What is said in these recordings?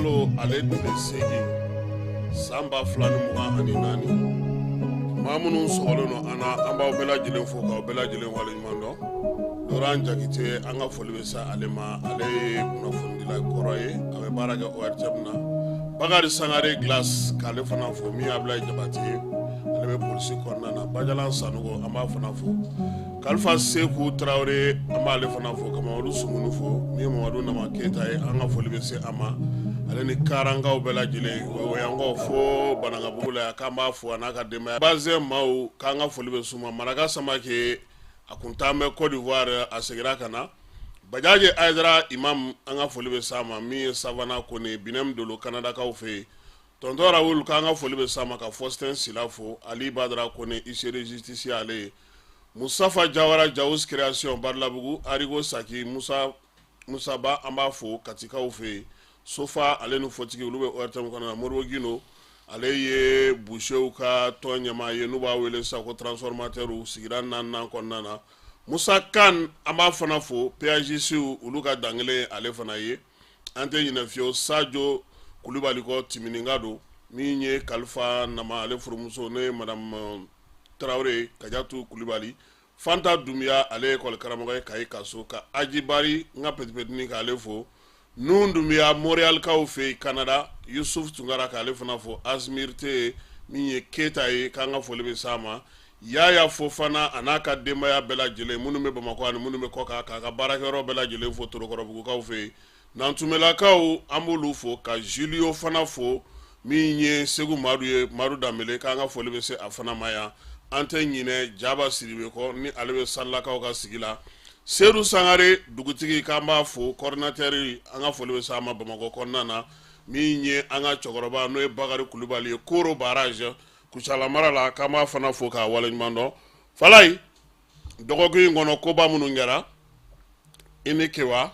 kalo ale tile seegin san 2024 maa minnu sɔgɔlen no an b'aw bɛɛ lajɛlen fo k'aw bɛɛ lajɛlen waleɲuman dɔn. Laurent Jakite an ka foli bɛ sa ale ma, ale ye kunnafonidila kɔrɔ ye, a bɛ baara kɛ ORTM na. Bakari Sangare Glace k'ale fana fo, min ye Ablaye Jabate ye, ale bɛ polisi kɔnɔna na. Bajalan Sanogo an b'a fana fo. Kalifa Seku Traoré an b'ale fana fo, Kamadu Sumunu fo, min ye Mamadu Nama Keyita ye, an ka foli bɛ se a ma. Ale ni Karankaw bɛɛ lajɛlen, Woyankaw fo Banangabugu la yan k'an b'a fo a n'a ka denbaya. Bazɛn maaw k'an ka foli bɛ s'u ma. Maraka Samake a kun t'an bɛ Côte d'Ivoire, a seginna ka na. Bajaji Aydara Imam an ka foli bɛ s'a ma, min ye Savana Kone Binem Dolo Kanadakaw fɛ yen. Tonton Raoul k'an ka foli bɛ s'a ma, ka Faustin Sila fo, Ali Badara Kone Isere Justicier ale ye. Musafa Jawara Jawus Création Badlabugu, Arigo Saki Musaba an b'a fo Katikaw fɛ yen. Sofa ale ni fotigi olu bɛ ORTM kɔnɔna na. Moribo Gino ale ye boucherw ka tɔn ɲɛmaa ye n'u b'a wele sa ko transformateur sigira 4 kɔnɔna na. Musa Kan an b'a fana fo, PAJC olu ka dangele ale fana ye. An tɛ ɲinɛ fiyewu Sajo Kulibali kɔ Timininga don, min ye Kalifa Nama ale furumuso ne ye Madame Traoré Kajatu Kulibali. Fanta Dumbuya ale ye école karamɔgɔ ye Kayi Kaso, ka Ajibari n ka petipetini k'ale fo. Nun Dumbuya Montréalkaw fɛ yen Canada, Yusuf Tunkara k'ale fana fo. Asmirte min ye Keyita ye k'an ka foli bɛ s'a ma. Yaya Fofana a n'a ka denbaya bɛɛ lajɛlen minnu bɛ Bamakɔ ani minnu bɛ kɔkan, k'a ka baarakɛyɔrɔ bɛɛ lajɛlen fo Torokɔrɔbugukaw fɛ yen. Nantumelakaw an b'olu fo, ka Julio fana fo, min ye Segu Madu ye, Madu Danbele, k'an ka foli bɛ se a fana ma yan. An tɛ ɲinɛ Jaba Sidibe kɔ ni ale bɛ Salakaw ka sigi la. Seydou Sangare dugutigi k'an b'a fo, coordinateur an ka foli bɛ s'a ma Bamakɔ kɔnɔna na, min ye an ka cɛkɔrɔba n'o ye Bakari Kulibali ye, Koro Barrage Kucala mara la, k'an b'a fana fo k'a waleɲuman dɔn. Falaye dɔgɔkun in kɔnɔ koba minnu kɛra, i ni Kewa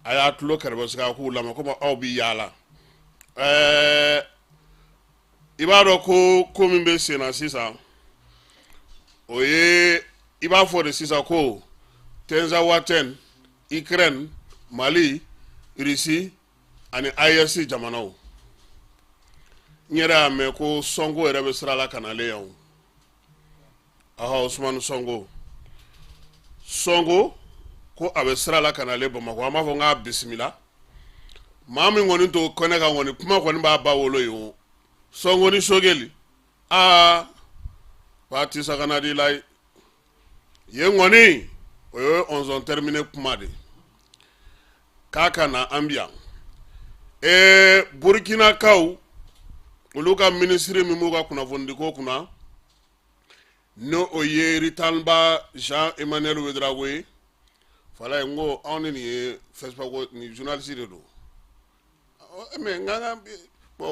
a y'a tulo kɛrɛbɛsigi k'u lamɛn komi aw bɛ yaala. I b'a dɔn ko min bɛ sen na sisan, o ye i b'a fɔ de sisan ko Tenzawaten, Ukraine, Mali, Russie ani IS jamanaw. N yɛrɛ y'a mɛn ko Sonko yɛrɛ bɛ sira la ka nalen yan. Ousmane Sonko ko a bɛ sira la ka nalen Bamakɔ. An b'a fɔ n k'a bisimila. Maa min kɔni to kɔnɛ kan kɔni kuma kɔni b'a ba wolo ye o. Sonko ni Sogeli parti sakana di la ye kɔni o ye 11 terminé kuma de k'a ka na an bi yan. Burkinakaw olu ka ministre min b'u ka kunnafonidiko kunna n'o o ye Ritanba Jean-Emmanuel Ouedraogo ye. Falaye n ko anw ni nin ye Facebook ni journaliste de don. Mais nka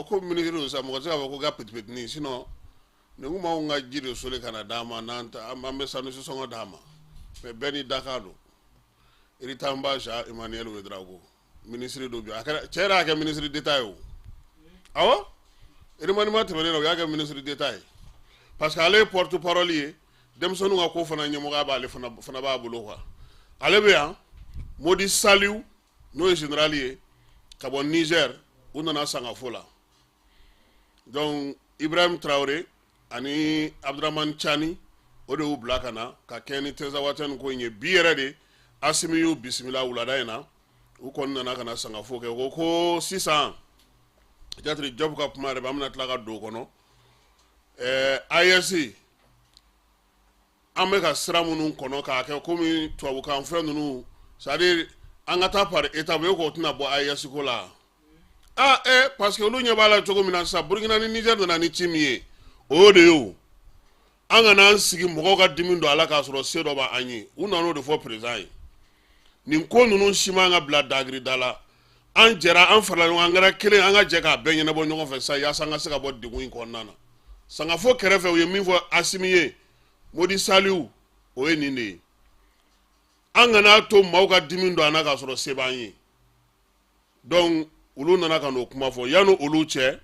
ko ministre don sa mɔgɔ tɛ se k'a fɔ ko ka petipetini sinon nin kuma anw ka ji de soli ka na d'a ma n'an bɛ Sanusi sɔngɔ d'a ma. Mais bɛɛ ni Dakar don. Ritanba Jean-Emmanuel Ouedraogo ministre do bi a kɛra cɛ yɛrɛ y'a kɛ ministre d'État ye o. Awɔ remaniement tɛmɛnen na o y'a kɛ ministre d'État ye parce que ale ye porte parole ye, denmisɛnninw ka ko fana ɲɛmɔgɔya b'ale fana b'a bolo quoi. Ale bɛ yan, Modi Saliu n'o ye général ye ka bɔ Niger, u nana Sangafo la. Donc Ibrahim Traoré ani Abdramane Chani o de y'u bila ka na ka kɛ ni Tenzawaten ko in ye. Bi yɛrɛ de Asimi y'u bisimila wulada in na, u kɔni nana ka na Sangafo kɛ ko sisan peut-être Job ka kuma yɛrɛ bɛ an bɛna tila ka don o kɔnɔ. IS an bɛ ka sira minnu kɔnɔ k'a kɛ komi tubabukan fɛn ninnu, c'est-à-dire an ka taa par étape ye k'o tɛna bɔ IS ko la. Parce que olu ɲɛ b'a la cogo min na sisan Burkina ni Niger nana ni ci min ye o de ye o. An kana an sigi mɔgɔw ka dimi don a la k'a sɔrɔ se dɔ b'an ye. U nan'o de fɔ président ye. Nin ko ninnu si man ka bila dagirida la. An jɛra an farala ɲɔgɔn an kɛra kelen an ka jɛ k'a bɛɛ ɲɛnabɔ ɲɔgɔn fɛ sisan yaasa an ka se ka bɔ degun in kɔnɔna na. Sangafo kɛrɛfɛ u ye min fɔ Asimi ye, Modi Saliu o ye nin de ye. An kana to maaw ka dimi don an na k'a sɔrɔ se b'an ye. Donc olu nana ka n'o kuma fɔ yanni olu cɛ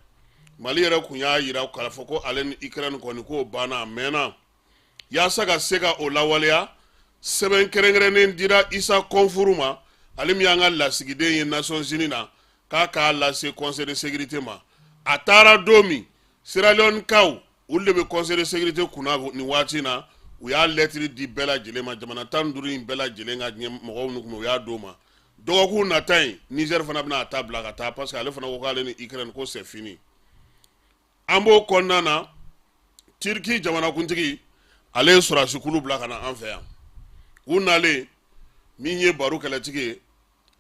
Mali yɛrɛ kun y'a yira k'a fɔ ko ale ni Ukraine kɔni k'o banna a mɛnna. Yaasa ka se ka o lawaleya sɛbɛn kɛrɛnkɛrɛnnen dira Isa Kɔnfuru ma ale min y'an ka lasigiden ye Nations Unies na k'a lase conseil de sécurité ma a taara don min Sierra Leone kaw olu de bɛ conseil de sécurité kunna ni waati na u y'a lettre di bɛɛ lajɛlen ma jamana 15 in bɛɛ lajɛlen ka mɔgɔw nu kun u y'a d'o ma dɔgɔkun nata in Niger fana bɛna a ta bila ka taa parce que ale fana ko k'ale ni Ukraine ko c'est fini an b'o kɔnɔna na Turki jamanakuntigi ale ye sɔrɔsikulu bila ka na an fɛ yan u nalen min ye baro kɛlɛtigi ye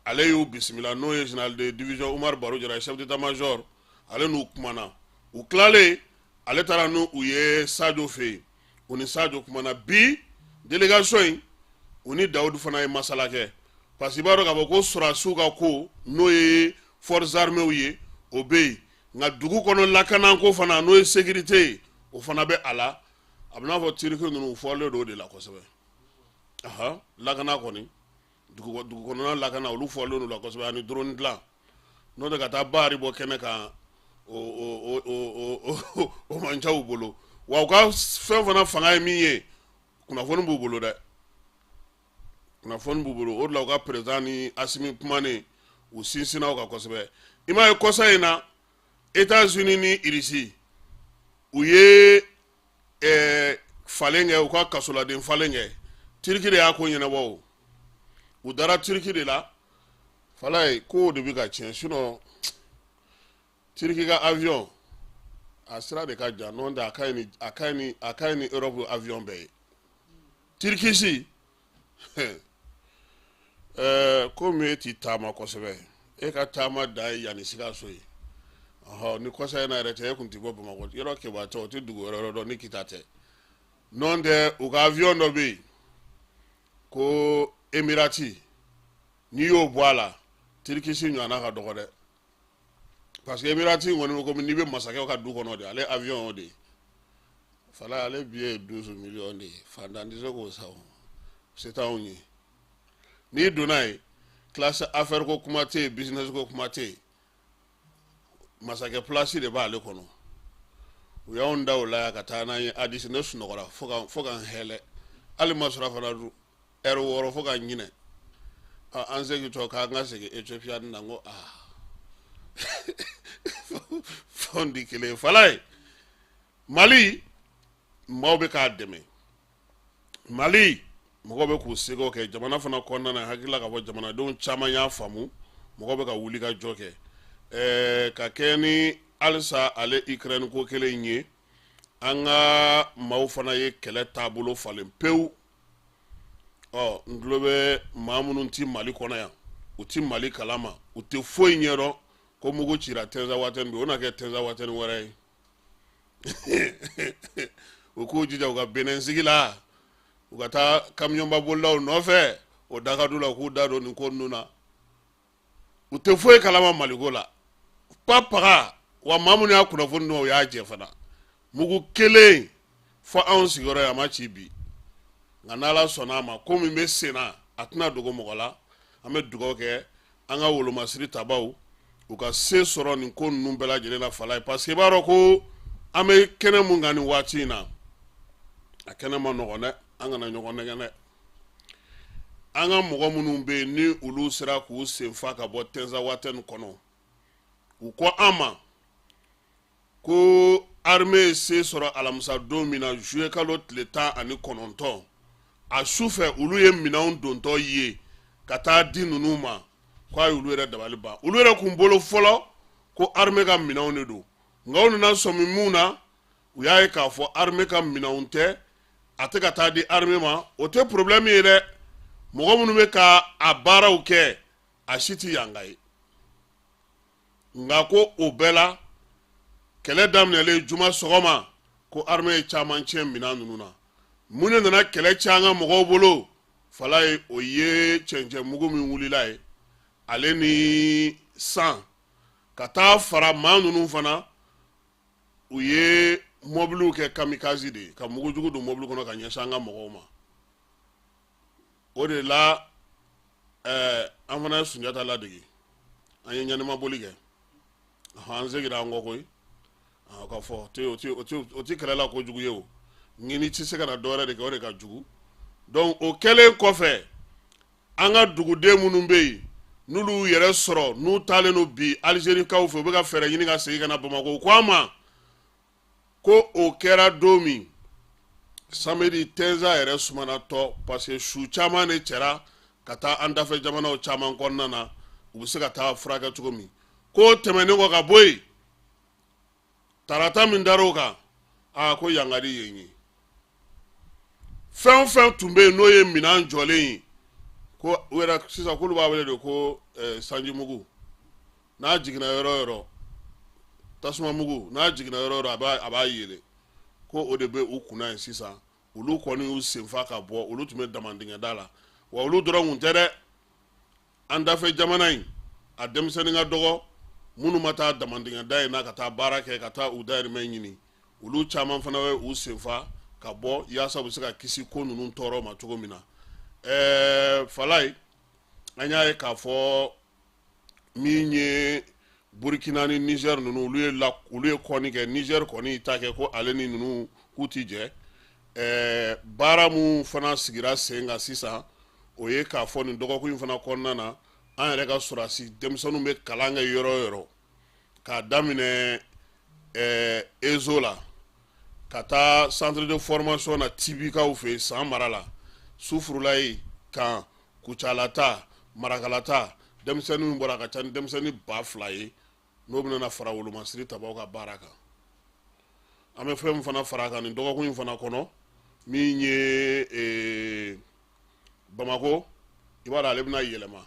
ale y'u bisimila n'o ye général de division Umar Baro Jara chef d'état-major ale n'u kumana u tilalen ale taara n'u ye Sadio fɛ yen u ni Sadio kumana bi délégation in u ni Dawudu fana ye masala kɛ parce que i b'a dɔn k'a fɔ ko sɔrɔsiw ka ko n'o ye forces armées ye o bɛ yen nka dugu kɔnɔ lakanako fana n'o ye sécurité ye o fana bɛ a la a bɛ n'a fɔ Turki ninnu fɔlen don o de la kosɛbɛ lakana kɔni dugu kɔnɔna lakana olu fɔlen don la kosɛbɛ ani drone dilan n'o tɛ ka taa baari bɔ kɛnɛ kan o man ca u bolo wa u ka fɛn fana fanga ye min ye kunnafoni b'u bolo dɛ kunnafoni b'u bolo o de la u ka président ni Asimi kumanen u sinsinna o kan kosɛbɛ i m'a ye kɔsa in na États-Unis ni Russie u ye falen kɛ u ka kasoladen falen kɛ Turki de y'a ko ɲɛnabɔ o u dara Turki de la fala ye ko de bɛ ka tiɲɛ sinon Turki ka avion a sira de ka jan n'o tɛ a ka ɲi ni Europe avion bɛɛ ye Turki si komi e ti taama kosɛbɛ e ka taama dan ye yanni Sikaso ye ni kɔsa in na yɛrɛ tɛ e kun ti bɔ Bamakɔ yɔrɔ kebatɔ o tɛ dugu wɛrɛ dɔn ni Kita tɛ n'o tɛ u ka avion dɔ bɛ yen ko Emirati n'i y'o bɔ a la Turki si ɲɔgɔnna ka dɔgɔ dɛ parce que Emirati kɔni ko n'i bɛ masakɛw ka du kɔnɔ de ale avion o de ye fala ale billet ye 12 millions de ye fantan tɛ se k'o sa o se t'anw ye n'i donna ye classe affaire ko kuma tɛ yen business ko kuma tɛ yen masakɛ place de b'ale kɔnɔ u y'anw da o la yan ka taa n'an ye Addis ne sunɔgɔra fo ka n hɛlɛ hali ma sɔrɔ fana dun heure 6 fo ka n ɲinɛ an segintɔ k'an ka segin Ethiopia na n ko fɛnw di kelen fala ye Mali mɔgɔw bɛ k'a dɛmɛ Mali mɔgɔw bɛ k'u segew kɛ jamana fana kɔnɔna na hakili la ka fɔ jamanadenw caman y'a faamu mɔgɔw bɛ ka wuli ka jɔ kɛ ka kɛ ni halisa ale Ukraine ko kelen ye an ka maaw fana ye kɛlɛ taabolo falen pewu n tulo bɛ maa minnu ti Mali kɔnɔ yan u ti Mali kalama u tɛ foyi ɲɛdɔn ko mugu cira Tenza Wateni bɛ o na kɛ Tenza Wateni wɛrɛ ye u k'u jija u ka Benin sigi la u ka taa kamiyɔnba bolilaw nɔfɛ o dakadu la u k'u da don nin ko ninnu na u tɛ foyi kalama Maliko la papaga wa maa minnu y'a kunnafoni dɔn o y'a jɛ fana mugu kelen fo anw sigiyɔrɔ yan a ma ci bi nka n'Ala sɔnna a ma ko min bɛ sen na a tɛna dogo mɔgɔ la an bɛ dugawu kɛ an ka wolomasiri tabaw u ka se sɔrɔ nin ko ninnu bɛɛ lajɛlen na fala ye parce que i b'a dɔn ko an bɛ kɛnɛ mun kan nin waati in na a kɛnɛ ma nɔgɔn dɛ an kana ɲɔgɔn nɛgɛn dɛ an ka mɔgɔ minnu bɛ yen ni olu sera k'u sen fa ka bɔ Tenza Wateni kɔnɔ u ko an ma ko armée ye se sɔrɔ alamisa don min na juillet kalo tile 19 a su fɛ olu ye minɛnw dontɔ ye ka taa di ninnu ma k'a ye olu yɛrɛ dabali ban olu yɛrɛ kun bolo fɔlɔ ko armée ka minɛnw de don nka u nana sɔmi mun na u y'a ye k'a fɔ armée ka minɛnw tɛ a tɛ ka taa di armée ma o tɛ problème ye dɛ mɔgɔ minnu bɛ ka a baaraw kɛ a si tɛ yanga ye nka ko o bɛɛ la kɛlɛ daminɛlen juma sɔgɔma ko armée ye caman tiɲɛ minɛn ninnu na mun de nana kɛlɛ cɛn an ka mɔgɔw bolo fala ye o ye cɛncɛn mugu min wulila ye ale ni san ka taa fara maa ninnu fana u ye mobiliw kɛ kamikaze de ye ka mugujugu don mobili kɔnɔ ka ɲɛsin an ka mɔgɔw ma o de la an fana ye Sunjata ladege an ye ɲanimaboli kɛ an seginna an kɔ koyi ka fɔ o ti kɛlɛ la kojugu ye o ɲini tɛ se ka na dɔwɛrɛ de kɛ o de ka jugu donc o kɛlen kɔfɛ an ka duguden minnu bɛ yen n'olu yɛrɛ sɔrɔ n'u taalen no bi Algérie kaw fɛ u bɛ ka fɛɛrɛ ɲini ka segin ka na Bamako ko a ma ko o kɛra don min samedi Tenza yɛrɛ sumanatɔ parce que su caman de cɛra ka taa an dafɛ jamanaw caman kɔnɔna na u bɛ se ka taa furakɛ cogo min ko tɛmɛnen kɔ ka bɔ yen tarata min dar'o kan ko yangari yen ye fɛn o fɛn tun bɛ yen n'o ye minɛn jɔlen ye ko u yɛrɛ sisan k'olu b'a wele de ko sanjimugu n'a jiginna yɔrɔ o yɔrɔ tasumamugu n'a jiginna yɔrɔ o yɔrɔ a b'a yele ko o de bɛ u kunna yen sisan olu kɔni y'u senfa ka bɔ olu tun bɛ damandingɛda la wa olu dɔrɔn kun tɛ dɛ an dafɛ jamana in a denmisɛnnin ka dɔgɔ minnu ma taa damandingɛda in na ka taa baara kɛ ka taa u dahirimɛ ɲini olu caman fana bɛ u senfa ka bɔ yaasa u bɛ se ka kisi ko ninnu tɔɔrɔ ma cogo min na Falaye an y'a ye k'a fɔ min ye Burkina ni Niger ninnu olu ye kɔni kɛ Niger kɔni ta kɛ ko ale ni ninnu k'u ti jɛ baara mun fana sigira sen kan sisan o ye k'a fɔ nin dɔgɔkun in fana kɔnɔna na an yɛrɛ ka sɔrɔdasi denmisɛnninw bɛ kalan kɛ yɔrɔ o yɔrɔ k'a daminɛ Ezo la ka taa centre de formation na Tibikaw fɛ san mara la Sufurulayi kan Kucalata Marakalata denmisɛnninw bɔra ka ca ni denmisɛnnin 2000 ye n'o bɛna fara wolomasiri tabaw ka baara kan an bɛ fɛn min fana fara kan nin dɔgɔkun in fana kɔnɔ min ye Bamako i b'a dɔn ale bɛna yɛlɛma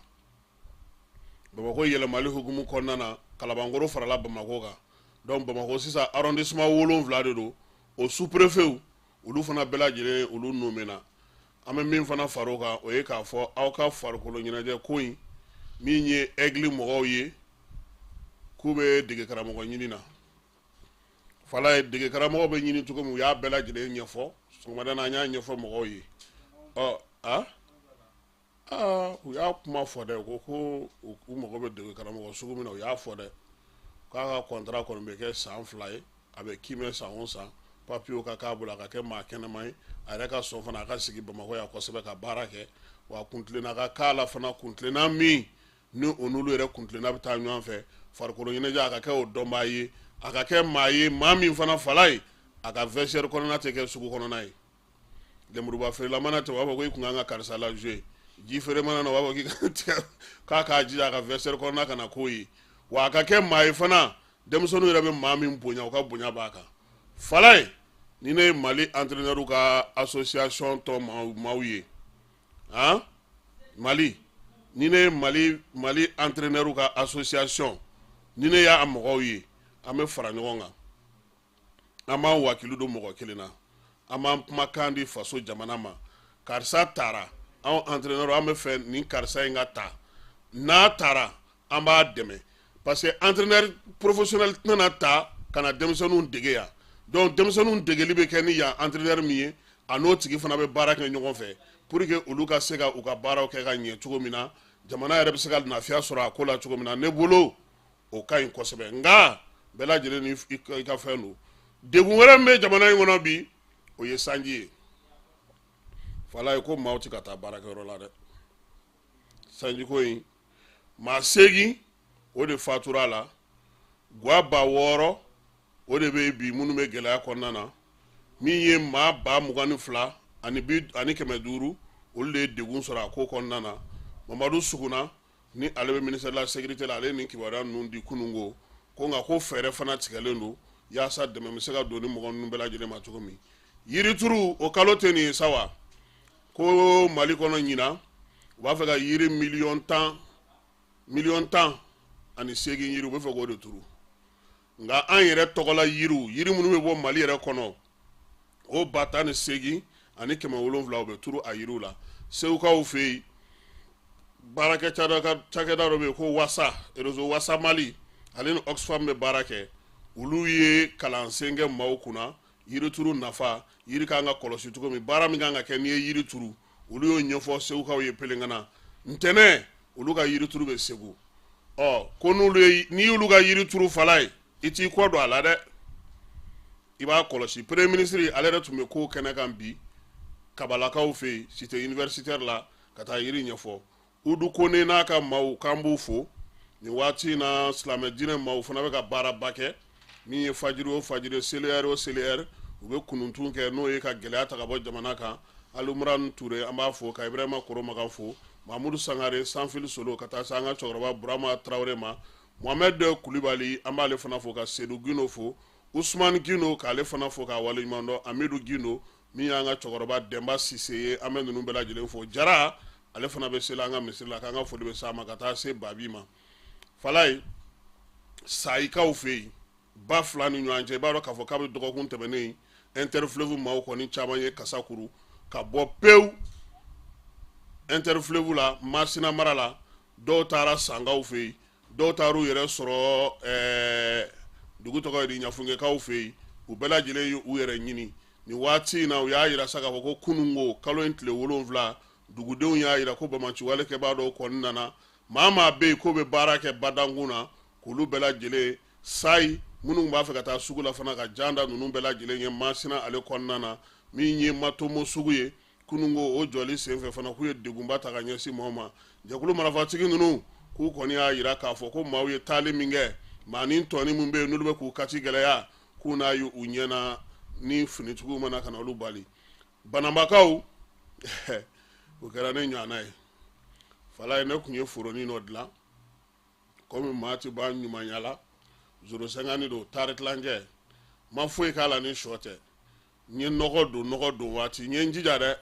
Bamako yɛlɛmali hukumu kɔnɔna na Kalabankoro farala Bamako kan donc Bamako sisan arrondissement 7 de don o sous-préfet olu fana bɛɛ lajɛlen olu nommé na an bɛ min fana far'o kan o ye k'a fɔ aw ka farikolo ɲɛnajɛ ko in min ye Aigle mɔgɔw ye k'u bɛ dege karamɔgɔ ɲini na Falaye dege karamɔgɔ bɛ ɲini cogo min u y'a bɛɛ lajɛlen ɲɛfɔ sɔgɔmada na an y'a ɲɛfɔ mɔgɔw ye u y'a kuma fɔ dɛ ko u mago bɛ dege karamɔgɔ sugu min na u y'a fɔ dɛ k'a ka contrat kɔni bɛ kɛ san 2 ye a bɛ kimɛ san o san papier ka k'a bolo a ka kɛ maa kɛnɛma ye a yɛrɛ ka sɔn fana a ka sigi Bamako yan kosɛbɛ ka baara kɛ wa kuntilenna ka k'a la fana kuntilenna min ni o n'olu yɛrɛ kuntilenna bɛ taa ɲɔgɔn fɛ farikolo ɲɛnajɛ a ka kɛ o dɔnbaa ye a ka kɛ maa ye maa min fana Falaye a ka vestiaire kɔnɔna tɛ kɛ sugu kɔnɔna ye lemuruba feerela mana tɛ u b'a fɔ ko i kun kan ka karisa la jouer ji feere mana na u b'a fɔ k'a k'a jija a ka vestiaire kɔnɔna ka na k'o ye wa a ka kɛ maa ye fana denmisɛnninw yɛrɛ bɛ maa min bonya u ka bonya b'a kan Falaye ni ne ye Mali entraîneur ka association tɔ maaw ye Mali ni ne ye Mali entraîneur ka association ni ne y'a mɔgɔw ye an bɛ fara ɲɔgɔn kan an b'an wakilu don mɔgɔ kelen na an b'an kumakan di faso jamana ma karisa taara anw entraîneur an bɛ fɛ nin karisa in ka ta n'a taara an b'a dɛmɛ parce que entraîneur professionnel tɛna ta ka na denmisɛnninw dege yan donc denmisɛnninw degeli bɛ kɛ ni yan entraîneur min ye a n'o tigi fana bɛ baara kɛ ɲɔgɔn fɛ pour que olu ka se ka u ka baaraw kɛ ka ɲɛ cogo min na jamana yɛrɛ bɛ se ka lafiya sɔrɔ a ko la cogo min na ne bolo o ka ɲi kosɛbɛ nka bɛɛ lajɛlen ni i ka fɛn don degun wɛrɛ min bɛ jamana in kɔnɔ bi o ye sanji ye Falaye ko maaw tɛ ka taa baarakɛyɔrɔ la dɛ sanji ko in maa 8 o de fatura la Gwa 600 o de bɛ bi minnu bɛ gɛlɛya kɔnɔna na min ye maa 22 ani 500 olu de ye degun sɔrɔ a ko kɔnɔna na Mamadu Suguna ni ale bɛ ministère de la sécurité la ale ni kibaruya ninnu di kunungo ko nka ko fɛɛrɛ fana tigɛlen don yaasa dɛmɛ bɛ se ka don ni mɔgɔ ninnu bɛɛ lajɛlen ma cogo min yirituru o kalo tɛ nin ye sa wa ko Mali kɔnɔ ɲina u b'a fɛ ka yiri miliyɔn 10 ani 8 yiri u bɛ fɛ k'o de turu nka an yɛrɛ tɔgɔla yiri minnu bɛ bɔ Mali yɛrɛ kɔnɔ o 10,8 ani 700 u bɛ turu a yiriw la segukaw fɛ yen baarakɛ cakɛda dɔ bɛ yen ko Wasa réseau Wasa Mali ale ni Oxfam bɛ baara kɛ olu ye kalansen kɛ maaw kunna yirituru nafa yiri kan ka kɔlɔsi cogo min baara min kan ka kɛ n'i ye yiri turu olu y'o ɲɛfɔ segukaw ye pelengana ntɛnɛn olu ka yirituru bɛ Segu ko n'i y'olu ka yirituru Falaye i t'i kɔ don a la dɛ i b'a kɔlɔsi premier ministre ale yɛrɛ tun bɛ ko kɛnɛ kan bi kabalakaw fɛ yen cité universitaire la ka taa yiri ɲɛfɔ udu kone n'a ka maaw k'an b'u fo nin waati na silamɛ diinɛ maaw fana bɛ ka baaraba kɛ min ye fajiri o fajiri seliyɛri o seliyɛri u bɛ kununtun kɛ n'o ye ka gɛlɛya ta ka bɔ jamana kan Alimran Ture an b'a fo ka Ibrahima Koromakan fo Mamudu Sangare Sanfili Solo ka taa se an ka cɛkɔrɔba Burama Tarawele ma Mohamed Kulibali an b'ale fana fo ka Seydou Gino fo Usman Gino k'ale fana fo ka waleɲuman dɔn Amidu Gino min y'an ka cɛkɔrɔba Demba Sise ye an bɛ ninnu bɛɛ lajɛlen fo Jara ale fana bɛ seli an ka misiri la k'an ka foli bɛ s'a ma ka taa se Babi ma Falaye Sayikaw fɛ yen ba fila ni ɲɔgɔn cɛ i b'a dɔn k'a fɔ k'a bɛ dɔgɔkun tɛmɛnen Interfleuve maaw kɔni caman ye kasa kuru ka bɔ pewu Interfleuve la Masina mara la dɔw taara Sangaw fɛ yen dɔw taara u yɛrɛ sɔrɔ dugu tɔgɔ ye di Ɲafungekaw fɛ yen u bɛɛ lajɛlen ye u yɛrɛ ɲini nin waati in na u y'a yira sa k'a fɔ ko kunungo kalo in tile 7 dugudenw y'a yira ko bamaciwale kɛbaa dɔw kɔni nana maa bɛ yen k'o bɛ baara kɛ badankun na k'olu bɛɛ lajɛlen sayi minnu b'a fɛ ka taa sugu la fana ka janda ninnu bɛɛ lajɛlen ye Masina ale kɔnɔna na min ye Matomo sugu ye kunungo o jɔli senfɛ fana k'u ye degunba ta ka ɲɛsin maaw ma jɛkulu marafatigi ninnu k'u kɔni y'a yira k'a fɔ ko maaw ye taali min kɛ maa ni tɔni min bɛ yen n'olu bɛ k'u kati gɛlɛya k'u n'a ye u ɲɛna ni finitigiw mana ka na olu bali bananbakaw o kɛra ne ɲɔgɔnna ye Falaye ne tun ye foronin dɔ dilan komi maa ti b'a ɲumanyala zoro sɛngani don tari tilancɛ ma foyi k'a la ni sɔ tɛ n ye nɔgɔ don waati n ye n jija dɛ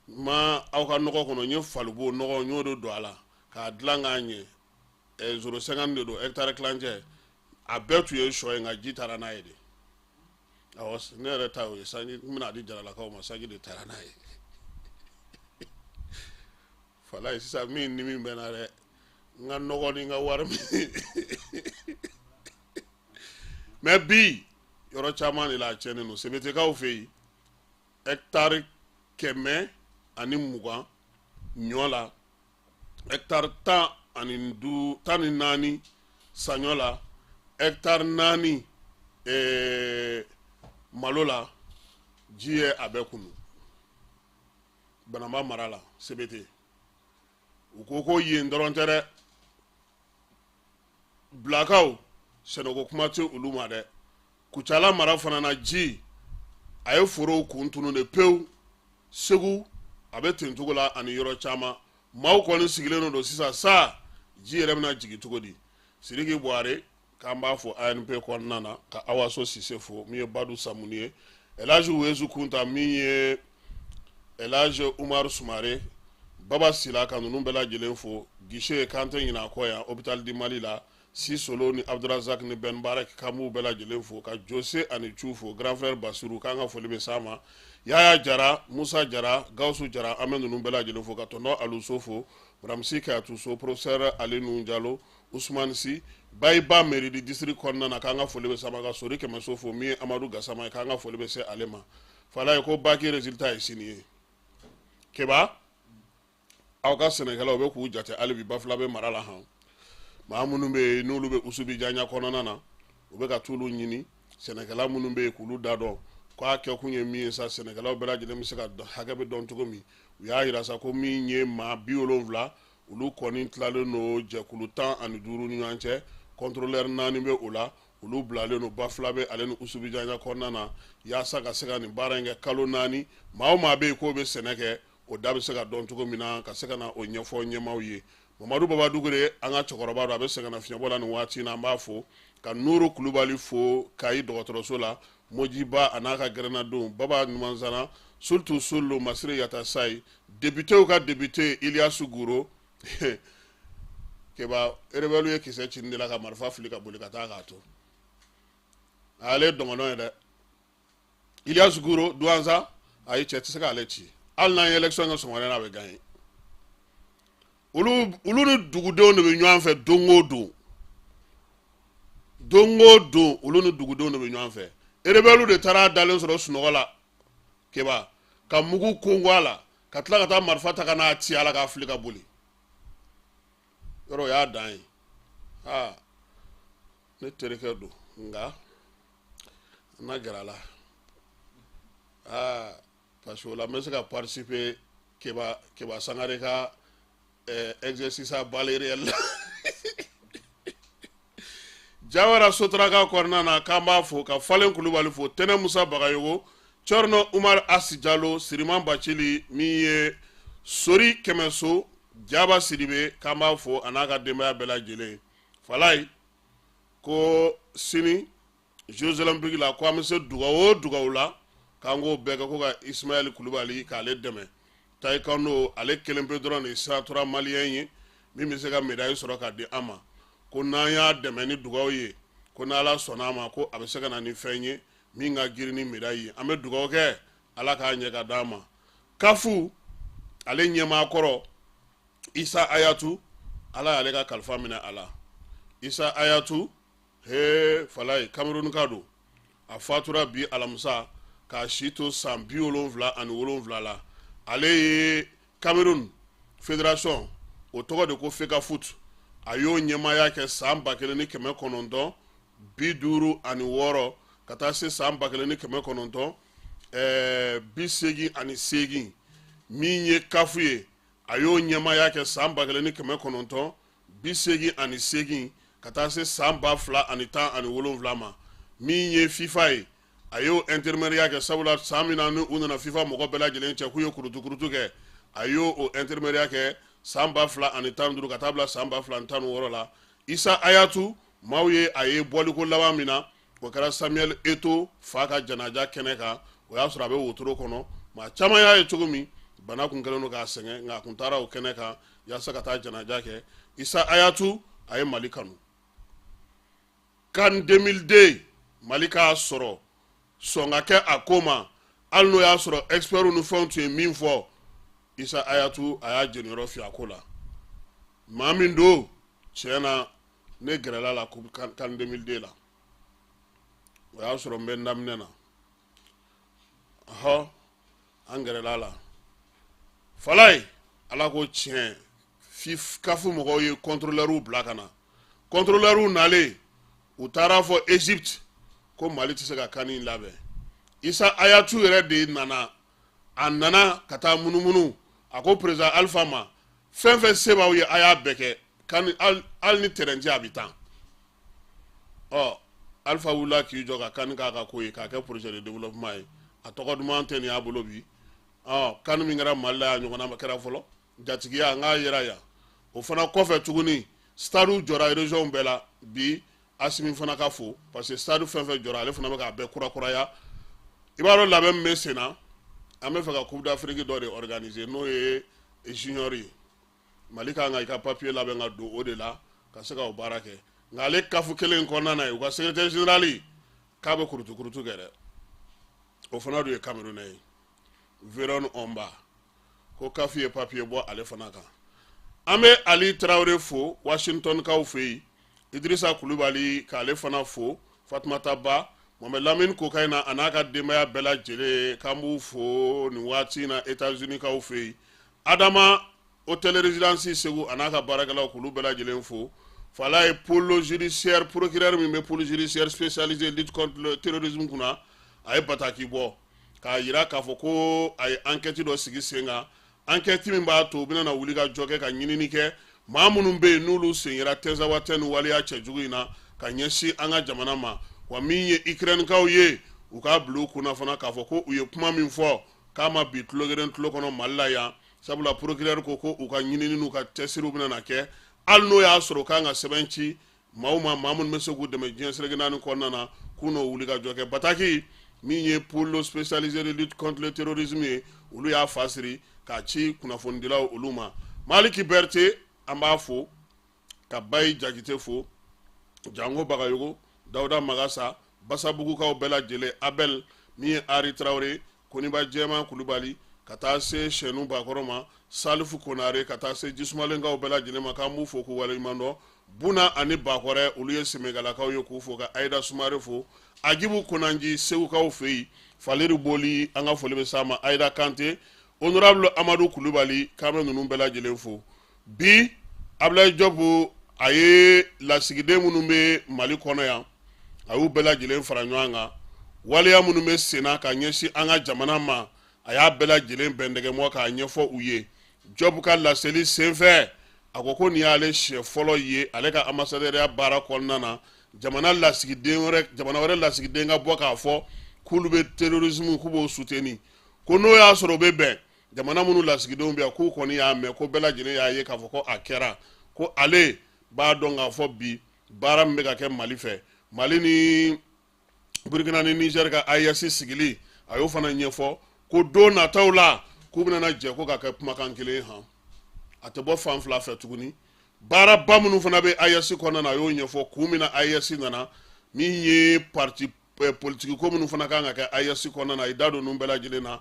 ma aw ka nɔgɔ kɔnɔ n ye falibo nɔgɔ n y'o de don a la k'a dilan k'a ɲɛ zoro sɛngani de don hectare tilancɛ a bɛɛ tun ye sɔ ye nka ji taara n'a ye de awɔ ne yɛrɛ ta y'o ye sanji n bɛna di jaralakaw ma sanji de taara n'a ye Falaye sisan min ni min bɛ na dɛ n ka nɔgɔ ni n ka wari mais bi yɔrɔ caman de la a tiɲɛnen don sebetekaw fɛ yen hectare 120 ɲɔ la hectare 14 saɲɔ la hectare 4 malo la ji ye a bɛɛ kunu Banamba mara la sebete u ko yen dɔrɔn tɛ dɛ Bilakaw Senoko kuma tɛ olu ma dɛ Kucala mara fana na ji a ye forow kun tunu de pewu Segu a bɛ ten cogo la ani yɔrɔ caman maaw kɔni sigilen don sisan sa ji yɛrɛ bɛna jigin cogo di Sidiki Buhare k'an b'a fɔ ANP kɔnɔna na ka Awaso Sise fo min ye Badu Samuni ye Elhaji Uwezu Kunta min ye Elhaji Umaru Sumare Baba Sila ka ninnu bɛɛ lajɛlen fo Guichet Kante ɲinɛ a kɔ yan hôpital du Mali la Sisolo ni Abdurazak ni Ben Barak k'an b'u bɛɛ lajɛlen fo ka Jose ani Cu fo grand frère Basiru k'an ka foli bɛ s'a ma Yaya Jara Musa Jara Gawusu Jara an bɛ ninnu bɛɛ lajɛlen fo ka tonton Aluso fo Bramsi Kayatuso professeur Alinu Jalo Ousmane Si Bayiba mairie du district kɔnɔna na k'an ka foli bɛ s'a ma ka Sori Kɛmɛso fo min ye Amadu Gasama ye k'an ka foli bɛ se ale ma Falaye ko baki résultat ye sini ye Keba aw ka sɛnɛkɛlaw bɛ k'u jate hali bi Bafula bɛ mara la han maa minnu bɛ yen n'olu bɛ Usubijaɲa kɔnɔna na u bɛ ka t'olu ɲini sɛnɛkɛla minnu bɛ yen k'olu da dɔn k'a kɛkun ye min ye sa sɛnɛkɛlaw bɛɛ lajɛlen bɛ se ka hakɛ bɛ dɔn cogo min u y'a yira sa ko min ye maa 70 olu kɔni tilalen don jɛkulu 15 ni ɲɔgɔn cɛ contrôleur 4 bɛ o la olu bilalen don Bafula bɛ ale ni Usubijaɲa kɔnɔna na yaasa ka se ka nin baara in kɛ kalo 4 maa o maa bɛ yen k'o bɛ sɛnɛ kɛ o da bɛ se ka dɔn cogo min na ka se ka na o ɲɛfɔ ɲɛmaaw ye Mamadu Baba Dugure an ka cɛkɔrɔba don a bɛ sɛgɛn nafiɲɛbɔ la nin waati in na an b'a fo ka Nuru Kulubali fo Kayi dɔgɔtɔrɔso la Mojiba a n'a ka gɛrɛnadenw Baba Numanzana surtout Solo Masire Yata Sayi députéw ka député Iliasu Guro Keba rebelle ye kisɛ cini de la ka marifa fili ka boli ka taa k'a to ale dɔngɔnɔ ye dɛ Iliasu Guro Douanza ayi cɛ tɛ se k'ale ci hali n'an ye élection kɛ Sɔgɔmada n'a bɛ gagner olu ni dugudenw de bɛ ɲɔgɔn fɛ don o don olu ni dugudenw de bɛ ɲɔgɔn fɛ rebelle de taara dalen sɔrɔ sunɔgɔ la Keba ka mugu kongo a la ka tila ka taa marifa ta ka n'a ci a la k'a fili ka boli yɔrɔ o y'a dan ye ne terikɛ don nka an na gɛrɛ a la parce que o la n bɛ se ka participer Keba Sangare ka exercice à balles réelles. Jawara sotraka korna na kamba fo ka falen kulubali fo tene Musa Bagayogo Chorno Umar Asijalo Siriman Bachili miye Sori Kemeso Jaba Sidibe kamba fo anaka demaya bela jele falai ko sini Jerusalem bigi la ko amse dugawo la kango bega ko ga Ismaël Kulubali ka le deme tay kano ale kelembe dron ni satura malien yi mi mi se ga médaille soro ka di ama ko na ya deme ni dugawo ye ko na ala sona ma ko abe se ga na ni fenye mi nga giri ni médaille ame dugawo ke ala ka nye ga dama kafu ale nyema koro Isa Ayatu ala ale ka kalfa mina ala Isa Ayatu he falai Cameroon kado a fatura bi alamsa ka shito san bi wolonvla ani wolonvla la ale Cameroon Fédération o togo de ko feka foot ayo nyemaya ke san bakele ni keme konondon bi duru ani woro kata se san bakele ni keme konondon bi segi ani segi minye kafuye ayo nyemaya ke san bakele ni keme konondon bi segi ani segi kata se san ba fla ani tan ani wolonvla ma minye FIFA ye ayo intermédiaire ke sabula samina nu unana FIFA mogo bela jelen che kuyo kurutu ke ayo o intermédiaire ke samba fla ani tan duru katabla samba fla tan woro la Isa Ayatu mawye aye boli ko lawa mina ko kara Samuel Eto faka janaja keneka o ya sura be wotoro kono ma chama ya chugumi bana kun galeno ka senge nga kun tara o keneka ya saka ta janaja ke Isa Ayatu aye malikanu kan 2002 malika soro songa ke akoma alno ya soro expert nu fontu min fo Isa Ayatu aya jenero fi akola mamindo chena ne grela la coupe kan 2002 la ya soro mbendam nena ha angrela la falai ala ko chien fif kafu mo ye contrôleur ou blakana contrôleur ou nale utara fo Egypte ko Mali ti se ka kani labe Isa Ayatu yere de nana anana kata munumunu ako président Alpha ma fenfe seba ye aya beke kan al ni terrain habitant Alpha wula ki joga kan ka ko ye ka ke projet de développement ye atoko duma anteni ya bolobi kan mi ngara malla nyogona makara folo jatigiya nga yera ya o fana kofe tuguni stade jora région bela bi asimi fana ka fo parce que stade fenfe jora ale fana ka be kura ya ibaro labem mesena ame fa ka coupe d'Afrique do de organiser no e juniori malika nga ka papier labem nga do o de la ka se ka o barake ngale kafu kelen konna na u ka secrétaire général ka be kurutu gere o fana do e Camerounais Veron Omba ko kafu e papier bo ale fana ka ame Ali Traoré fo Washington ka o fei Idrissa Koulibaly ka ale fana fo Fatmata Ba Mohamed Lamine Kokaina anaka demaya bela jele kambu fo ni wati na États-Unis ka o fei Adama Hôtel Résidence Segu anaka barakala kulu bela jele fo fala e pôle judiciaire procureur mi me pôle judiciaire spécialisé lutte contre le terrorisme kuna ay bataki bo ka yira ka fo ko ay enquête do sigi senga enquête min ba to bina na wuli ka joke ka nyinini ke mamunun be nulu senyira teza watenu wali ya chejuina ka nyeshi anga jamana ma wa minye Ukraine ka uye uka blu kuna fana ka fo ko uye kuma min fo kama bitlogeren tlokono malaya sabula procureur ko uka nyinini nu ka tesiru bina na ke alno ya soro kanga sebenchi mamun mesogu de medien selegnani konnana kuno wuli ka joke bataki minye pôle spécialisé de lutte contre le terrorisme ulu ya fasiri ka ci kuna fondila uluma Maliki Berté amba fo ka bay jagite fo Jango Bagayogo Dauda Magasa Basabugu ka bela jele Abel mi Ari Traoré Koniba Jema Kulubali kata se Chenou Bakoroma Salifu Konare kata se Jismalenga bela jele makamu fo ko wale mando Buna ani Bakore uluye Semegala ka yoku fo ka Aida Sumare fo Agibu Konanji Sewu ka fei Faleru Boli anga folebe sama Aida Kante Honorable Amadou Koulibaly kamera nunu bela jele fo bi Ablaye Jobu aye la sigide munu be Mali kono ya ayu bela jele fara nyanga wale ya munu me sena ka nyeshi anga jamana ma aya bela jele bendege mo ka nyefo uye Jobu ka la seli senfe a ko nin y'ale siɲɛ fɔlɔ ye ale ka ambassadeur baara kɔnɔna na jamana wɛrɛ lasigiden ka bɔ k'a fɔ k'olu bɛ terrorisme k'u b'o soutenir ko n'o y'a sɔrɔ o bɛ bɛn jamana minnu lasigidenw bɛ yan k'u kɔni y'a mɛn ko bɛɛ lajɛlen y'a ye k'a fɔ ko a kɛra ko ale b'a dɔn k'a fɔ bi baara min bɛ ka kɛ Mali fɛ Mali ni Burkina ni Niger ka AES sigili a y'o fana ɲɛfɔ ko don nataw la k'u bɛna jɛ ko ka kɛ kumakan kelen han a tɛ bɔ fan fila fɛ tuguni baaraba minnu fana bɛ AES kɔnɔna na a y'o ɲɛfɔ kun min na AES nana min ye parti politique ko minnu fana kan ka kɛ AES kɔnɔna na i da don ninnu bɛɛ lajɛlen na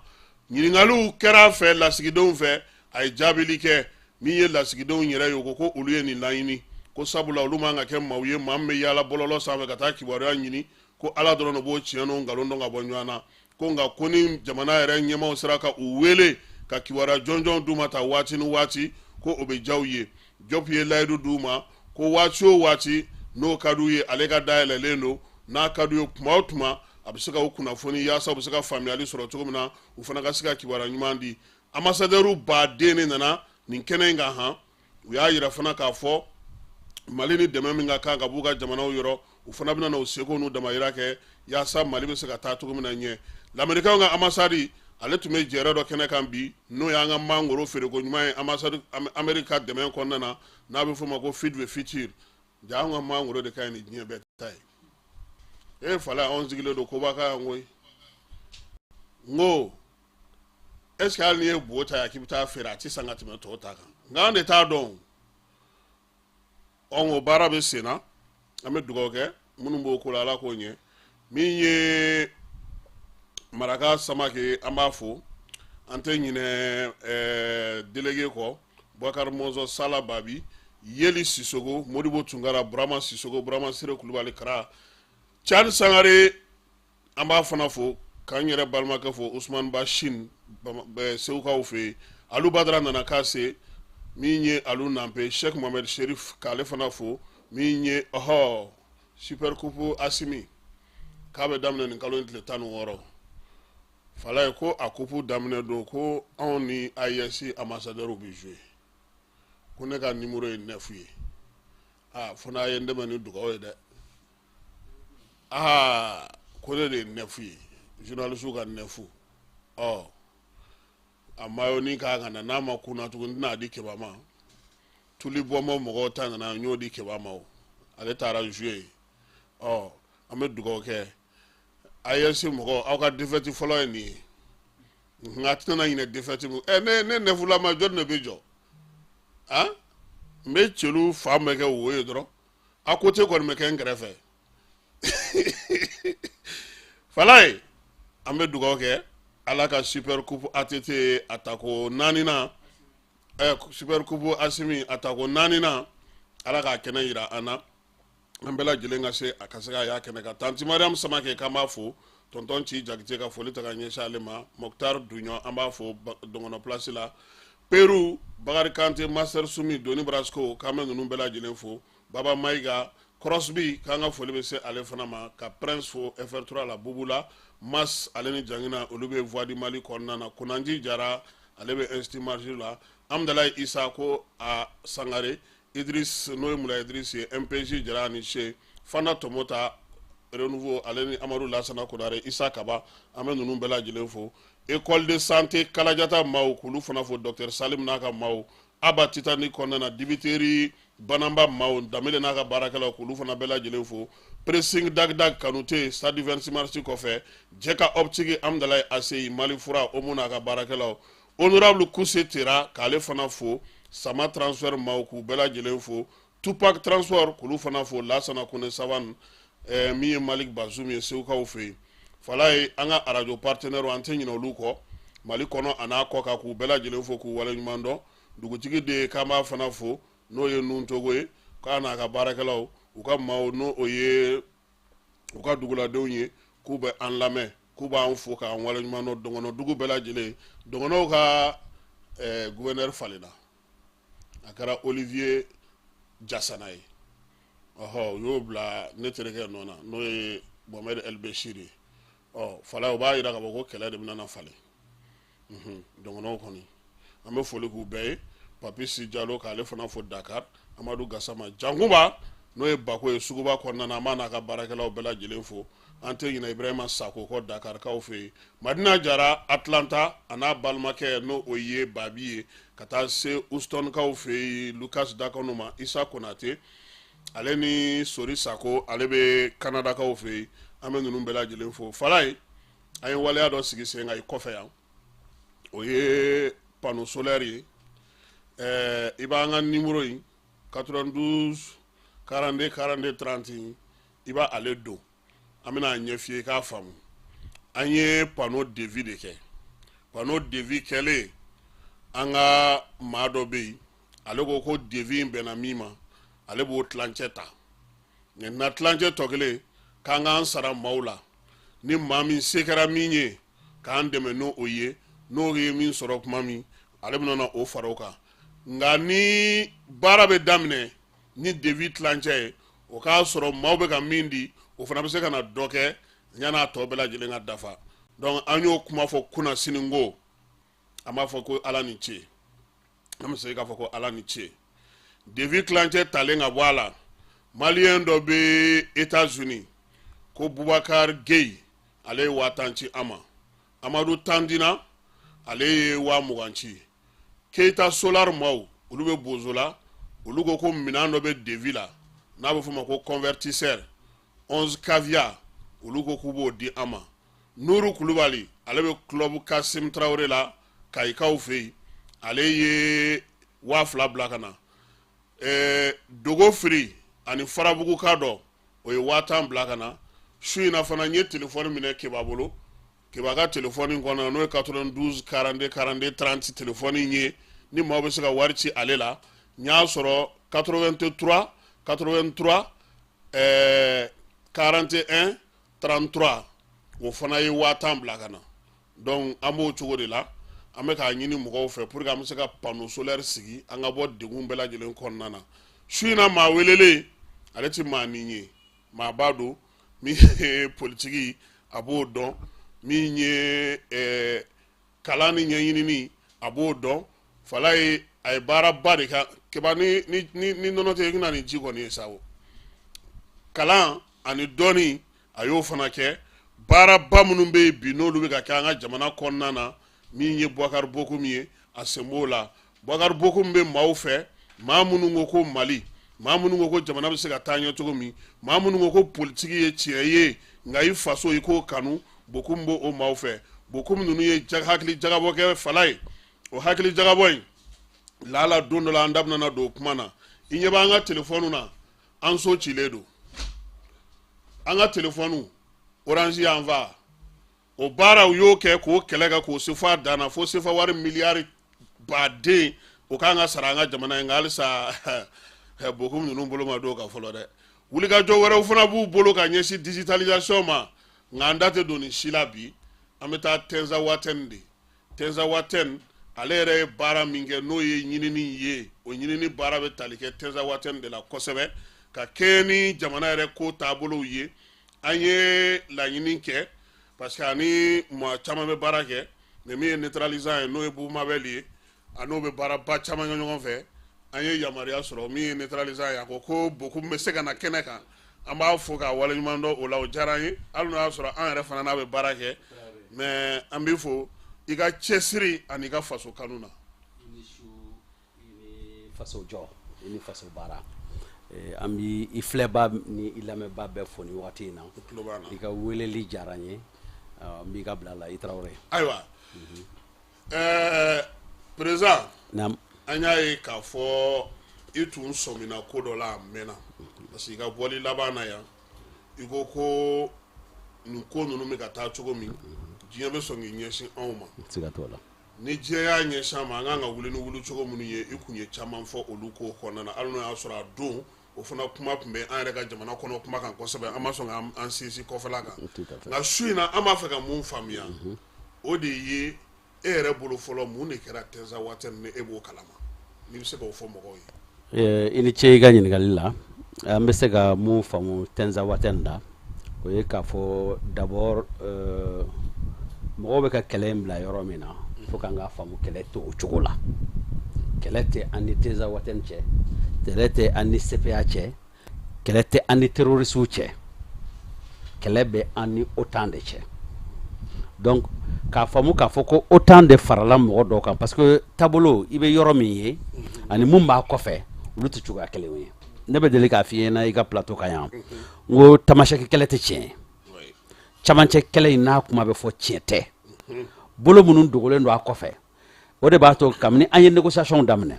ɲininkaliw kɛra a fɛ lasigidenw fɛ a ye jaabili kɛ min ye lasigidenw yɛrɛ ye o ko olu ye nin laɲini ko sabula olu man ka kɛ maaw ye maa min bɛ yaala bɔlɔlɔ sanfɛ ka taa kibaruya ɲini ko ala dɔrɔn de b'o tiɲɛ n'o nkalon dɔn ka bɔ ɲɔgɔn na ko nka ko ni jamana yɛrɛ ɲɛmaaw sera ka u wele ka kibaruya jɔnjɔn d'u ma ta waati ni waati ko o bɛ diya u ye Diop ye layidu d'u ma ko waati o waati n'o ka d'u ye ale ka dayɛlɛlen don n'a ka d'u ye tuma o tuma a bɛ se ka u kunnafoni yaasa u bɛ se ka faamuyali sɔrɔ cogo min na u fana ka se ka kibaruya ɲuman di ambassadeur baden de nana nin kɛnɛ in kan han u y'a yira fana k'a fɔ Mali ni dɛmɛ min ka kan ka b'u ka jamanaw yɔrɔ u fana bɛna o seko n'u damayira kɛ yaasa Mali bɛ se ka taa cogo min na ɲɛ lamɛnnikɛlaw ka ambassade ale tun bɛ jɛrɛ dɔ kɛnɛ kan bi n'o y'an ka mangoro feereko ɲuman ye ambassade Amérique ka dɛmɛ kɔnɔna na n'a bɛ fɔ o ma ko feed the future ja anw ka mangoro de ka ɲi ni diɲɛ bɛɛ ta ye fala anw sigilen don koba ka yan koyi n ko est ce que hali n'i ye bo ta yan k'i bɛ taa feere a tɛ san ka tɛmɛ tɔw ta kan nka an de t'a dɔn o baara bɛ sen na an bɛ dugawu kɛ minnu b'o ko la ala k'o ɲɛ min ye Maraka Samake an b'a fo an tɛ ɲinɛ délégué kɔ Boubacar Monzo Sala Babi Yeli Sissogo Modibo Tunkara Burama Sissogo Burama Sire Kulubali Kara Tchad Sangare an b'a fana fo k'an yɛrɛ balimakɛ fo Ousmane Bachine Sewukaw fɛ Alu Badara nana k'a se min ye Alu Nampe Cheikh Mohamed Sherif k'ale fana fo min ye Super Coupe Assimi k'a bɛ daminɛ nin kalo in tile 16 fala ye ko a coupe daminɛ don ko anw ni AES ambassadeur bɛ jouer ko ne ka numéro ye 9 ye fo n'a ye n dɛmɛ ni dugawu ye dɛ ko ne de ye 9 ye journaliste ka 9 a mayo ni ka kan na n'a ma kunna tuguni n'a di kɛba ma tuli bɔnbɔn mɔgɔw ta nana n y'o di kɛba ma ale taara jouer an bɛ dugawu kɛ AES mɔgɔ aw ka défaite fɔlɔ ye nin ye nka a tɛna ɲinɛ défaite mu ne nɛfulama jɔn de bɛ jɔ n bɛ celu fan bɛɛ kɛ wo ye dɔrɔn a côté kɔni bɛ kɛ n kɛrɛfɛ fala ye an bɛ dugawu kɛ ala ka Super Coupe ATT atako 4nan Super Coupe Assimi atako 4nan ala k'a kɛnɛ yira an na an bɛɛ lajɛlen ka se a ka se k'a y'a kɛnɛ kan tanti Mariam Samake k'an b'a fo tonton Ci Jakite ka foli ta ka ɲɛsin ale ma Mokhtar Duɲɔ an b'a fo Dɔngɔnɔ place la Peru Bakari Kante Master Sumi Doni Brasco k'an bɛ ninnu bɛɛ lajɛlen fo Baba Mayiga Crosby k'an ka foli bɛ se ale fana ma ka Prince fo FR3 la Bubu la Mas ale ni Jangina olu bɛ Voix du Mali kɔnɔna na Konanji Jara ale bɛ Institut Martyr la Amdalayi Isa ko a Sangare Idriss n'o ye Mula Idriss ye MPJ Jara ni Che Fana Tomota Renouveau ale ni Amadou Lassana Kodare Isa Kaba an bɛ ninnu bɛɛ lajɛlen fo École de santé Kalajata maaw k'olu fana fo Docteur Salim n'a ka maaw Aba Titani kɔnɔna na dibiteri Banamba maaw Damele n'a ka baarakɛlaw k'olu fana bɛɛ lajɛlen fo Pressing Dagdag Kanute Stade 26 mars kɔfɛ Jɛka Optique Amdalayi Aseyi Mali Fura Omo n'a ka baarakɛlaw Honorable Kuse Tera k'ale fana fo Sama Transfer maaw k'u bɛɛ lajɛlen fo Tupac Transport k'olu fana fo Lassana Kone Savan min ye Malik Bazoum ye Sewukaw fɛ yen fala ye an ka radio partenaire an tɛ ɲinɛ olu kɔ Mali kɔnɔ a n'a kɔ kan k'u bɛɛ lajɛlen fo k'u waleɲuman dɔn dugutigi de ye k'an b'a fana fo n'o ye Nuntogo ye k'a n'a ka baarakɛlaw u ka maaw n'o ye u ka duguladenw ye k'u bɛ an lamɛn k'u b'an fo k'an waleɲuman dɔn Dɔngɔnɔ dugu bɛɛ lajɛlen Dɔngɔnɔw ka gouverneur falenna a kɛra Olivier Jassana ye u y'o bila ne terikɛ nɔ na n'o ye Mohamed El Béchir ye fala o b'a jira k'a fɔ ko kɛlɛ de bɛna falen Dɔngɔnɔw kɔni an bɛ foli k'u bɛɛ ye Papisi Diallo k'ale fana fo Dakar, Amadou Gassama Jankuba n'o ye Bako ye suguba kɔnɔna na, an b'a n'a ka baarakɛlaw bɛɛ lajɛlen fo, an tɛ ɲinɛ Ibrahima Sako kɔ Dakar kaw fɛ yen, Madina Jara Atlanta a n'a balimakɛ n'o o ye Babi ye ka taa se Houston kaw fɛ yen, Lucas Dakano ma, Isa Konate, ale ni Sori Sako ale bɛ Canada kaw fɛ yen, an bɛ ninnu bɛɛ lajɛlen fo. Falaye an ye waleya dɔ sigi sen kan i kɔfɛ yan, o ye panneau solaire ye, i b'an ka numéro in 92 42 42 30 i b'a ale don, an bɛna a ɲɛf'i ye k'a faamu. An ye panneau de vie de kɛ, panneau de vie kɛlen an ka maa dɔ bɛ yen, ale ko de vie in bɛnna min ma, ale b'o tilancɛ ta, na tilancɛ tɔ kelen k'an k'an sara maaw la, ni maa min se kɛra min ye k'an dɛmɛ n'o ye, n'o ye min sɔrɔ kuma min, ale bɛna o fara o kan. Nka ni baara bɛ daminɛ ni de vie tilancɛ ye, o k'a sɔrɔ maaw bɛ ka min di, o fana bɛ se ka na dɔ kɛ yan'a tɔ bɛɛ lajɛlen ka dafa. Donc an y'o kuma fɔ kunna sini ko, an b'a fɔ ko Ala ni ce, an bɛ segin k'a fɔ ko Ala ni ce. De vie tilancɛ talen ka bɔ a la, Malien dɔ bɛ États-Unis ko Boubacar Gueye, ale ye 50 ci an ma, Amadou Tandina ale ye 20 ci, Keita Solar maaw olu bɛ Bozola, olu ko minɛn dɔ bɛ de vie la n'a bɛ fɔ o ma ko convertisseur 11 caviar olu ko k'u b'o di an ma, Nuru Kulubali ale bɛ club Kasim Traoré la Kayikaw fɛ yen, ale ye 2000 bila ka na, Dogo Firi ani Farabugu ka dɔ o ye 1000 bila ka na. Su in na fana n ye téléphone minɛ Keba bolo, Keba ka téléphone kɔnɔ n'o ye 92 42 42 30 téléphone ye, ni maaw bɛ se ka wari ci ale la, n y'a sɔrɔ 83 83 41 33 o fana ye 1000 bila ka na. Donc an b'o cogo de la, an bɛ k'a ɲini mɔgɔw fɛ pour que an bɛ se ka panneau solaire sigi an ka bɔ degun bɛɛ lajɛlen kɔnɔna na. Su in na maa welelen ale tɛ maa nin ye, maa ba don min ye politiki a b'o dɔn, min ye kalan ni ɲɛɲinini a b'o dɔn. Falaye a ye baaraba de kɛ, Keba ni nɔnɔ tɛ i kana nin ji kɔni ye sa o, kalan ani dɔnni a y'o fana kɛ, baaraba minnu bɛ yen bi n'olu bɛ ka kɛ an ka jamana kɔnɔna na, min ye Boubacar Bokoum ye a sen b'o la. Boubacar Bokoum bɛ maaw fɛ, maa minnu ko Mali, maa minnu ko jamana bɛ se ka taa ɲɛ cogo min, maa minnu ko politiki ye tiɲɛ ye nka i faso i k'o kanu, Bokoum b'o maaw fɛ. Bokoum ninnu ye hakili jagabɔ kɛ Falaye, o hakili jagabɔ in lala don dɔ la an da bɛna don o kuma na, i ɲɛ b'an ka téléphone na an so cilen don, an ka téléphone Orange y'an fa, o baara u y'o kɛ k'o kɛlɛ kɛ k'o se f'a dan na, fo sefa wari miliyari baden o k'an ka sara an ka jamana in nka halisa Bokoum ninnu bolo ma don ka fɔlɔ dɛ. Wulikajɔ wɛrɛw fana b'u bolo ka ɲɛsin digitalisation ma, nka an da tɛ don nin si la bi, an bɛ taa Tenza Waten de. Tenza Waten ale yɛrɛ ye baara min kɛ n'o ye ɲinini ye, o ɲinini baara bɛ tali kɛ Tenza Waten de la kosɛbɛ, ka kɛɲɛ ni jamana yɛrɛ ko taabolow ye. An ye laɲini kɛ parce que ani maa caman bɛ baara kɛ, mais min ye neutralisant ye n'o ye Boubou Mabel ye, a n'o bɛ baaraba caman kɛ ɲɔgɔn fɛ, an ye yamaruya sɔrɔ min ye neutralisant ye, a ko Bokoum bɛ se ka na kɛnɛ kan, an b'a fɔ k'a waleɲuman dɔn o la, o diyara an ye, hali n'o y'a sɔrɔ an yɛrɛ fana n'a bɛ baara kɛ, mais an b'i fɔ i ka cɛsiri ani i ka faso kanu na. I ni su, i ni faso jɔ, i ni faso baara. An b'i i filɛba ni i lamɛnba bɛɛ fo ni wagati in na, i ka weleli diyara n ye, n b'i ka bila la i Traoré. Ayiwa, président, naam, an y'a ye k'a fɔ i tun sɔmina ko dɔ la a mɛnna, parce que i ka bɔli laban na yan, i ko nin ko ninnu bɛ ka taa cogo min, diɲɛ bɛ sɔn k'i ɲɛsin anw ma. siga t'o la. Ni diɲɛ y'a ɲɛsin an ma, an kan ka wuli ni wuli cogo minnu ye, i kun ye caman fɔ olu ko kɔnɔna na, hali n'o y'a sɔrɔ a don o fana kuma tun bɛ an yɛrɛ ka jamana kɔnɔ kuma kan kosɛbɛ, an ma sɔn k'an sinsin kɔfɛla kan. Nka su in na an b'a fɛ ka mun faamuya, o de ye e yɛrɛ bolo fɔlɔ mun de kɛra Tenza Waten ni e b'o kalama, n'i bɛ se k'o fɔ mɔgɔw ye. I ni ce i ka ɲininkali la, an bɛ se ka mun faamu Tenza Waten da, o ye k'a fɔ d'abord mɔgɔw bɛ ka kɛlɛ in bila yɔrɔ min na, fo k'an ka faamu kɛlɛ t'o cogo la. kɛlɛ tɛ an ni Tinza Waten cɛ, kɛlɛ tɛ an ni CPA cɛ, kɛlɛ tɛ an ni terrorisiw cɛ, kɛlɛ bɛ an ni OTAN de cɛ. Donc k'a faamu k'a fɔ ko OTAN de farala mɔgɔ dɔw kan parce que taabolo i bɛ yɔrɔ min ye ani mun b'a kɔfɛ olu tɛ cogoya kelen ye. Ne bɛ deli k'a f'i ɲɛna i ka plateau kan yan n ko tamasɛki kɛlɛ tɛ tiɲɛ ye, camancɛ kɛlɛ in n'a kuma bɛ fɔ tiɲɛ tɛ, bolo minnu dogolen don a kɔfɛ o de b'a to kabini an ye négociation daminɛ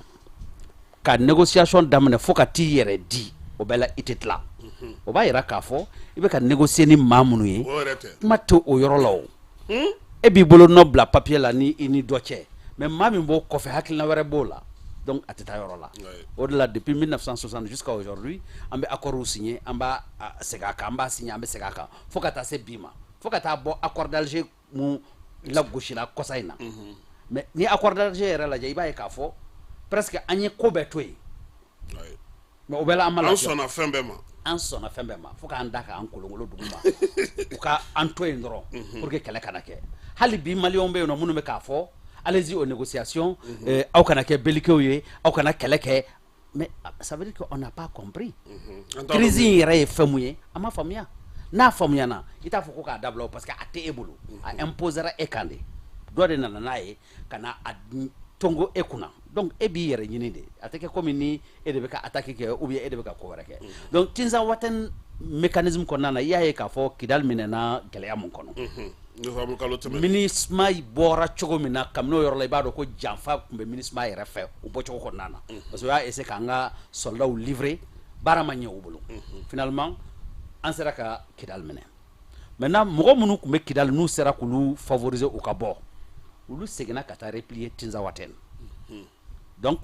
ka négociation daminɛ fo ka t'i yɛrɛ di o bɛɛ la i tɛ tila o b'a yira k'a fɔ i bɛ ka négocier ni maa minnu ye kuma tɛ o yɔrɔ la o e b'i bolo nɔ bila papier la ni i ni dɔ cɛ mais maa min b'o kɔfɛ hakilina wɛrɛ b'o la donc a tɛ taa yɔrɔ la o de la depuis 1960 jusqu'à aujourd'hui an bɛ accord signé an b'a segin a kan an b'a signé an bɛ segin a kan fo ka taa se bi ma fo ka taa bɔ accord d'Alger mun lagosila kɔsa in na mais ni accord d'Alger yɛrɛ lajɛ i b'a ye k'a fɔ presque an ye ko bɛɛ to yen mais o bɛɛ la an ma lafiya, an sɔnna fɛn bɛɛ ma, an sɔnna fɛn bɛɛ ma fo k'an da k'an kolongolo dugu ma u ka an to yen dɔrɔn pour que kɛlɛ kana kɛ hali bi maliyɛnw bɛ yen nɔ minnu bɛ k'a fɔ allez-y aux négociations aw kana kɛ belliqueux ye aw kana kɛlɛ kɛ mais ça veut dire qu'on n'a pas compris crise in yɛrɛ ye fɛn mun ye an ma faamuya n'a faamuyana i t'a fɔ ko k'a dabila parce que a tɛ e bolo a imposera e kan de dɔ de nana n'a ye ka na a tongo e kunna donc e b'i yɛrɛ ɲini de a tɛ kɛ comme ni e de bɛ ka attaque kɛ ou bien e de bɛ ka ko wɛrɛ kɛ donc Tinza Waten mécanisme kɔnɔna na i y'a ye k'a fɔ Kidal minɛna gɛlɛya mun kɔnɔ MINUSMA bɔra cogo min na kabini o yɔrɔ la i b'a dɔn ko janfa tun bɛ MINUSMA yɛrɛ fɛ o bɔcogo kɔnɔna na parce que o y'a essayer k'an ka soldats livrer baara ma ɲɛ u bolo finalement an sera ka Kidal minɛ maintenant mɔgɔ minnu tun bɛ Kidal n'u sera k'olu favoriser u ka bɔ olu seginna ka taa replier Tinza Waten donc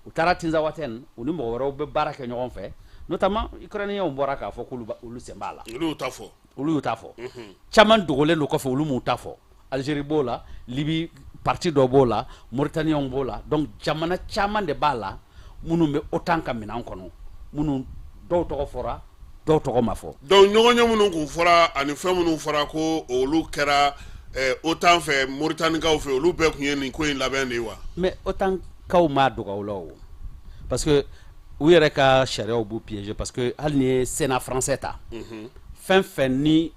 u taara Tinza Waten u ni mɔgɔ wɛrɛw bɛ baara kɛ ɲɔgɔn fɛ notamment ukrainiens bɔra k'a fɔ k'olu sen b'a la olu y'u ta fɔ caman dogolen do kɔfɛ olu m'u ta fɔ Algérie b'o la Libye parti dɔ b'o la Mauritaniens b'o la donc jamana caman de b'a la minnu bɛ OTAN ka minɛn kɔnɔ minnu dɔw tɔgɔ fɔra dɔw tɔgɔ ma fɔ donc ɲɔgɔnye minnu kun fɔra ani fɛn minnu fɔra ko olu kɛra OTAN fɛ Mauritanienkaw fɛ olu bɛɛ kun ye nin ko in labɛn de ye wa mais OTANkaw m'a dogo o la o parce que u yɛrɛ ka sariyaw b'u piéger parce que hali ni ye Sénat français ta fɛn fɛn ni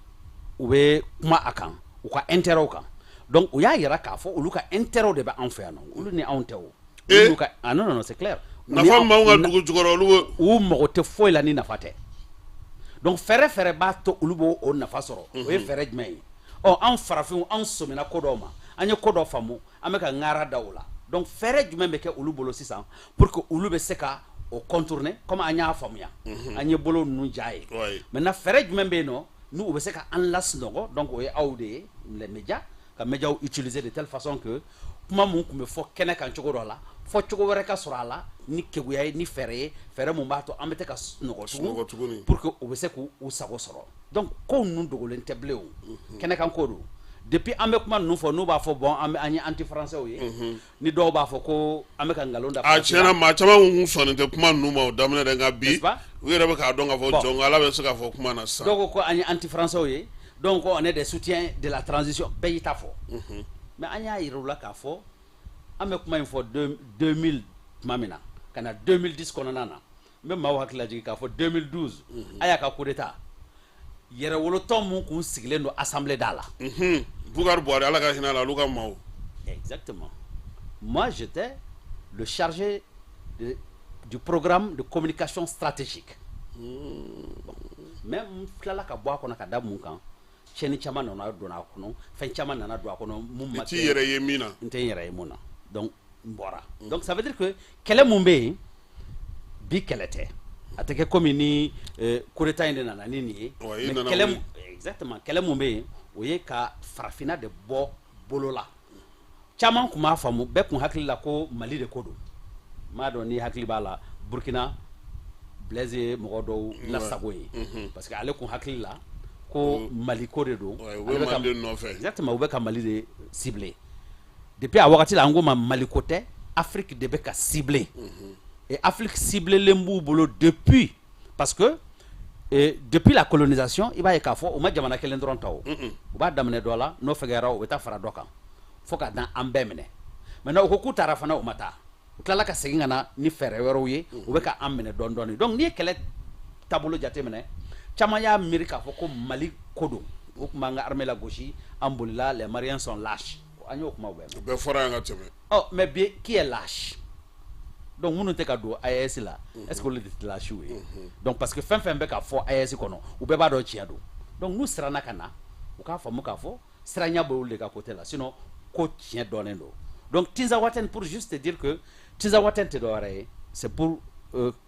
u bɛ kuma a kan u ka intérêt kan donc u y'a yira k'a fɔ olu ka intérêt de bɛ anw fɛ yan nɔ olu ni anw tɛ o olu ka non c'est clair nafa m'anw ka dugu jukɔrɔ olu u mago tɛ foyi la ni nafa tɛ donc fɛɛrɛ b'a to olu b'o o nafa sɔrɔ o ye fɛɛrɛ jumɛn ye anw farafinw anw sɔmina ko dɔw ma an ye ko dɔ faamu an bɛ ka ŋaara da o la donc fɛɛrɛ jumɛn bɛ kɛ olu bolo sisan pour que olu bɛ se ka o contourner comme an y'a faamuya an ye bolo ninnu ja ye maintenant fɛɛrɛ jumɛn bɛ yen nɔ n'u bɛ se ka an lasunɔgɔ donc o ye aw de ye les médias ka médiaw utiliser de telle façon que kuma mun tun bɛ fɔ kɛnɛ kan cogo dɔ la fɔ cogo wɛrɛ ka sɔrɔ a la ni keguya ye ni fɛɛrɛ ye fɛɛrɛ mun b'a to an bɛ se ka sunɔgɔ tugun pour que u bɛ se k'u sago sɔrɔ donc ko ninnu dogolen tɛ bilen o kɛnɛ kan ko don depuis an bɛ kuma ninnu fɔ n'u b'a fɔ bon an ye anti français ye ni dɔw b'a fɔ ko an bɛ ka nkalon da a tiɲɛna maa caman kun sɔnnen tɛ kuma ninnu ma o daminɛ dɛ nka bi u yɛrɛ bɛ k'a dɔn k'a fɔ jɔn ala bɛ se k'a fɔ kuma na sisan dɔw ko an ye anti français ye donc on est des soutiens de la transition bɛɛ y'i ta fɔ mais an y'a yira u la k'a fɔ an bɛ kuma in fɔ 2000 tuma min na ka na 2010 kɔnɔna na n bɛ maaw hakili lajigin k'a fɔ 2012 a y'a ka coup d'état yɛrɛwolotɔn mun kun sigilen don assemblée da la Bougar Boire ala ka hinɛ la olu ka maaw exactement moi j'étais le chargé du programme de communication stratégique mais n tilala ka bɔ a kɔnɔ ka da mun kan tiɲɛni caman nana don a kɔnɔ fɛn caman nana don a kɔnɔ mun ma kɛ i t'i yɛrɛ ye min na n tɛ n yɛrɛ ye mun na donc n bɔra donc ça veut dire que kɛlɛ mun bɛ yen bi kɛlɛ tɛ a tɛ kɛ comme ni coup d'état in de nana ni nin ye mais kɛlɛ exactement kɛlɛ mun bɛ yen o ye ka farafinna de bɔ bolo la caman tun b'a faamu bɛɛ tun hakili la ko Mali de ko don m'a dɔn ni hakili b'a la Burkina Blaise ye mɔgɔ dɔw lasago ye parce que ale tun hakili la ko Mali ko de don exactement u bɛ ka Mali de cibler depuis a wagati la an ko ma Mali ko tɛ Afrique de bɛ ka cibler et Afrique ciblelen b'u bolo depuis parce que depuis la colonisation i b'a ye k'a fɔ u ma jamana kelen dɔrɔn ta o u b'a daminɛ dɔ la n'o fɛgɛyara u bɛ taa fara dɔ kan fo ka dan an bɛɛ minɛ maintenant u ko k'u taara fana u ma taa u tilala ka segin ka na ni fɛɛrɛ wɛrɛw ye u bɛ ka an minɛ dɔɔni dɔɔni donc n'i ye kɛlɛ taabolo jateminɛ caman y'a miiri k'a fɔ ko Mali ko don o tuma an ka armée la gosi an bolila les Maliens sont lâches an y'o kuma bɛɛ fɔra yan ka tɛmɛ mais bi qui est lâche donc minnu tɛ ka don AES la est-ce que olu de tɛ lâche ye donc parce que fɛn fɛn bɛ ka fɔ AES kɔnɔ u bɛɛ b'a dɔn tiɲɛ don donc n'u siranna ka na u k'a faamu k'a fɔ siranya bɛ olu de ka côté la sinon ko tiɲɛ dɔnnen don donc Tinzawatène pour juste te dire que Tinzawatène tɛ dɔwɛrɛ ye c'est pour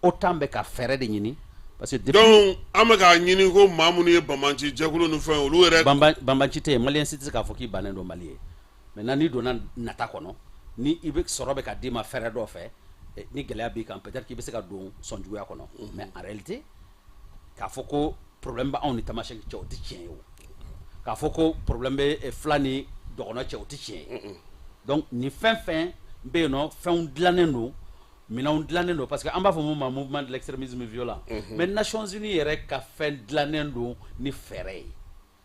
autant bɛ ka fɛɛrɛ de ɲini parce que depuis donc an bɛ k'a ɲini ko maa minnu ye banbanci jɛkulu ni fɛn olu yɛrɛ banbanci tɛ yen maliyɛn si tɛ se k'a fɔ k'i bannen don Mali ye maintenant n'i donna nata kɔnɔ ni i bɛ sɔrɔ bɛ ka d'i ma fɛɛrɛ dɔ fɛ ni gɛlɛya b'i kan peut-être k'i bɛ se ka don sɔnjuguya kɔnɔ mais en réalité k'a fɔ ko problème bɛ anw ni Tamasɛki cɛ o tɛ tiɲɛ ye o k'a fɔ ko problème bɛ fila ni dɔgɔnɔ cɛ o tɛ tiɲɛ ye donc ni fɛn fɛn bɛ yen nɔ fɛnw dilannen don minɛnw dilannen don parce que an b'a fɔ mun ma mouvement de l'extrémisme violent mais Nations Unies yɛrɛ ka fɛn dilannen don ni fɛɛrɛ ye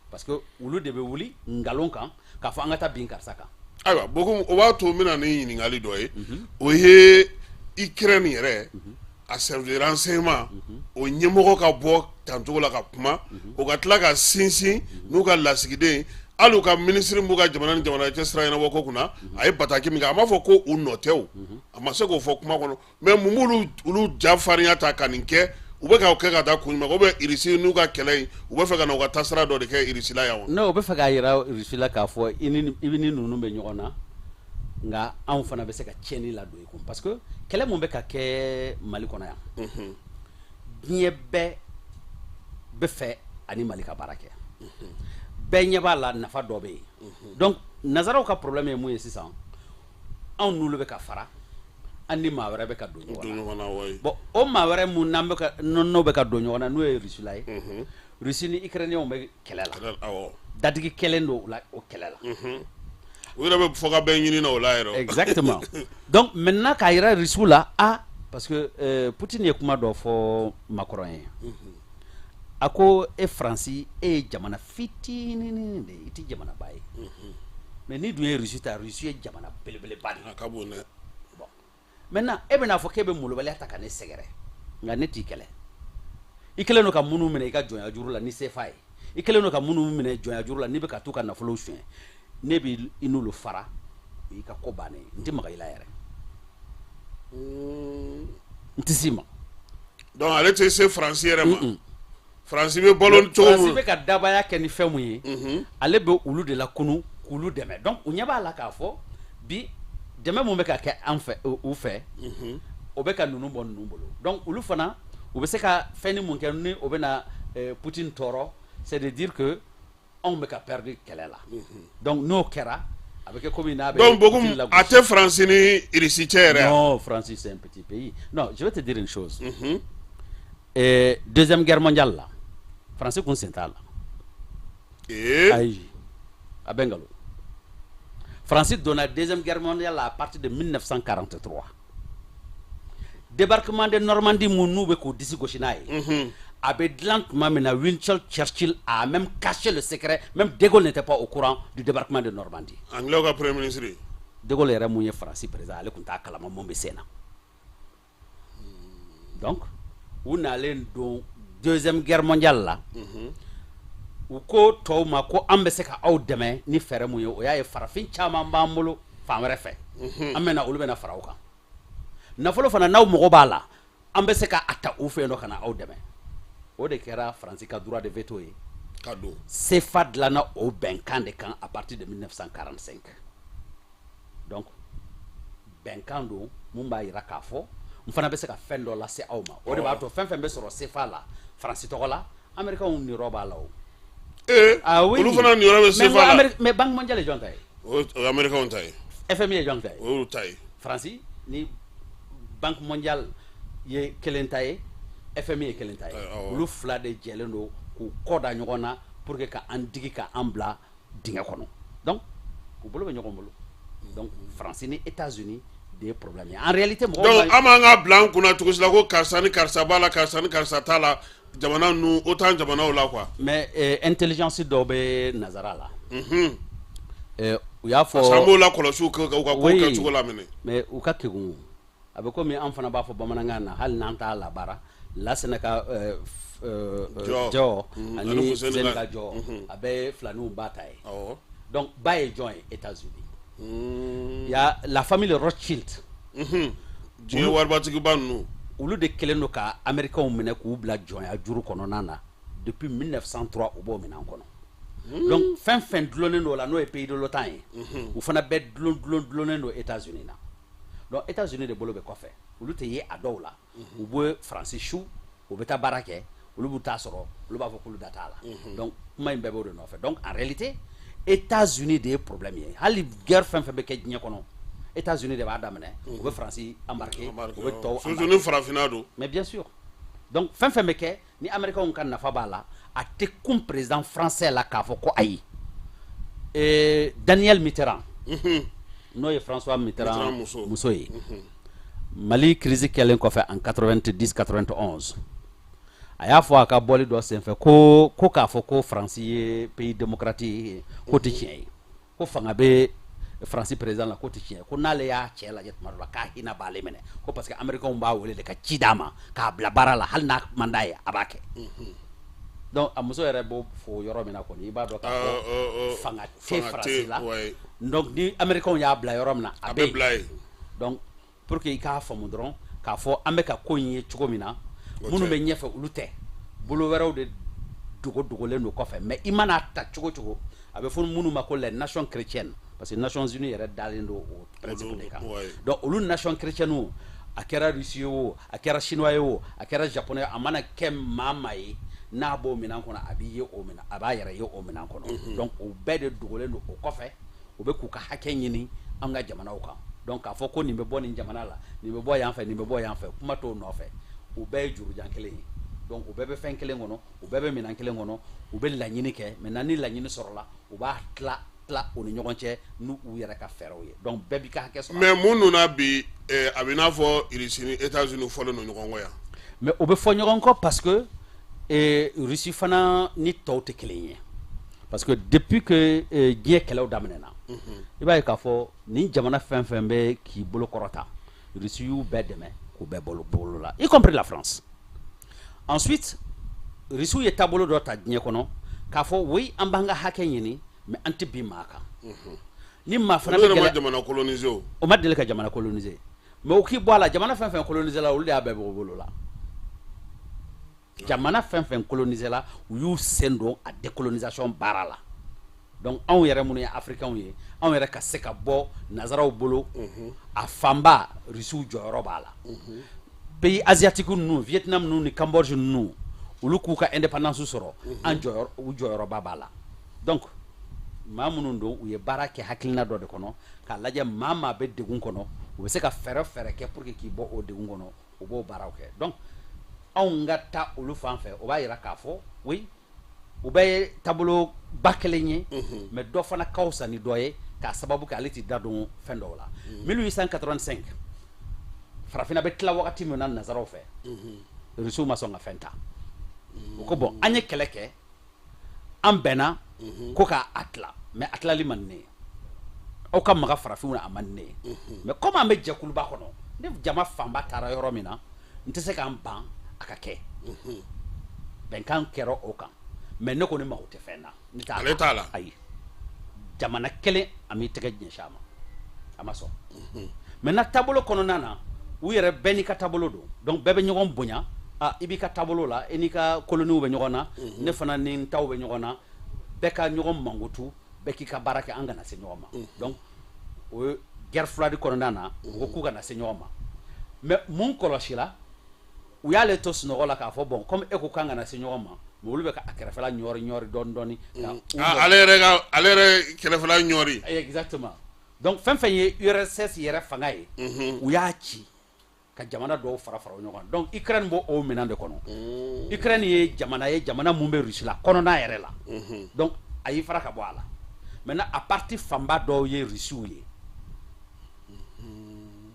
parce que olu de bɛ wuli nkalon kan k'a fɔ an ka taa bin karisa kan ayiwa Bokum o b'a to n bɛna ni ɲininkali dɔ ye o ye Ukraine yɛrɛ a service de renseignement o ɲɛmɔgɔ ka bɔ tancogo la ka kuma o ka tila ka sinsin n'u ka lasigiden hali u ka ministre b'u ka jamana ni jamana cɛ sira ɲɛnabɔ ko kunna a ye bataki min kɛ a m'a fɔ ko u nɔ tɛ o a ma se k'o fɔ kuma kɔnɔ mais mun b'olu olu jafarinya ta ka nin kɛ u bɛ k'o kɛ ka taa kun jumɛn ko bɛ Irisi n'u ka kɛlɛ in u bɛ fɛ ka na u ka taasira dɔ de kɛ Irisi la yan wa non u bɛ fɛ k'a yira Irisi la k'a fɔ i ni ninnu bɛ ɲɔgɔn na nka anw fana bɛ se ka tiɲɛni ladon i kun parce que kɛlɛ mun bɛ ka kɛ Mali kɔnɔ yan diɲɛ bɛɛ bɛ fɛ ani Mali ka baara kɛ bɛɛ ɲɛ b'a la nafa dɔ bɛ yen donc nazaraw ka problème ye mun ye sisan anw n'olu bɛ ka fara an ni maa wɛrɛ bɛ ka don ɲɔgɔn na bon o maa wɛrɛ mun n'o bɛ ka don ɲɔgɔn na n'o ye Russie la ye Russie ni Ukrainiens bɛ kɛlɛ la dadigi kɛlen don o kɛlɛ la u yɛrɛ bɛ fɔ ka bɛn ɲini na o la yɛrɛ exactement donc maintenant k'a yira Russie la parce que Poutine ye kuma dɔ fɔ Macron ye a ko e Faransi e ye jamana fitinin de i tɛ jamanaba ye mais ni dun ye Russie ta Russie ye jamana belebeleba de ye ka bon dɛ bon maintenant e bɛna fɔ k'e bɛ molobaliya ta ka ne sɛgɛrɛ nka ne t'i kɛlɛ i kɛlen don ka minnu minɛ i ka jɔnya juru la ni CFA ye i kɛlen don ka minnu minɛ jɔnya juru la n'i bɛ ka t'u ka nafolow suɲɛ ne bɛ i n'olu fara o y'i ka ko bannen ye n tɛ maga i la yɛrɛ n tɛ s'i ma donc ale tɛ se Faransi yɛrɛ ma Faransi bɛ balo cogo min Faransi bɛ ka dabaya kɛ ni fɛn mun ye ale bɛ olu de la kunu k'olu dɛmɛ donc u ɲɛ b'a la k'a fɔ bi dɛmɛ mun bɛ ka kɛ an fɛ u fɛ o bɛ ka ninnu bɔ ninnu bolo donc olu fana u bɛ se ka fɛn ni mun kɛ ni o bɛ na Poutine tɔɔrɔ c'est de dire que anw bɛ ka perdre kɛlɛ la donc n'o kɛra a bɛ kɛ komi n'a bɛ donc Bokum a tɛ Faransi ni Irisi cɛ yɛrɛ non Faransi c'est un petit pays non je vais te dire une chose deuxième guerre mondiale la Faransi kun sen t'a la ayi a bɛ nkalon Faransi donna deuxième guerre mondiale à partir de 1943 débarquement de Normandie mun n'u bɛ k'u disi gosi n'a ye a bɛ dilan tuma min na Winston Churchill a même caché le secret même De Gaulle n'était pas au courant du débarquement de Normandie Anglais ka premier ministre De Gaulle yɛrɛ mun ye Faransi président ale kun t'a kalama mun bɛ sen na donc u nalen don deuxième guerre mondiale la u ko tɔw ma ko an bɛ se ka aw dɛmɛ ni fɛɛrɛ mun ye o y'a ye farafin caman b'an bolo fan wɛrɛ fɛ an bɛ na olu bɛ na fara aw kan nafolo fana n'aw mago b'a la an bɛ se ka a ta u fɛ yen nɔ ka na aw dɛmɛ o de kɛra Faransi ka droit de veto ye ka don CFA dilanna o bɛnkan de kan à partir de 1945 donc bɛnkan don mun b'a yira k'a fɔ n fana bɛ se ka fɛn dɔ lase aw ma o de b'a to fɛn fɛn bɛ sɔrɔ CFA la Faransi tɔgɔ la Américains niyɔrɔ b'a la o olu fana niyɔrɔ bɛ CFA la mais Banque mondiale ye jɔn ta ye o ye Américains ta ye FMI ye jɔn ta ye o y'u ta ye Faransi ni Banque mondiale ye kelen ta ye FMI ye kelen ta ye olu fila de jɛlen don k'u kɔ da ɲɔgɔn na pour que ka an digi ka an bila dingɛ kɔnɔ donc u bolo bɛ ɲɔgɔn bolo donc Faransi ni États-Unis de ye problème ye en réalité mɔgɔw donc an b'an ka bila an kunna cogo si la ko karisa ni karisa b'a la karisa ni karisa t'a la jamana ninnu o t'an jamanaw la quoi mais intelligence dɔw bɛ nazara la u y'a fɔ parce que an b'o la kɔlɔsi u ka ko kɛcogo la minɛ mais u ka kegun a bɛ komi an fana b'a fɔ bamanankan na hali n'an t'a labara lasɛnɛ ka jɔ ani fuseni ka jɔ a bɛ filaniw ba ta ye donc ba ye jɔn ye États-Unis ya la famille Rothschild diɲɛ waribatigiba ninnu olu de kɛlen don ka américains minɛ k'u bila jɔnya juru kɔnɔna na depuis 1903 u b'o minɛn kɔnɔ donc fɛn fɛn dulonnen don o la n'o ye pays de l'OTAN ye u fana bɛɛ dulonnen don États-Unis na donc États-Unis de bolo bɛ kɔfɛ olu tɛ ye a dɔw la u bɛ Faransi su u bɛ taa baara kɛ olu b'u ta sɔrɔ olu b'a fɔ k'olu da t'a la donc kuma in bɛɛ b'o de nɔfɛ donc en réalité États-Unis de ye problème ye hali guerre fɛn fɛn bɛ kɛ diɲɛ kɔnɔ États-Unis de b'a daminɛ u bɛ Faransi embarquer u bɛ tɔw surtout ni farafinna don mais bien sûr donc fɛn fɛn bɛ kɛ ni américains ka nafa b'a la a tɛ kun président français la k'a fɔ ko ayi Daniel Mitterrand n'o ye François Mitterrand muso ye Mali crise kɛlen kɔfɛ en 90-91 a y'a fɔ a ka bɔli dɔ senfɛ ko k'a fɔ ko Faransi ye pays démocratique ye ko tɛ tiɲɛ ye ko fanga bɛ Faransi président la ko tɛ tiɲɛ ko n'ale y'a cɛ lajɛ tuma dɔ la k'a hinɛ b'ale minɛ ko parce que américains b'a wele de ka ci d'a ma k'a bila baara la hali n'a man d'a ye a b'a kɛ donc a muso yɛrɛ b'o fɔ yɔrɔ min na kɔni i b'a dɔn k'a fɔ fanga tɛ Faransi la donc ni américains y'a bila yɔrɔ min na a bɛ bila yen donc pour que i k'a faamu dɔrɔn k'a fɔ an bɛ ka ko in ye cogo min na minnu bɛ ɲɛfɛ olu tɛ bolo wɛrɛw de dogolen don kɔfɛ mais i mana ta cogo cogo a bɛ fɔ minnu ma ko les nations chrétiennes parce que Nations Unies yɛrɛ dalen don o principe de kan donc olu nation chrétiennes a kɛra Russie ye o a kɛra Chinois ye o a kɛra Japonais a mana kɛ maa ye n'a b'o minɛn kɔnɔ a b'i ye o minɛn a b'a yɛrɛ ye o minɛn kɔnɔ donc o bɛɛ de dogolen don o kɔfɛ u bɛ k'u ka hakɛ ɲini an ka jamanaw kan donc k'a fɔ ko nin bɛ bɔ nin jamana la nin bɛ bɔ yan fɛ nin bɛ bɔ yan fɛ kuma t'o nɔfɛ u bɛɛ ye jurujan kelen ye donc u bɛɛ bɛ fɛn kelen kɔnɔ u bɛɛ bɛ minɛn kelen kɔnɔ u bɛ laɲini kɛ maintenant ni laɲini sɔrɔla u b'a tila u ni ɲɔgɔn cɛ n'u yɛrɛ ka fɛɛrɛw ye donc bɛɛ b'i ka hakɛ sɔrɔ mais mun donna bi a bɛ n'a fɔ Russie ni États-Unis fɔlen don ɲɔgɔn kɔ yan mais o bɛ fɔ ɲɔgɔn kɔ parce que Russie fana ni tɔw tɛ kelen ye parce que depuis que diɲɛ kɛlɛw daminɛna i b'a ye k'a fɔ nin jamana fɛn fɛn bɛ k'i bolo kɔrɔta Russie y'u bɛɛ dɛmɛ k'u bɛɛ bolo la y compris la France ensuite Russie ye taabolo dɔ ta diɲɛ kɔnɔ k'a fɔ oui an b'an ka hakɛ ɲini mais an tɛ bin maa kan ni maa fana bɛ gɛlɛya jamana coloniser o ma deli ka jamana coloniser mais o k'i bɔ a la jamana fɛn fɛn coloniser la olu de y'a bɛɛ bɔ bolo la jamana fɛn fɛn coloniser la u y'u sen don a décolonisation baara la donc anw yɛrɛ minnu ye africains ye anw yɛrɛ ka se ka bɔ nazaraw bolo a fanba Russiw jɔyɔrɔ b'a la pays asiatique ninnu Vietnam ninnu ni Cambodge ninnu olu k'u ka indépendance sɔrɔ an jɔyɔrɔba b'a la donc maa minnu don u ye baara kɛ hakilina dɔ de kɔnɔ k'a lajɛ maa bɛ degun kɔnɔ u bɛ se ka fɛɛrɛ kɛ pour que k'i bɔ o degun kɔnɔ u b'o baaraw kɛ donc anw ka taa olu fan fɛ o b'a yira k'a fɔ oui u bɛɛ ye taabolo ba kelen ye mais dɔ fana ka fisa ni dɔ ye k'a sababu kɛ ale tɛ da don fɛn dɔw la 1885 farafinna bɛ tila wagati min na nazaraw fɛ Rusiw ma sɔn ka fɛn ta u ko bon an ye kɛlɛ kɛ an bɛnna ko k'a tila mais a tilali man di ne ye aw ka maga farafinw na a man di ne ye mais comme an bɛ jɛkuluba kɔnɔ ni jama fanba taara yɔrɔ min na n tɛ se k'an ban a ka kɛ bɛnkan kɛra o kan mais ne ko ne mago tɛ fɛn na ale t'a la ayi jamana kelen a m'i tɛgɛ ɲɛsin a ma a ma sɔn maintenant taabolo kɔnɔna na u yɛrɛ bɛɛ n'i ka taabolo don donc bɛɛ bɛ ɲɔgɔn bonya i b'i ka taabolo la i n'i ka colonies bɛ ɲɔgɔn na ne fana ni n taw bɛ ɲɔgɔn na bɛɛ ka ɲɔgɔn mankutu bɛɛ k'i ka baara kɛ an kana se ɲɔgɔn ma donc o ye guerre froide kɔnɔna na u ko k'u kana se ɲɔgɔn ma mais mun kɔlɔsila u y'ale to sunɔgɔ la k'a fɔ bon comme e ko k'an kana se ɲɔgɔn ma mais olu bɛ ka a kɛrɛfɛla ɲɔri dɔɔni ale yɛrɛ kɛrɛfɛla ɲɔri exactement donc fɛn fɛn ye URSS yɛrɛ fanga ye u y'a ci ka jamana dɔw fara ɲɔgɔn donc Ukraine b'o minɛn de kɔnɔ Ukraine ye jamana mun bɛ Russie la kɔnɔna yɛrɛ la donc a y'i fara ka bɔ a la maintenant a parti fanba dɔw ye Russiw ye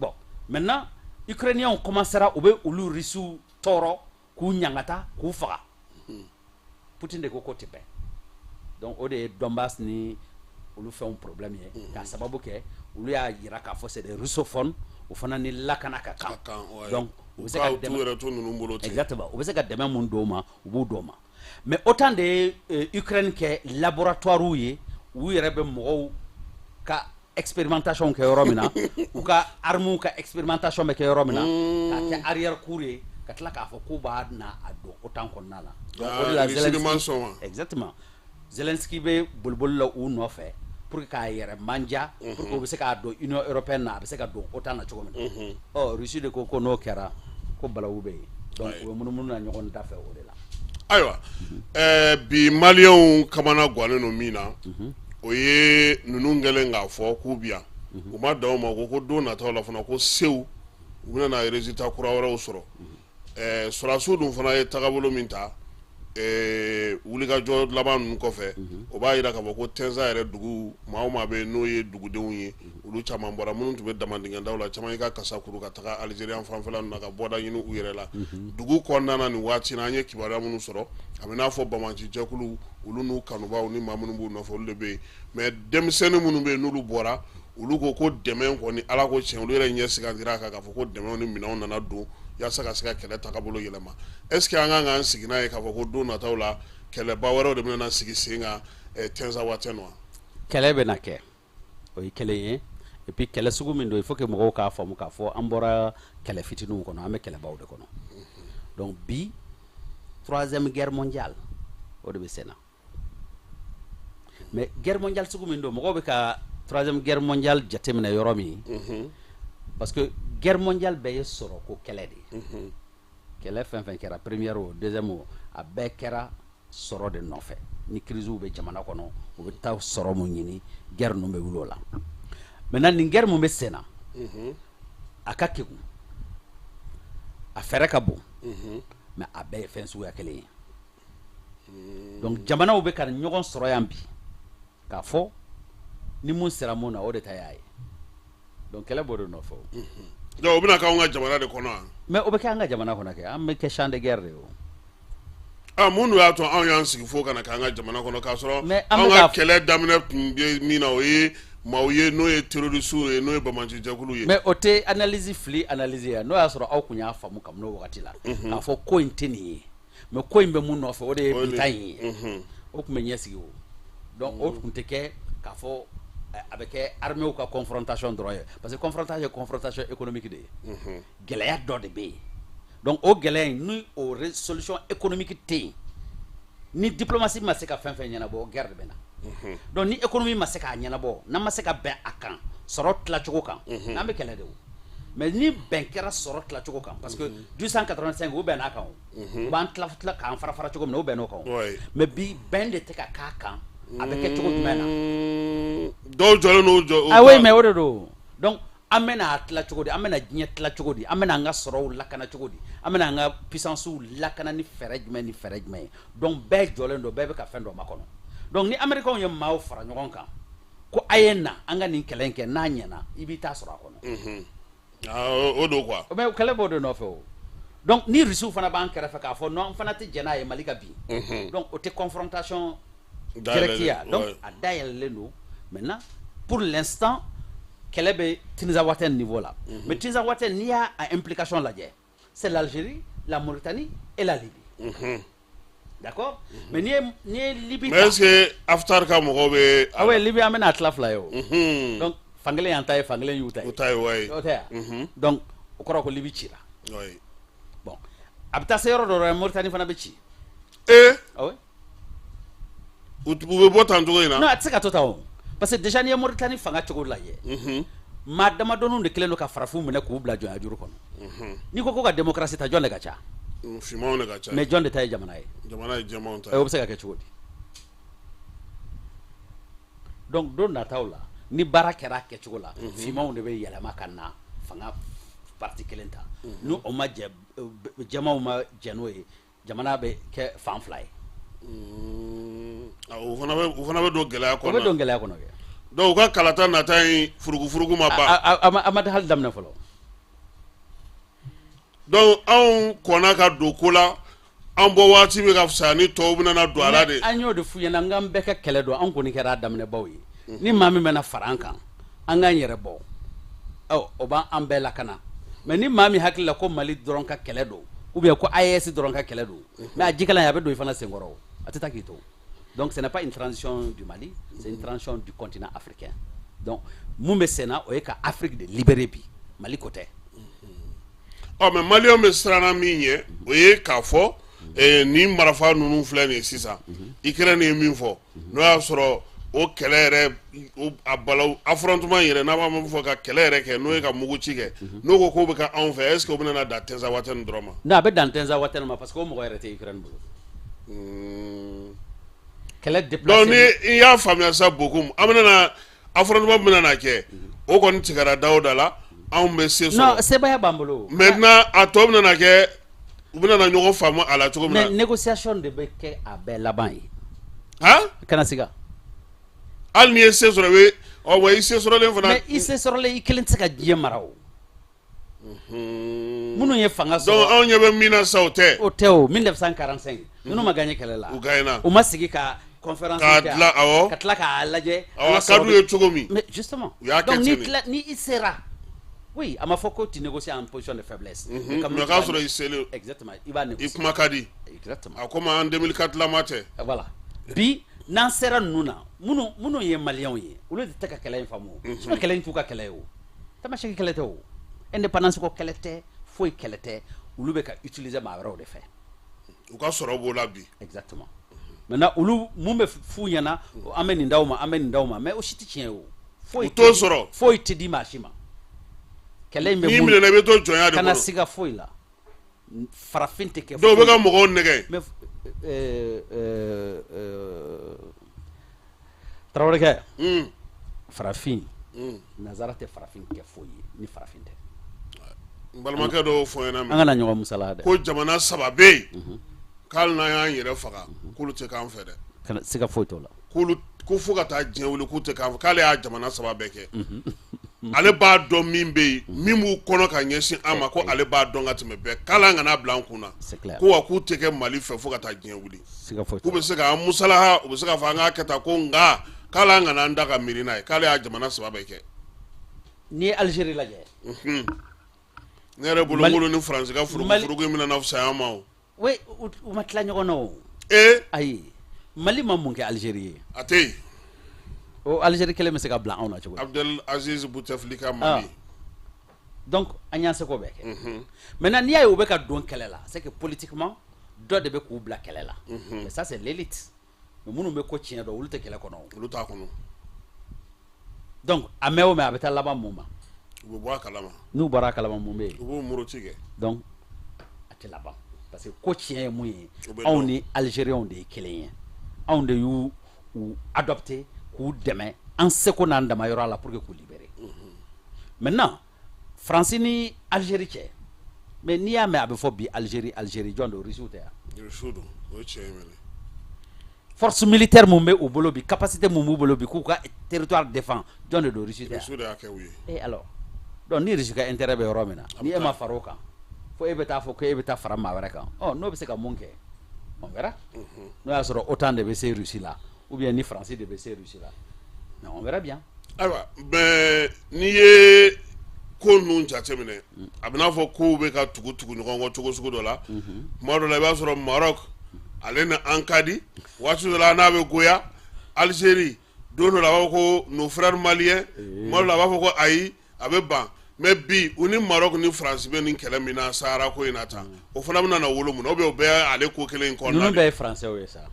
bon maintenant Ukrainiens commencera u bɛ olu Russiw tɔɔrɔ k'u ɲangata k'u faga Poutine de ko tɛ bɛn donc o de ye Donbass ni olu fɛnw problème ye k'a sababu kɛ olu y'a yira k'a fɔ c'est des russophones o fana ni lakana ka kan donc u se ka dɛmɛ yɛrɛ to ninnu bolo ten exactement u bɛ se ka dɛmɛ mun d'o ma u b'o d'o ma mais autant de Ukraine kɛ laboratoire ye u yɛrɛ bɛ mɔgɔw ka expérimentation kɛ yɔrɔ min na u ka armes ka expérimentation bɛ kɛ yɔrɔ min na k'a kɛ arrière cour ye ka tila k'a fɔ k'u b'a na a don autant kɔnɔna la donc o de la Zelensky exactement Zelensky bɛ boliboli la u nɔfɛ pour que k'a yɛrɛ manja pour que u bɛ se k'a don Union européenne na a bɛ se ka don autant na cogo min na ɔ Russie de ko n'o kɛra ko balawu bɛ yen donc u bɛ munumunu na ɲɔgɔn da fɛ o de la ayiwa bi maliyɛnw kamana gannen don min na o ye ninnu kɛlen k'a fɔ k'u bi yan u ma dan o ma ko don nataw la fana ko sew u bɛna na résultat kura wɛrɛw sɔrɔ sɔrɔdasiw dun fana ye tagabolo min ta wulikajɔ laban ninnu kɔfɛ o b'a jira k'a fɔ ko Tɛnza yɛrɛ dugu maa o maa bɛ n'o ye dugudenw ye olu caman bɔra minnu tun bɛ damadingɛdaw la caman y'i ka kasa kuru ka taga Alizeri fanfɛla ninnu na ka bɔda ɲini u yɛrɛ la dugu kɔnɔna na nin waati na an ye kibaruya minnu sɔrɔ a bɛ n'a fɔ Bamaci jɛkulu olu n'u kanubaw ni maa minnu b'u nɔfɛ olu de bɛ yen mais denmisɛnnin minnu bɛ yen n'olu bɔra olu ko dɛmɛ kɔni Ala ko tiɲɛ olu yɛrɛ ɲɛ sigandira kan k'a fɔ ko dɛmɛw ni minɛnw nana don yaasa ka se ka kɛlɛ tagabolo yɛlɛma est-ce que an kan k'an sigi n'a ye k'a fɔ ko don nataw la kɛlɛba wɛrɛw de bɛna sigi sen kan Tɛnza waati wa kɛlɛ bɛ na kɛ o ye kɛlɛ ye et puis kɛlɛ sugu min don il faut que mɔgɔw k'a faamu k'a fɔ an bɔra kɛlɛ fitininw kɔnɔ an bɛ kɛlɛbaw de kɔnɔ donc bi troisième guerre mondiale o de bɛ sen na mais guerre mondiale sugu min don mɔgɔw bɛ ka troisième guerre mondiale jateminɛ yɔrɔ min parce que guerre mondiale bɛɛ ye sɔrɔ ko kɛlɛ de kɛlɛ fɛn fɛn kɛra première o deuxième o a bɛɛ kɛra sɔrɔ de nɔfɛ ni crise bɛ jamana kɔnɔ u bɛ taa sɔrɔ mun ɲini guerre ninnu bɛ wuli o la maintenant nin guerre mun bɛ sen na a ka kegun a fɛrɛ ka bon mais a bɛɛ ye fɛn suguya kelen ye donc jamanaw bɛ ka ɲɔgɔn sɔrɔ yan bi k'a fɔ ni mun sera mun na o de ta y'a ye donc kɛlɛ b'o de nɔfɛ o donc o bɛna k'anw ka jamana de kɔnɔ wa mais o bɛ kɛ an ka jamana kɔnɔ kɛ an bɛ kɛ champ de guerre de ye o mun de y'a to anw y'an sigi fo ka na k'an ka jamana kɔnɔ k'a sɔrɔ anw ka kɛlɛ daminɛ tun bɛ min na o ye maaw ye n'o ye terroriste ye n'o ye Bamaci jɛkulu ye mais o tɛ analyse fili analyse ye n'o y'a sɔrɔ aw kun y'a faamu kabini o wagati la k'a fɔ ko in tɛ nin ye mais ko in bɛ mun nɔfɛ o de ye bi ta in ye o tun bɛ ɲɛsigi o donc o tun tɛ kɛ k'a fɔ a bɛ kɛ armées ka confrontation dɔrɔn ye parce que confrontation ye confrontation économique de ye gɛlɛya dɔ de bɛ yen donc o gɛlɛya in ni o solution économique tɛ yen ni diplomatie ma se ka fɛn fɛn ɲɛnabɔ guerre de bɛ na donc ni économie ma se k'a ɲɛnabɔ n'an ma se ka bɛn a kan sɔrɔ tilacogo kan n'an bɛ kɛlɛ de o mais ni bɛn kɛra sɔrɔ tilacogo kan parce que 1885 u bɛnn'a kan o u b'an tila k'an fara fara cogo min na u bɛnn'o kan o mais bi bɛn de tɛ ka k'a kan a bɛ kɛ cogo jumɛn na dɔw jɔlen n'o jɔ ah oui mais o de don donc an bɛna a tila cogo di an bɛna diɲɛ tila cogo di an bɛna an ka sɔrɔw lakana cogo di an bɛna an ka puissancew lakana ni fɛɛrɛ jumɛn ni fɛɛrɛ jumɛn ye donc bɛɛ jɔlen don bɛɛ bɛ ka fɛn dɔ makɔnɔ donc ni américains ye maaw fara ɲɔgɔn kan ko a ye na an ka nin kɛlɛ in kɛ n'a ɲɛna i b'i ta sɔrɔ a kɔnɔ o don quoi mais kɛlɛ b'o de nɔfɛ o donc ni rusiw fana b'an kɛrɛfɛ k'a fɔ non an fana tɛ jɛn n'a ye Mali ka bin donc o tɛ confrontation directe ye donc a dayɛlɛlen don maintenant pour l'instant kɛlɛ bɛ Tinza Waten niveau la mais Tinza Waten n'i y'a implication lajɛ c'est l'Algérie la Mauritanie et la Libye d'accord mais n'i ye Libye mais est-ce que Haftar ka mɔgɔw bɛ ah oui Libye an bɛna a tila fila ye o donc fankelen y'an ta ye fankelen y'u ta ye o ta ye wayi o tɛ yan donc o kɔrɔ ko Libye cira bon a bɛ taa se yɔrɔ dɔ la Mauritanie fana bɛ ci ah oui u bɛ bɔ tan cogo in na non a tɛ se ka to tan o parce que déjà n'i ye Mauritanie fanga cogo lajɛ maa damadɔninw de kɛlen don ka farafinw minɛ k'u bila jɔnya juru kɔnɔ n'i ko ka démocratie ta jɔn de ka ca finmanw de ka ca mais jɔn de ta ye jamana ye jamana ye jɛmanw ta o bɛ se ka kɛ cogo di donc don nataw la ni baara kɛra a kɛcogo la finmanw de bɛ yɛlɛma ka na fanga parti kelen ta ni o ma jɛ jɛmanw ma jɛ n'o ye jamana bɛ kɛ fan fila ye o fana bɛ don gɛlɛya kɔnɔ o bɛ don gɛlɛya kɔnɔ kɛ donc u ka kalata nata in furugufurugu ma ban a ma hali daminɛ fɔlɔ donc anw kɔnna ka don ko la an bɔ waati bɛ ka fisa ni tɔw bɛna don a la de an y'o de f'u ɲɛna n k'an bɛɛ ka kɛlɛ don an kɔni kɛra a daminɛbaw ye ni maa min bɛna fara an kan an k'an yɛrɛ bɔ o b'an an bɛɛ lakana mais ni maa min hakili la ko Mali dɔrɔn ka kɛlɛ don ou bien ko AES dɔrɔn ka kɛlɛ don mais a jikalan a bɛ don i fana senkɔrɔ o a tɛ taa k'i to donc ce n'est pas une transition du Mali c'est une transition du continent africain donc mun bɛ sen na o ye ka Afrique de libérer bi Mali ko tɛ mais Malien bɛ siranna min ɲɛ o ye k'a fɔ ni marifa ninnu filɛ nin ye sisan Ukraine ye min fɔ n'o y'a sɔrɔ o kɛlɛ yɛrɛ a balawu affrontement yɛrɛ n'a b'a fɔ ka kɛlɛ yɛrɛ kɛ n'o ye ka muguci kɛ n'o ko k'o bɛ ka anw fɛ est-ce que o bɛna na dan Tinzawatène dɔrɔn ma non a bɛ dan Tinzawatène ma parce que o mɔgɔ yɛrɛ tɛ Ukraine bolo kɛlɛ déplacé donc ni i y'a faamuya sa beaucoup an bɛna na affrontement bɛna na kɛ o kɔni tigɛra da o da la anw bɛ se sɔrɔ non sebaya b'an bolo maintenant a tɔ bɛna na kɛ u bɛna na ɲɔgɔn faamu a la cogo min na mais négociation de bɛ kɛ a bɛɛ laban ye kana siga hali ni ye se sɔrɔ i bɛ wa i se sɔrɔlen fana mais i se sɔrɔlen i kelen tɛ se ka diɲɛ mara o minnu ye fanga sɔrɔ donc anw ɲɛ bɛ min na sa o tɛ 1945 ninnu ma gagné kɛlɛ la u gagné u ma sigi ka conférence kɛ ka tila k'a lajɛ a ka d'u ye cogo min mais justement u y'a kɛ donc ni i sera oui a ma fɔ ko tu négocies en position de faiblesse mais k'a sɔrɔ i selen exactement i b'a négocier i kuma ka di exactement a komi en 2004 lama tɛ voilà bi n'an sera ninnu na minnu ye maliyɛnw ye olu de tɛ ka kɛlɛ in faamu o kɛlɛ in t'u ka kɛlɛ ye o tamaseki kɛlɛ tɛ o indépendance ko kɛlɛ tɛ foyi kɛlɛ tɛ olu bɛ ka utiliser maa wɛrɛw de fɛ u ka sɔrɔ b'o la bi exactement maintenant olu mun bɛ f'u ɲɛna an bɛ nin d'aw ma an bɛ nin d'aw ma mais o si tɛ tiɲɛ ye o foyi t'o sɔrɔ foyi tɛ di maa si ma kɛlɛ in bɛ n'i minɛna i bɛ to jɔnya de kana kɔnɔ siga foyi la farafin tɛ kɛ dɔw bɛ ka mɔgɔw nɛgɛ mais Tarawelekɛ farafin nazara tɛ farafin kɛ foyi ye ni farafin tɛ n balimakɛ dɔw fɔ ɲɛna an kana ɲɔgɔn musala dɛ ko jamana 3 bɛ yen k'ali n'an y'an yɛrɛ faga k'olu tɛ k'an fɛ dɛ kana siga foyi t'o la ko fo ka taa diɲɛ wuli k'u tɛ k'an fɛ k'ale y'a jamana 3 bɛɛ kɛ ale b'a dɔn min bɛ yen min b'u kɔnɔ ka ɲɛsin an ma ko ale b'a dɔn ka tɛmɛ bɛɛ k'ala kana bila an kun na ko wa k'u tɛ kɛ Mali fɛ fo ka taa diɲɛ wuli k'u bɛ se k'an musalaha u bɛ se k'a fɔ an k'a kɛ tan ko nka k'ala kana an da ka miiri n'a ye k'ale y'a jamana 3 bɛɛ kɛ n'i ye Algérie lajɛ ne yɛrɛ bolo n bolo ni Faransi ka furugu in bɛna na fisaya an ma o oui u ma tila ɲɔgɔn na o ayi Mali ma mun kɛ Algérie ye a tɛ yen o Algérie kelen bɛ se ka bila anw na cogo di Abdel Aziz Bouteflika Mali donc an y'an seko bɛɛ kɛ maintenant n'i y'a ye u bɛ ka don kɛlɛ la c'est que politiquement dɔ de bɛ k'u bila kɛlɛ la mais ça c'est l'élite mais minnu bɛ ko tiɲɛ dɔn olu tɛ kɛlɛ kɔnɔ olu t'a kɔnɔ donc a mɛn o mɛn a bɛ taa laban mun ma u bɛ bɔ a kalama n'u bɔra a kalama mun bɛ yen u b'o muruti kɛ donc a tɛ laban parce que ko tiɲɛ ye mun ye anw ni Algériens de ye kelen ye anw de y'u adopté k'u dɛmɛ an seko n'an dama yɔrɔ la pour que k'u libérer maintenant France ni Algérie cɛ mais n'i y'a mɛn a bɛ fɔ bi Algérie jɔn don Russiw tɛ yan Russiw don o ye tiɲɛ ye mɛnɛ force militaire mun bɛ u bolo bi capacité mun b'u bolo bi k'u ka territoire défend jɔn de don Russie tɛ yan Russiw de y'a kɛ u ye et alors donc ni Russie ka intérêt bɛ yɔrɔ min na ni e ma fara o kan fo e bɛ taa fɔ ko e bɛ taa fara maa wɛrɛ kan n'o bɛ se ka mun kɛ on verra n'o y'a sɔrɔ OTAN de bɛ se Russie la ou bien ni France de bɛ se Russie la mais on verra bien ayiwa mais n'i ye ko ninnu jateminɛ a bɛ n'a fɔ kow bɛ ka tugu ɲɔgɔn kɔ cogo sugu dɔ la tuma dɔ la i b'a sɔrɔ Maroc ale ni an ka di waati dɔ la n'a bɛ goya Algérie don dɔ la a b'a fɔ ko nos frères maliens tuma dɔ la a b'a fɔ ko ayi a bɛ ban mais bi u ni Maroc ni France bɛ nin kɛlɛ min na Sahara ko in na tan o fana bɛna na wolo mun na ou bien o bɛɛ y'ale ko kelen in kɔnɔna ninnu bɛɛ ye français ye sa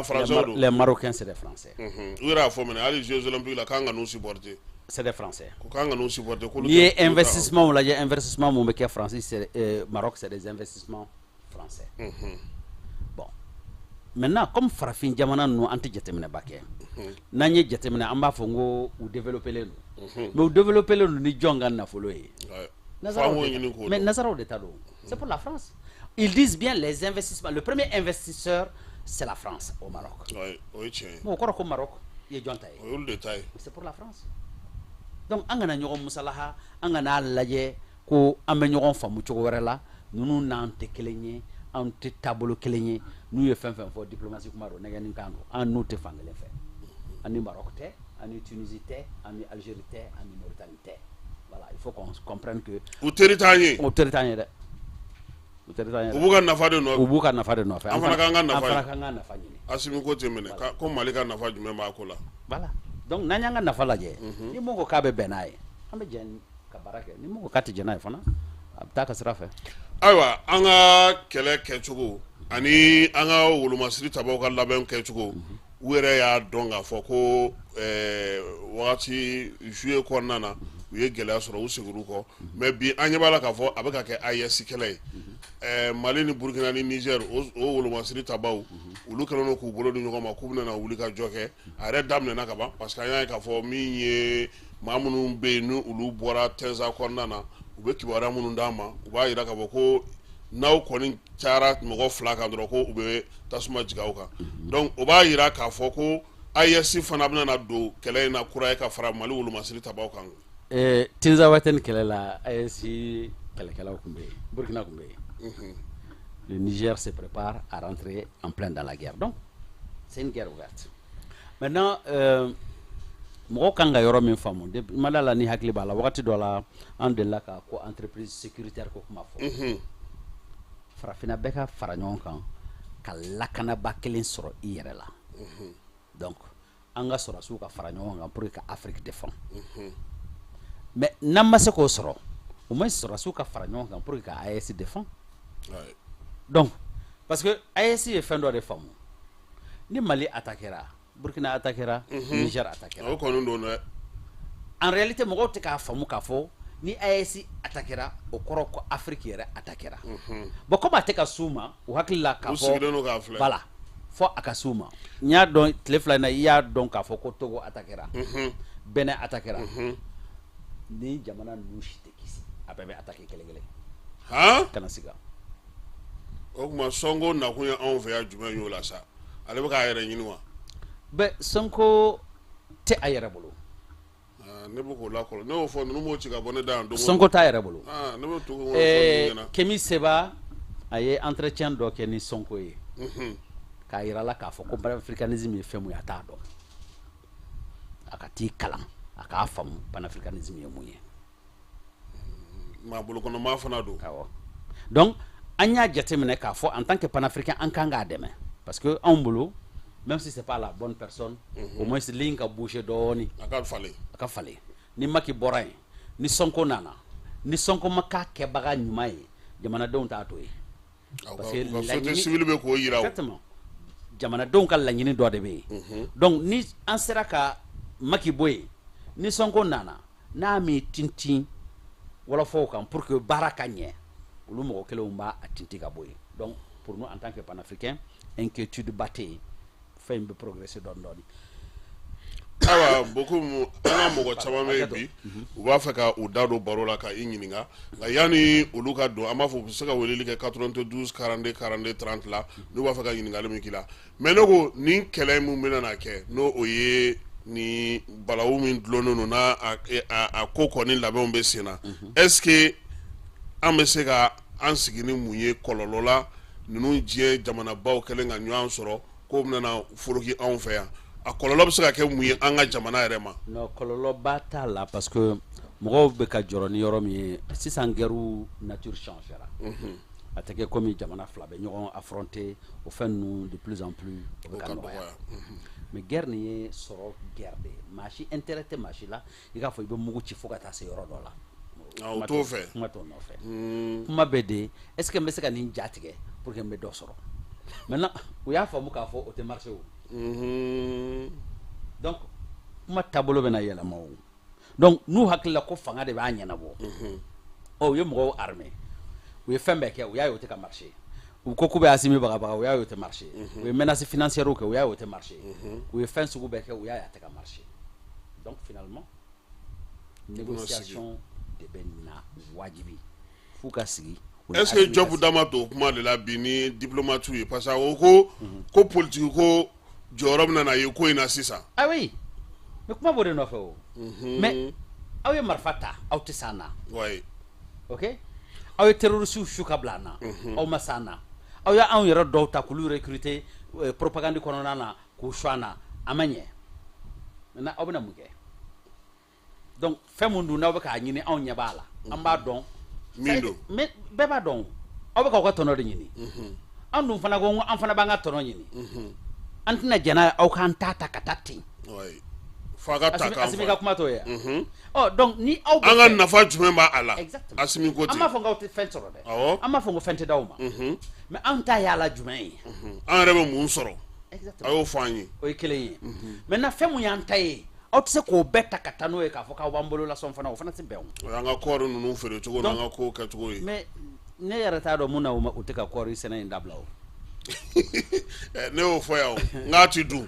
français don les Marocains c'est des français u yɛrɛ y'a fɔ mɛnɛ hali Jeux olympiques la k'an ka n'u supporter c'est des français ko k'an ka n'u supporter n'i ye investissement lajɛ investissement mun bɛ kɛ France Maroc c'est des investissements français bon maintenant comme farafin jamana ninnu an tɛ jateminɛba kɛ n'an ye jateminɛ an b'a fɔ n ko u développé len don mais u développé len don ni jɔn ka nafolo ye mais nazaraw de ta don c'est pour la France ils disent bien les investissements le premier investisseur c'est la France au Maroc o ye tiɲɛ ye o kɔrɔ ko Maroc ye jɔn ta ye o y'olu de ta ye c'est pour la France donc an kana ɲɔgɔn musalaha an kana lajɛ ko an bɛ ɲɔgɔn faamu cogo wɛrɛ la ninnu n'an tɛ kelen ye an tɛ taabolo kelen ye n'u ye fɛn fɛn fɔ diplomatie kuma don nɛgɛnin kan don an n'u tɛ fan kelen fɛ ani Maroc tɛ ani Tunisie tɛ ani Algérie tɛ ani Mauritanie tɛ Voilà, il faut qu'on comprenne que u teri t'an ye o teri t'an ye dɛ u teri t'an ye u b'u ka nafa de nɔfɛ u b'u ka nafa de nɔfɛ an fana k'an ka nafa an fana k'an ka nafa ɲini Asimi ko tɛ minɛ ko Mali ka nafa jumɛn b'a ko la voilà donc n'an y'an ka nafa lajɛ ni mun ko k'a bɛ bɛn n'a ye an bɛ jɛ ka baara kɛ ni mun ko k'a tɛ jɛn n'a ye fana a bɛ taa ka sira fɛ ayiwa an ka kɛlɛ kɛcogo ani an ka wolomasiri tabaw ka labɛn kɛcogo u yɛrɛ y'a dɔn k'a fɔ ko wagati juillet kɔnɔna na u ye gɛlɛya sɔrɔ u seginr'u kɔ mais bi an ɲɛ b'a la k'a fɔ a bɛ ka kɛ AES kɛlɛ ye Mali ni Burkina ni Niger o wolomasiri tabaw olu kɛlen don k'u bolo di ɲɔgɔn ma k'u bɛna wuli ka jɔ kɛ a yɛrɛ daminɛna ka ban parce que an y'a ye k'a fɔ min ye maa minnu bɛ yen ni olu bɔra Tenza kɔnɔna na u bɛ kibaruya minnu d'an ma u b'a jira k'a fɔ ko n'aw kɔni cayara mɔgɔ 2 kan dɔrɔn ko u bɛ tasuma jigin aw kan donc o b'a jira k'a fɔ ko AES fana bɛna don kɛlɛ in na kura ye ka fara Mali wolomasiri tabaw kan Tinza waati ni kɛlɛ la AES kɛlɛkɛlaw tun bɛ yen Burkina tun bɛ yen le Niger se prépare à rentrer en plein dans la guerre donc c'est une guerre ouverte maintenant mɔgɔw kan ka yɔrɔ min faamu ma da la ni hakili b'a la wagati dɔ la an delila ka ko entreprise sécuritaire ko kuma fɔ farafinna bɛɛ ka fara ɲɔgɔn kan ka lakanaba kelen sɔrɔ i yɛrɛ la donc an ka sɔrɔsiw ka fara ɲɔgɔn kan pour que ka Afrique défend mais n'an ma se k'o sɔrɔ au moins sɔrɔsiw ka fara ɲɔgɔn kan pour que ka AES défend donc parce que AES ye fɛn dɔ de faamu ni Mali attaquera Burkina attaquera Niger attaquera o kɔni don dɛ en réalité mɔgɔw tɛ k'a faamu k'a fɔ ni AES attaquera o kɔrɔ ko Afrique yɛrɛ attaquera bon comme a tɛ ka s'u ma u hakili la k'a fɔ voilà fɔ a ka s'u ma n y'a dɔn tile 2 in na i y'a dɔn k'a fɔ ko Togo attaquera Benin attaquera ni jamana ninnu si tɛ kisi a bɛɛ bɛ attaquer kelen-kelen kana siga o kuma Sonko nakun ye anw fɛ yan jumɛn y'o la sa ale bɛ k'a yɛrɛ ɲini wa bɛ Sonko tɛ a yɛrɛ bolo ne bɛ k'o lakɔlɔ ne y'o fɔ ninnu b'o ci ka bɔ ne da yan Sonko t'a yɛrɛ bolo ne bɛ to k'o fɔ ɲɛna Kemi Seba a ye entretien dɔ kɛ ni Sonko ye k'a yira la k'a fɔ ko panafricanisme ye fɛn mun ye a t'a dɔn a ka t'i kalan a k'a faamu panafricanisme ye mun ye maa bolokɔnɔmaa fana don awɔ donc an y'a jateminɛ k'a fɔ en tant que panafricain an kan k'a dɛmɛ parce que anw bolo même si c'est pas la bonne personne au moins ligne ka bouger dɔɔni a ka falen ni Macky bɔra yen ni Sonko nana ni Sonko ma k'a kɛbaga ɲuman ye jamanadenw t'a to yen parce que société civile bɛ k'o yira exactement jamanadenw ka laɲini dɔ de bɛ yen donc ni an sera ka Macky bɔ yen ni Sonko nana n'a m'i tintin wɔlɔfɔw kan pour que baara ka ɲɛ olu mɔgɔ kelenw b'a tintin ka bɔ yen donc pour nous en tant que panafricain inquiétude ba tɛ yen fɛn bɛ progresser dɔɔni dɔɔni awa beaucoup an ka mɔgɔ caman bɛ bi u b'a fɛ ka u da don baro la ka i ɲininka nka yanni olu ka don an b'a fɔ u bɛ se ka weleli kɛ 92 42 42 30 la n'u b'a fɛ ka ɲininkali min k'i la mais ne ko nin kɛlɛ min bɛna na kɛ n'o o ye ni balawu min dulonnen don n'a ko kɔni labɛnw bɛ sen na est-ce que an bɛ se ka an sigi ni mun ye kɔlɔlɔ la ninnu diɲɛ jamanabaw kɛlen ka ɲɔgɔn sɔrɔ ko bɛna foroki anw fɛ yan a kɔlɔlɔ bɛ se ka kɛ mun ye an ka jamana yɛrɛ ma non kɔlɔlɔba t'a la parce que mɔgɔw bɛ ka jɔrɔ ni yɔrɔ min ye sisan guerre nature changera a tɛ kɛ comme jamana fila bɛ ɲɔgɔn affronter o fɛn ninnu de plus en plus o bɛ ka nɔgɔya mais guerre nin ye sɔrɔ guerre de ye maa si intérêt tɛ maa si la i k'a fɔ i bɛ mugu ci fo ka taa se yɔrɔ dɔ la o t'o fɛ kuma t'o nɔfɛ kuma bɛ de est-ce que n bɛ se ka nin ja tigɛ pour que n bɛ dɔ sɔrɔ maintenant u y'a faamu k'a fɔ o tɛ marché o donc kuma taabolo bɛ na yɛlɛma o donc n'u hakilila ko fanga de b'a ɲɛnabɔ u ye mɔgɔw armé u ye fɛn bɛɛ kɛ u y'a ye o tɛ ka marché u ko k'u bɛ Asimi bagabaga u y'a ye o tɛ marché u ye menace financière kɛ u y'a ye o tɛ marché u ye fɛn sugu bɛɛ kɛ u y'a ye a tɛ ka marché donc finalement négociation de bɛ na wajibi f'u ka sigi est-ce que Job dama to kuma de la bi ni diplomate ye parce que ko politique ko jɔyɔrɔ bɛna na ye ko in na sisan ah oui mais kuma b'o de nɔfɛ o mais aw ye marifa ta aw tɛ s'an na ok aw ye terroriste su ka bila an na aw ma s'an na aw y'anw yɛrɛ dɔw ta k'olu recruter propagande kɔnɔna na k'u su an na a ma ɲɛ maintenant aw bɛna mun kɛ donc fɛn mun dun n'aw bɛ k'a ɲini anw ɲɛ b'a la an b'a dɔn mais bɛɛ b'a dɔn aw bɛ k'aw ka tɔnɔ de ɲini an dun fana ko an fana b'an ka tɔnɔ ɲini an tɛna jɛna aw k'an ta ka taa ten f'a ka ta k'an Asimi ka kuma t'o ye donc ni aw an ka nafa jumɛn b'a a la Asimi ko ten an m'a fɔ k'aw tɛ fɛn sɔrɔ dɛ an m'a fɔ ko fɛn tɛ d'aw ma mais an ta y'a la jumɛn ye an yɛrɛ bɛ mun sɔrɔ a y'o fɔ an ye o ye kelen ye maintenant fɛn mun y'an ta ye aw tɛ se k'o bɛɛ ta ka taa n'o ye k'a fɔ k'aw b'an bolo lasɔn fana o fana tɛ bɛn o y'an ka kɔɔri ninnu feere cogo n'an ka kow kɛ cogo ye mais ne yɛrɛ t'a dɔn mun na u tɛ ka kɔɔri sɛnɛ in dabila o ne y'o fɔ yan o nka a ti dun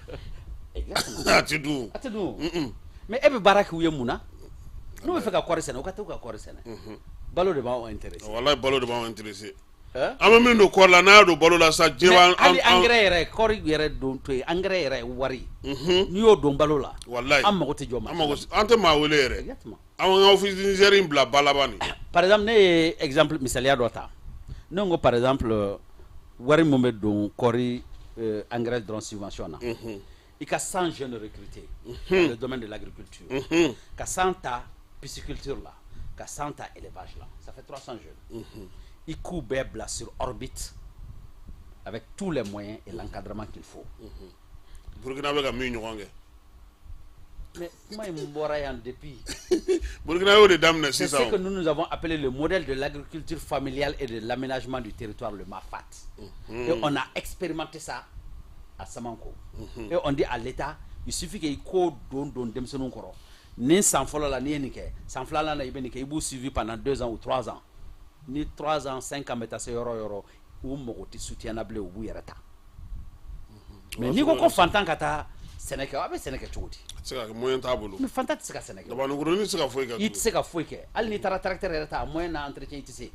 a ti dun mais e bɛ baara k'u ye mun na n'u bɛ fɛ ka kɔɔri sɛnɛ u ka t'u ka kɔɔri sɛnɛ balo de b'anw intéressé wallahi balo de b'anw intéressé an bɛ min don kɔɔri la n'a y'a don balo la sa diɲɛ b'an hali engrais yɛrɛ kɔɔri yɛrɛ don to ye engrais yɛrɛ wari n'i y'o don balo la wallahi an mago tɛ jɔ maa an tɛ maa wele yɛrɛ an ka officinaire in bila ba laban nin par exemple ne ye exemple misaliya dɔ ta ne ko par exemple wari mun bɛ don kɔɔri engrais dɔrɔn subvention na i ka 100 jeunes recrutés dans le domaine de l'agriculture ka 100 ta pisciculture la ka 100 ta élevage la ça fait 300 jeunes i k'u bɛɛ bila sur orbite avec tous les moyens et l'encadrement qu'il faut Burkina bɛ ka min ɲɔgɔn kɛ mais kuma in bɔra yan depuis Burkina y'o de daminɛ c'est sisan ce que nous avons appelé le modèle de l'agriculture familiale et de l'aménagement du territoire, le MAFAT. Et on a expérimenté ça à Samanko. Et on dit à l'État, il suffit qu'il y ait don demsenou koro. Ni san folo la ni enike, san flala na ibenike, ibu suivi pendant 2 ans ou 3 ans. Ni 3 ans, 5 ans metase yoro ou mogoti soutienable ou yereta. Mais ni ko fantan kata Sénégal abe Sénégal cogo di se ka moyen t'a bolo mais fanta tɛ se ka Sénégal dabaninkurunin tɛ se ka foyi kɛ i tɛ se ka foyi kɛ hali n'i taara tracteur yɛrɛ ta moyen na entretien i tɛ se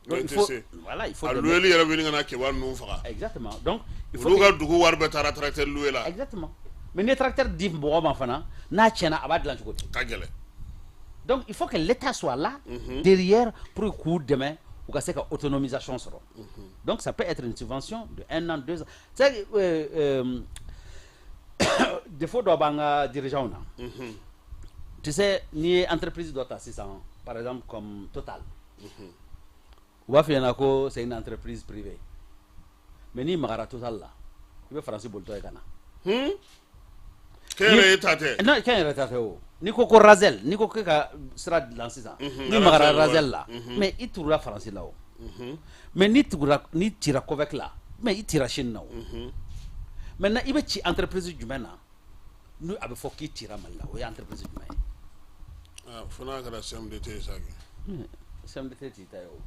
donc il faut voilà il faut a loueli yɛrɛ bɛ ɲini ka na kibaru ninnu faga exactement donc il faut olu ka dugu wari bɛɛ taara tracteur louer la exactement mais ni tracteur di mɔgɔ ma fana n'a tiɲɛna a b'a dilan cogo di ka gɛlɛn donc il faut que l'État soit là derrière pour k'u dɛmɛ u ka se ka autonomisation sɔrɔ donc ça peut être une subvention de 1 an 2 ans c'est défaut dɔ b'an ka dirigeants na tu sais n'i ye entreprise dɔ ta sisan par exemple comme Total u b'a f'i ɲɛna ko c'est une entreprise privée mais n'i magara Total la i bɛ faransi bolitɔ ye ka na k'e yɛrɛ ye ta tɛ non k'e yɛrɛ ta tɛ o n'i ko ko Razel n'i ko k'e ka sira dilan sisan n'i magara Razel la mais i turula faransi la o mais n'i cira Covec la mais i cira Chine na o maintenant i bɛ ci entreprise jumɛn na n'u a bɛ fɔ k'i cira Mali la o ye entreprise jumɛn ye fo n'a kɛra CMDT ye sa kɛ CMDT t'i ta ye o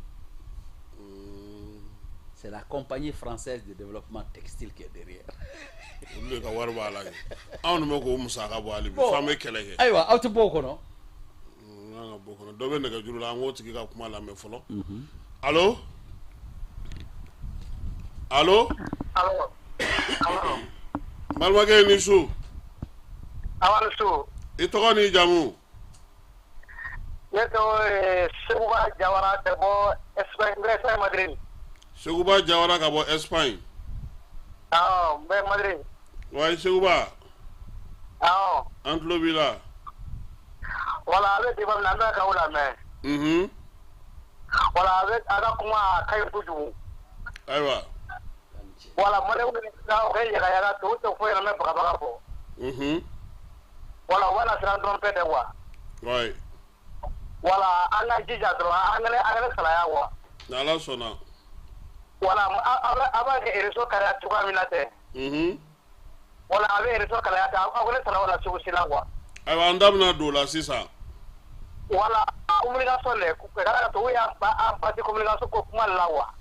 c'est la compagnie française de développement textile qui est derrière olu de ka wari b'a la kɛ anw dun bɛ k'o musaka bɔ hali bi f'an bɛ kɛlɛ kɛ ayiwa aw tɛ bɔ o kɔnɔ n'an ka bɔ o kɔnɔ dɔ bɛ nɛgɛjuru la an k'o tigi ka kuma lamɛn fɔlɔ allo allo allo balimakɛ ni su awa ni su i tɔgɔ n'i jamu ne tɔgɔ Seguba Jawara ka bɔ Espagne n bɛ Espagne Madrid Seguba Jawara ka bɔ Espagne awɔ n bɛ Madrid wayi Seguba awɔ an tulo b'i la wala a bɛ débat min na an bɛ k'aw lamɛn wala a ka kuma a ka ɲi kojugu ayiwa wala maliyɛnw ka yaga yaga to tɛ foyi la n bɛ bagabaga fɔ wala siran dɔrɔn tɛ dɛ wa wayi wala an ka jija dɔrɔn an ka salaya wa n'Ala sɔnna wala a b'a kɛ réseau kalaya cogoya min na tɛ wala a bɛ réseau kalaya ta aw ne sara wala cogo si la quoi ayiwa an da bɛna don o la sisan wala communication de ka to ya an parti communication ko kuma la wa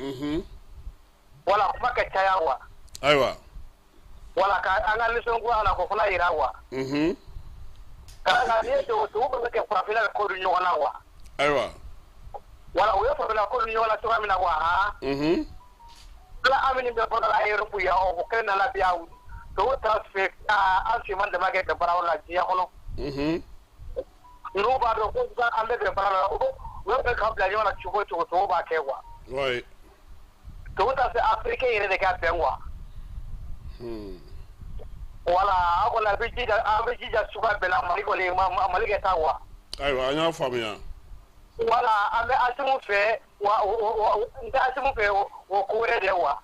wala kuma ka caya wa ayiwa wala ka an ka lisɔn ko ala ko fana yira wa ka ni to bɛ kɛ farafina ko dun ɲɔgɔn na wa ayiwa wala o ye farafina ko dun ɲɔgɔn na cogoya min na wa ala amini bɛ fɔ la Europe ya o kɛ na la biya to ta fɛ an si man dama kɛ ka bara la diɲɛ kɔnɔ n'u b'a dɔn ko an bɛ kɛ bara la o bɛ ka bila ɲɔgɔn na cogo to b'a kɛ wa wayi to ta se Afrique yɛrɛ de ka bɛn wa wala a kɔni a bɛ jija suga bɛɛ la Mali kɔni Mali kɛ taa wa ayiwa an y'a faamuya wala an bɛ Asimu fɛ n tɛ Asimu fɛ o ko wɛrɛ de wa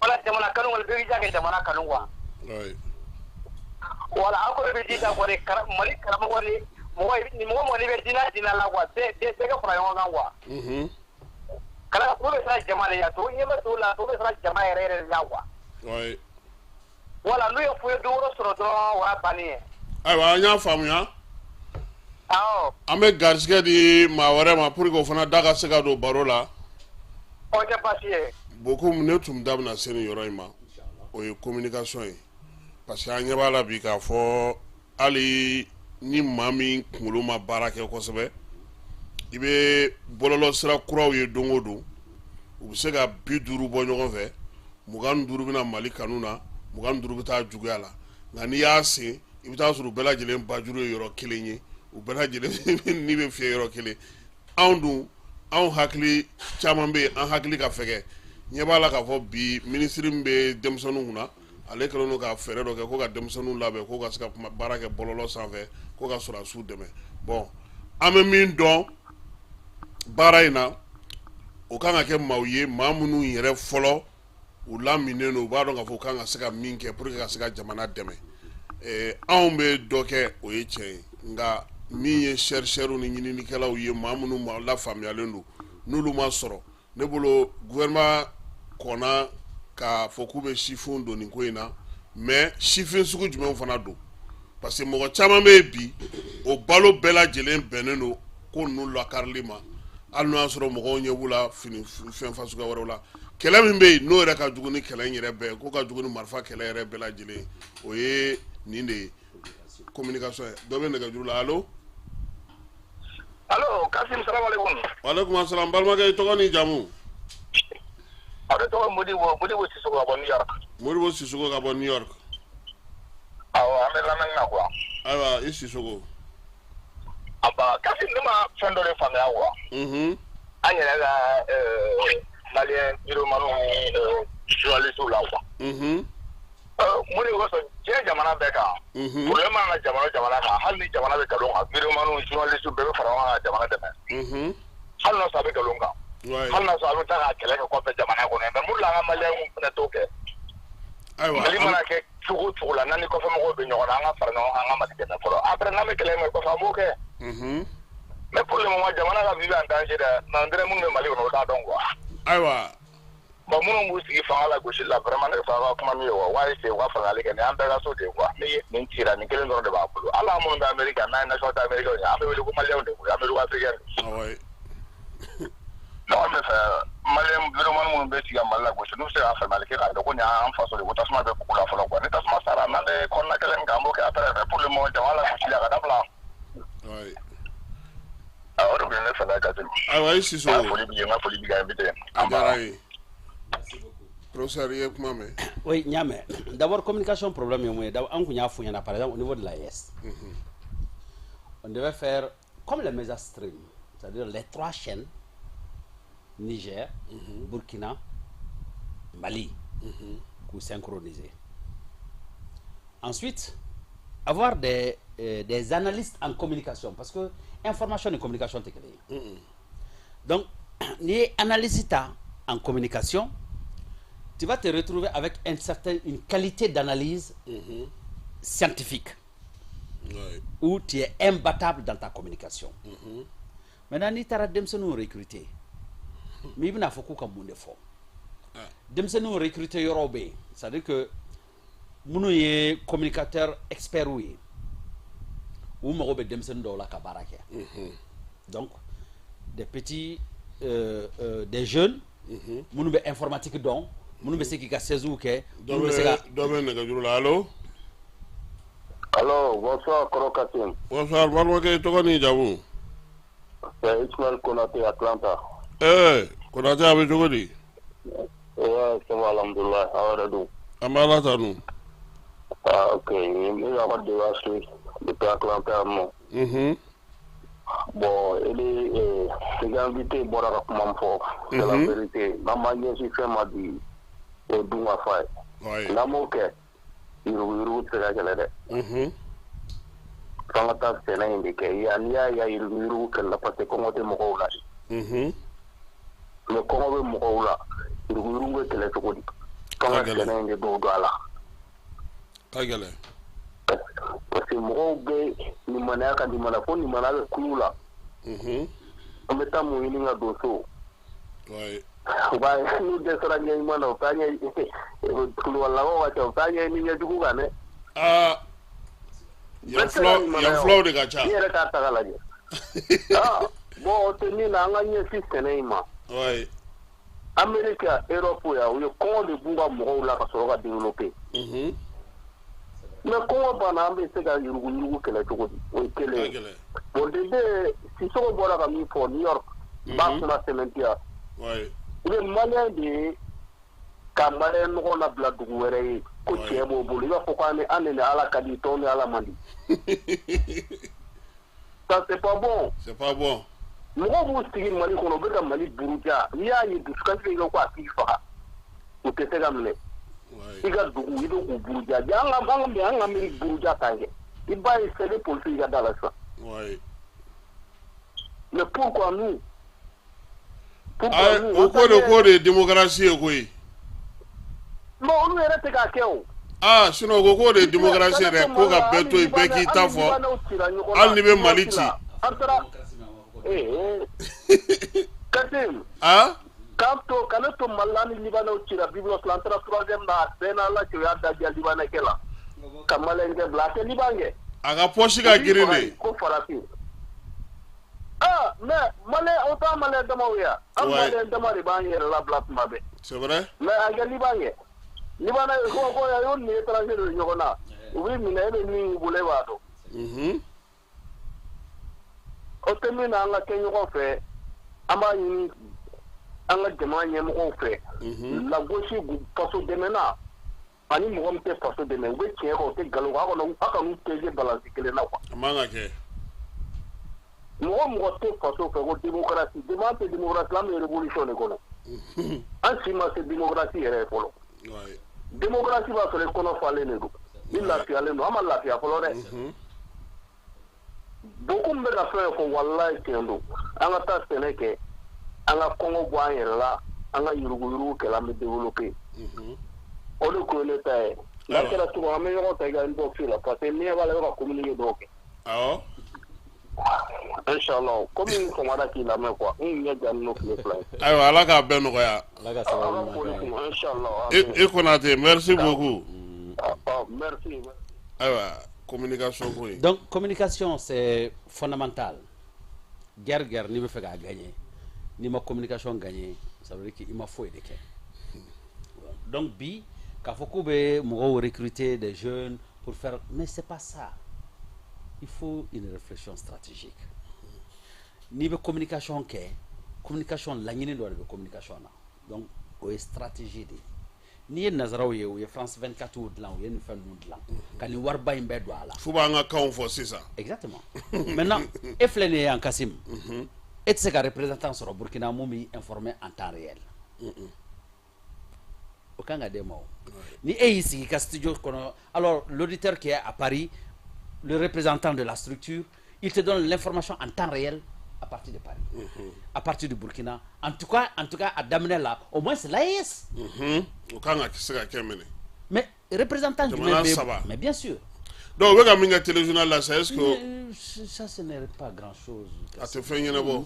wala jamana kanu wala bɛɛ b'i ja kɛ jamana kanu wa wala an kɔni bɛ jija kɔni Mali karamɔgɔ ni mɔgɔ ni bɛ diinɛ la wa bɛɛ ka fara ɲɔgɔn kan wa kala ko bɛ siran jama de ya to ɲɛ bɛ to la to bɛ siran jama yɛrɛ de la wa wala n'u ye foyi duuru sɔrɔ dɔrɔn o y'a bannen ye ayiwa an y'a faamuya awɔ an bɛ garisɛgɛ di maa wɛrɛ ma pour que o fana da ka se ka don baro la o tɛ baasi ye bon komi ne tun da bɛna se nin yɔrɔ in ma o ye communication ye parce que an ɲɛ b'a la bi k'a fɔ hali ni maa min kunkolo ma baara kɛ kosɛbɛ i bɛ bɔlɔlɔ sira kuraw ye don o don u bɛ se ka 50 bɔ ɲɔgɔn fɛ 25 bɛna Mali kanu na 25 bɛ taa juguya la nka n'i y'a sen i bɛ taa sɔrɔ u bɛɛ lajɛlen bajuru ye yɔrɔ kelen ye u bɛɛ lajɛlen ni bɛ fiyɛ yɔrɔ kelen anw dun anw hakili caman bɛ yen an hakili ka fɛgɛ ɲɛ b'a la k'a fɔ bi minisiri min bɛ denmisɛnninw kunna ale kɛlen don ka fɛɛrɛ dɔ kɛ ko ka denmisɛnninw labɛn ko ka se ka baara kɛ bɔlɔlɔ sanfɛ ko ka sɔrɔdasiw dɛmɛ bon an bɛ min dɔn baara in na o kan ka kɛ maaw ye maa minnu yɛrɛ fɔlɔ u laminen don u b'a dɔn k'a fɔ u kan ka se ka min kɛ pour que ka se ka jamana dɛmɛ anw bɛ dɔ kɛ o ye tiɲɛ ye nka min ye chercheurs ni ɲininikɛlaw ye maa minnu ma lafaamuyalen don n'olu ma sɔrɔ ne bolo gouvernement kɔnna k'a fɔ k'u bɛ sifinw don nin ko in na mais sifin sugu jumɛnw fana don parce que mɔgɔ caman bɛ yen bi o balo bɛɛ lajɛlen bɛnnen don ko ninnu lakarili ma hali n'o y'a sɔrɔ mɔgɔw ɲɛ b'u la fini fɛn fasuguya wɛrɛw la kɛlɛ min bɛ yen n'o yɛrɛ ka jugu ni kɛlɛ in yɛrɛ bɛɛ ko ka jugu ni marifa kɛlɛ yɛrɛ bɛɛ lajɛlen o ye nin de ye communication ye dɔ bɛ nɛgɛjuru la allo allo Kasim salamalekun waaleykum assalam balimakɛ i tɔgɔ ni jamu a bɛ tɔgɔ Modibo Sisoko ka bɔ New York Modibo Sisoko ka bɔ New York awɔ an bɛ lamɛnni na quoi ayiwa i Sisoko Kasim ne ma fɛn dɔ de faamuya quoi an yɛrɛ ka maliyɛn biromaniw ni journalistes la quoi mun de y'o sɔn diɲɛ jamana bɛɛ kan problème mana na jamana kan hali ni jamana bɛ nkalon kan biromaniw ni journalistes bɛɛ bɛ fara ɲɔgɔn kan ka jamana dɛmɛ hali n'a sɔrɔ a bɛ nkalon kan hali n'a sɔrɔ a bɛ taa ka kɛlɛ kɛ kɔfɛ jamana kɔnɔ mais mun de la an ka maliyɛnw fana t'o kɛ Mali mana kɛ cogo o cogo la n'an ni kɔfɛmɔgɔw bɛ ɲɔgɔn na an ka fara ɲɔgɔn kan an ka Mali dɛmɛ fɔlɔ après n'an bɛ kɛlɛ in kɛ kɔfɛ an b'o kɛ mais pour le moment jamana ka vie bɛ en danger dɛ mais an dirait minnu bɛ Mali kɔnɔ o t'a dɔn quoi ayiwa bon minnu b'u sigi fanga la gosi la vraiment ne fɛ ka kuma min ye wa waa essayer u ka fagali kɛ nin an bɛɛ ka so de ye quoi ni nin cira nin kelen dɔrɔn de b'a bolo hali an minnu bɛ Amérique n'an ye nation ta Amérique ye an bɛ wele ko maliyɛnw de koyi Amérique africaine donc an bɛ fɛ maliyɛn biromani minnu bɛ sigi Mali la gosi n'u bɛ se ka faamuyali kɛ k'a dɔn ko nin y'an faso de ye ko tasuma bɛ bugu la fɔlɔ quoi ni tasuma sara n'an bɛ kɔnɔna kɛlɛ min kɛ an b'o kɛ après mais pour le moment jamana la gosi la ka dabila o de tun ye ne fɛla Kasim ayiwa i Sisoko n ka foli b'i ka invité a diyara ye professeur i ye kuma mɛn oui n y'a mɛn d'abord communication problème ye mun ye an kun y'a fɔ ɲɛna par exemple au niveau de la l'AES on devait faire comme les médias stream c'est-à-dire les 3 chaînes Niger, Burkina, Mali, pour synchroniser. Ensuite, avoir des analystes en communication, parce que information et communication, c'est créé. Donc, les analystes en communication, tu vas te retrouver avec une qualité d'analyse scientifique, où tu es imbattable dans ta communication. Maintenant, tu as des recrutés. Mais il faut que nous fassions. Nous recruter Yorobé, c'est-à-dire que nous sommes communicateurs experts ou nous donc des petits, des jeunes, nous sommes informatiques donc, nous sommes ceux qui ont 16 ans. Allô? Allô, bonsoir, Korokatin. Bonsoir, Barwake, Togani Jabu. C'est Ismaël Konaté, Atlanta. Konaté avec Jogodi. Ouais, ça va, alhamdoulilah. Awadou. Amala Tanou. Ah, ok. Il y a pas de vache depuis Atlanta. Bon, il est invité pour la fort. C'est la vérité. Maman, je suis fait ma vie. Et d'où ma faille. Oui. La moquette. Il roule, c'est la galère. fanga ta sena inde ke ya niya ya iru kala pate ko ngote mo ko la le ko be mo ko la iru ngue tele to ko di fanga sena inde do ala kagale parce que mo be ni mana ka di mana ko ni mana kula on ta mo ini nga do so ouais ba ni de sara ni mana o tanya kulu wala o wa tanya ni nya jugu gane yan flow de gacha yere ka ta gala je bo te ni na nga nye system ima ouais America Europe ya o ko de bunga mo la ka so ga developer mais ko ba na ambe se ga yurugu kele to ko o kele bo de si so bo la ka mi for New York ba na cementia ouais le malien de kamale no na bla dugu were ko chebo boli ba ko ane ala kadi to ni ala mandi ça c'est pas bon mo bu sigi mali ko no be ka mali buruja ya yi du kan se ko ati fa o te te gamle iga dugu ido ko buruja janga bango be anga mi buruja tange iba yi sele politique ga dala sa ouais mais pourquoi nous au cours de démocratie ko yi non on est resté ka keo sinon ko de démocratie re ko ga beto e be ki ta fo al ni be maliti Kasim kanto kanato malani libana uchira biblos lantra troisième na bena la ke ya da libana kela kamalenge blake libange aga poshi ga girine ko farati mais male autant male damawiya amale damari bange la blak mabe c'est vrai mais aga libange libana ko ya yon ni étranger de nyogona oui minebe ni bule wado otemina anga kenyo ko fe amba ni anga demanye mo fe la gosi gu paso demena ani mo mte paso de me we tie ko te galo ko no aka nu teje balance kele na kwa amanga ke mo te paso fe ko démocratie demande démocratie la me révolution ko no ansi ma se démocratie ere polo ouais démocratie va se ko no fale ne do ni la fi ale no ama la fi polo re beaucoup me la fait ko wallahi kendo anga ta seneke anga kongo bwa yela anga yurugu ke la me développer o le ko le tay la que la tu ame yo ta ga ndo fila parce que ni va la communiquer donc inshallah comme ni ko mara ki la me quoi ni ya jan no le plan ayo ala ka be no ya ala ka salam inshallah e konate merci beaucoup merci ayo communication quoi. Donc communication c'est fondamental. Guerre ni me fait gagner. Ni ma communication gagner, ça veut dire qu'il m'a faut aider. Donc bi ka faut que mo recruter des jeunes pour faire mais c'est pas ça. Il faut une réflexion stratégique. Ni be communication la ñini do be communication na. Donc o stratégie de ni nazaraw ye o France 24 ou de ou une fin de lan kan ni warba imbe do ala fuba nga kaw fo c'est ça exactement maintenant e flene en Kassim et c'est que représentant sur Burkina Moumi informé en temps réel aucun ga demo ni ici ka studio kono alors l'auditeur qui est à Paris le représentant de la structure il te donne l'information en temps réel à partir de Paris, à partir du Burkina. En tout cas, à Damene là, au moins c'est l'AES. Mais représentant du même, mais bien sûr. Donc, vous avez un téléjournal là, c'est est-ce que ça, ce n'est pas grand-chose. À te faire une bonne.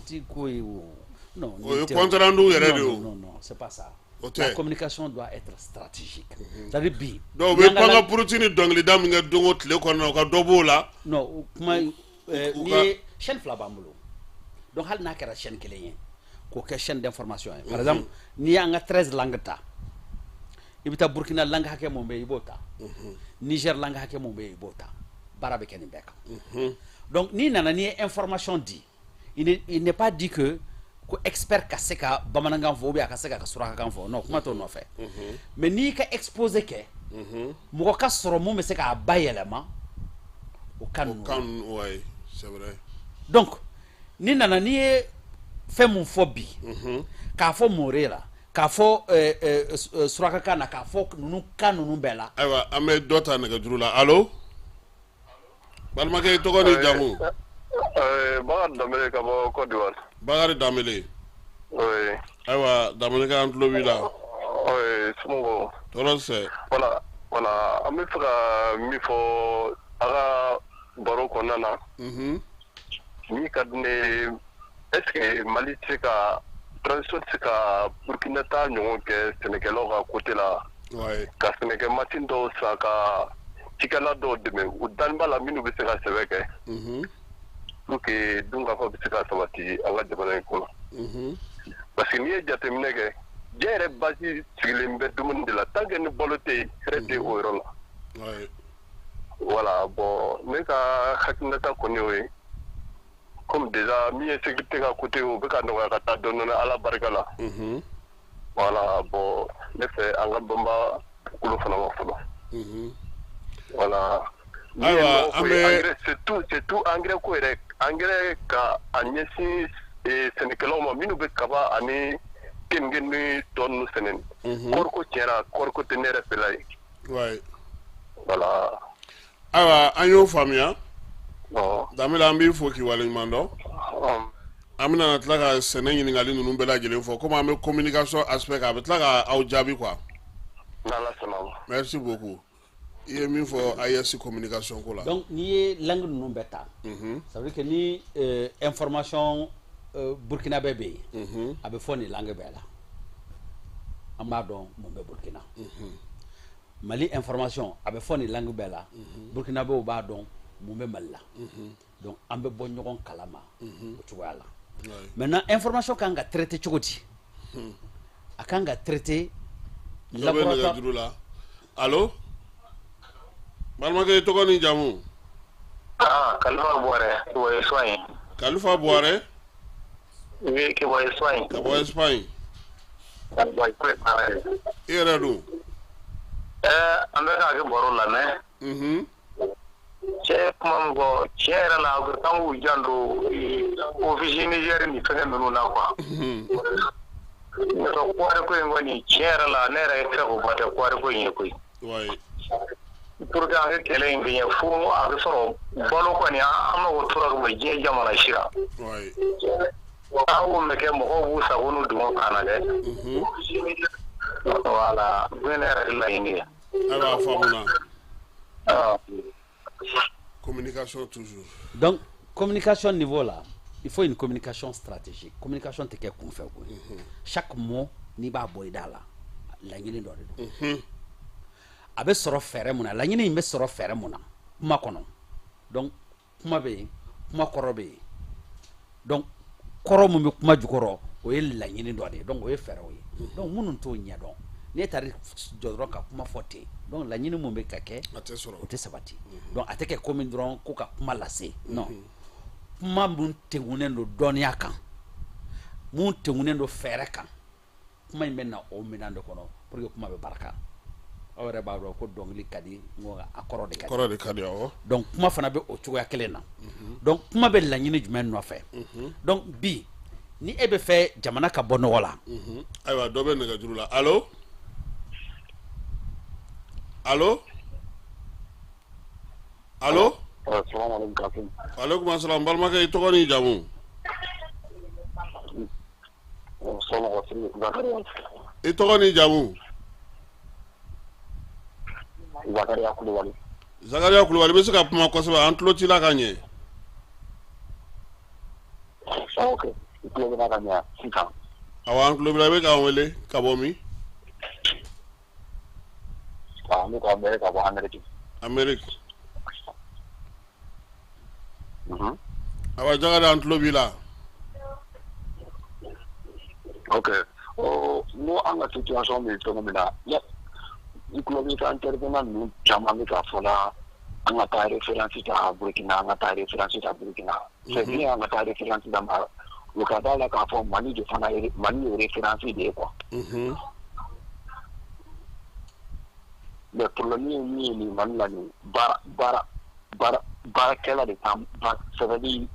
Non, non, c'est pas ça. La communication doit être stratégique. C'est-à-dire bien. Donc, vous avez pour tenir donc les dames qui ont le qu'on là. Non, comment ni chaîne flabambulo. Donc hal na kera chaîne kelen ko ke chaîne d'information par exemple ni anga 13 langues ta ibita Burkina langue hake mo be ibota Niger langue hake mo be ibota barabe ken beka donc ni nana ni information dit il n'est pas dit que ko expert ka seka bamananga fo be ka seka ka suraka kan fo non kuma to no fait mais ni ka exposer ke mo ka soro mo me seka bayelema o kan ouais c'est vrai donc ni nana ni fait mon phobie ka fo morera ka fo suraka kana ka fo nunu bela aywa ame dota na gadrula allo balimakɛ i tɔgɔ ni jamu Bakari Danbele ka bɔ Côte d'Ivoire. Bakari Danbele Oui. ayiwa Danbele an tulo b'i la Oui, somɔgɔw. tɔɔrɔ tɛ Voilà, an bɛ fɛ ka min fɔ a ka baro kɔnɔna na. Min ka di ne ye, est-ce que Mali tɛ se ka transition tɛ se ka Burkina ta ɲɔgɔn kɛ sɛnɛkɛlaw ka côté la. Ka sɛnɛkɛ machine dɔw san ka cikɛla dɔw dɛmɛ u dalen b'a la minnu bɛ se ka sɛbɛn kɛ. Pour que dunkafa bɛ se ka sabati an ka jamana in kɔnɔ. Parce que n'i ye jateminɛ kɛ diɲɛ yɛrɛ basi sigilen bɛ dumuni de la tant que ni balo tɛ yen hɛrɛ tɛ o yɔrɔ la. Voilà bon ne ka hakilinata kɔni y'o ye comme déjà min ye sécurité ka côté o bɛ ka nɔgɔya ka taa dɔɔni ala barika la. Voilà bon ne fɛ an ka banba kolo fana ma fɔlɔ. Voilà. Ayiwa an bɛ c'est tout engrais ko yɛrɛ engrais ka a ɲɛsin sɛnɛkɛlaw ma minnu bɛ kaba ani keninge ni tɔ ninnu sɛnɛ. Kɔɔriko tiɲɛna kɔɔriko tɛ ne yɛrɛ fɛla ye. Voilà. Ayiwa an y'o faamuya. Danbele an b'i fo k'i waleɲuman dɔn. An bɛna tila ka sɛnɛ ɲininkali ninnu bɛɛ lajɛlen fɔ komi an bɛ communication aspect a bɛ tila ka aw jaabi quoi. Merci beaucoup. I ye min fɔ AES communication ko la. Donc n'i ye langue ninnu bɛɛ ta. Ça veut dire que ni information burkinabé bɛ yen a bɛ fɔ nin langue bɛɛ la. An b'a dɔn mun bɛ Burkina. Mali information a bɛ fɔ nin langue bɛɛ la. Burkinabéw b'a dɔn mun bɛ Mali la. Donc an bɛ bɔ ɲɔgɔn kalama o cogoya la. Maintenant information kan ka traiter cogo di? A kan ka traiter laboratoire. Allo? Balimakɛ i tɔgɔ ni jamu? Kalifa Buare, Kiboye Soin. Kalifa Buare? Oui, Kiboye Soin. Ka bɔ Espagne. Kiboye Soin. I yɛrɛ dun? An bɛ k'a kɛ baro lamɛn. Cɛ kuma min fɔ tiɲɛ yɛrɛ la a kan k'u janto office Niger ni fɛngɛ ninnu na quoi. N'o tɛ ko in kɔni tiɲɛ yɛrɛ la ne yɛrɛ ye fɛ k'o ba tɛ ko in ye koyi. Pour que an ka kɛlɛ in kɛ fo a bɛ sɔrɔ balo kɔni an mago tora ka bɔ diɲɛ jamana si la. An ko bɛ kɛ mɔgɔw b'u sago n'u dun kan na dɛ. Voilà, ne yɛrɛ de laɲini ye. Ayiwa a faamuna. Communication toujours. Donc communication niveau là, il faut une communication stratégique. Communication tɛ kɛ kunfɛ ko ye. Chaque mot n'i b'a bɔ i da la laɲini dɔ de don. A bɛ sɔrɔ fɛrɛ mun na laɲini in bɛ sɔrɔ fɛrɛ mun na kuma kɔnɔ. Donc kuma bɛ yen kuma kɔrɔ bɛ yen. Donc kɔrɔ mun bɛ kuma jukɔrɔ o ye laɲini dɔ de ye. Donc o ye fɛrɛw ye. Donc minnu t'o ɲɛdɔn ne taara jɔ dɔrɔn ka kuma fɔ ten. Donc laɲini mun bɛ ka kɛ o tɛ sabati. Donc a tɛ kɛ komi dɔrɔn ko ka kuma lase. Non. Kuma mun tɛngunen don dɔnniya kan. Mun tɛngunen don fɛrɛ kan. Kuma in bɛ na o minɛn de kɔnɔ pour que kuma bɛ barika. Aw yɛrɛ b'a dɔn ko dɔnkili ka di a kɔrɔ de ka di. Kɔrɔ de ka di awɔ. Donc kuma fana bɛ o cogoya kelen na. Donc kuma bɛ laɲini jumɛn nɔfɛ. Donc bi ni e bɛ fɛ jamana ka bɔ nɔgɔ la. Ayiwa dɔ bɛ nɛgɛjuru la. Allo? Allo? Allo? Aleykum assalam balimakɛ i tɔgɔ ni jamu? I tɔgɔ ni jamu? Zakariya Kulubali. Zakariya Kulubali bɛ se ka kuma kosɛbɛ an tulo t'i la ka ɲɛ. Ok, i tulo bɛ ka ɲɛ sisan. Awɔ an tulo b'i la i bɛ k'an wele ka bɔ min? Ne ko Amérique ka bɔ Amérique. Amérique. Awɔ Jakari an tulo b'i la. Ok, n'o an ka situation bɛ cogo min na i tulo bɛ ka intervenant ninnu caman bɛ ka fɔ la an ka taa référence ta Burkina an ka taa référence ta Burkina. C'est bien an ka taa référence ta ma o ka d'a la k'a fɔ Mali de fana ye Mali ye référence de ye quoi. Mais problème ye min ye nin Mali la nin baarakɛla de kan ça veut dire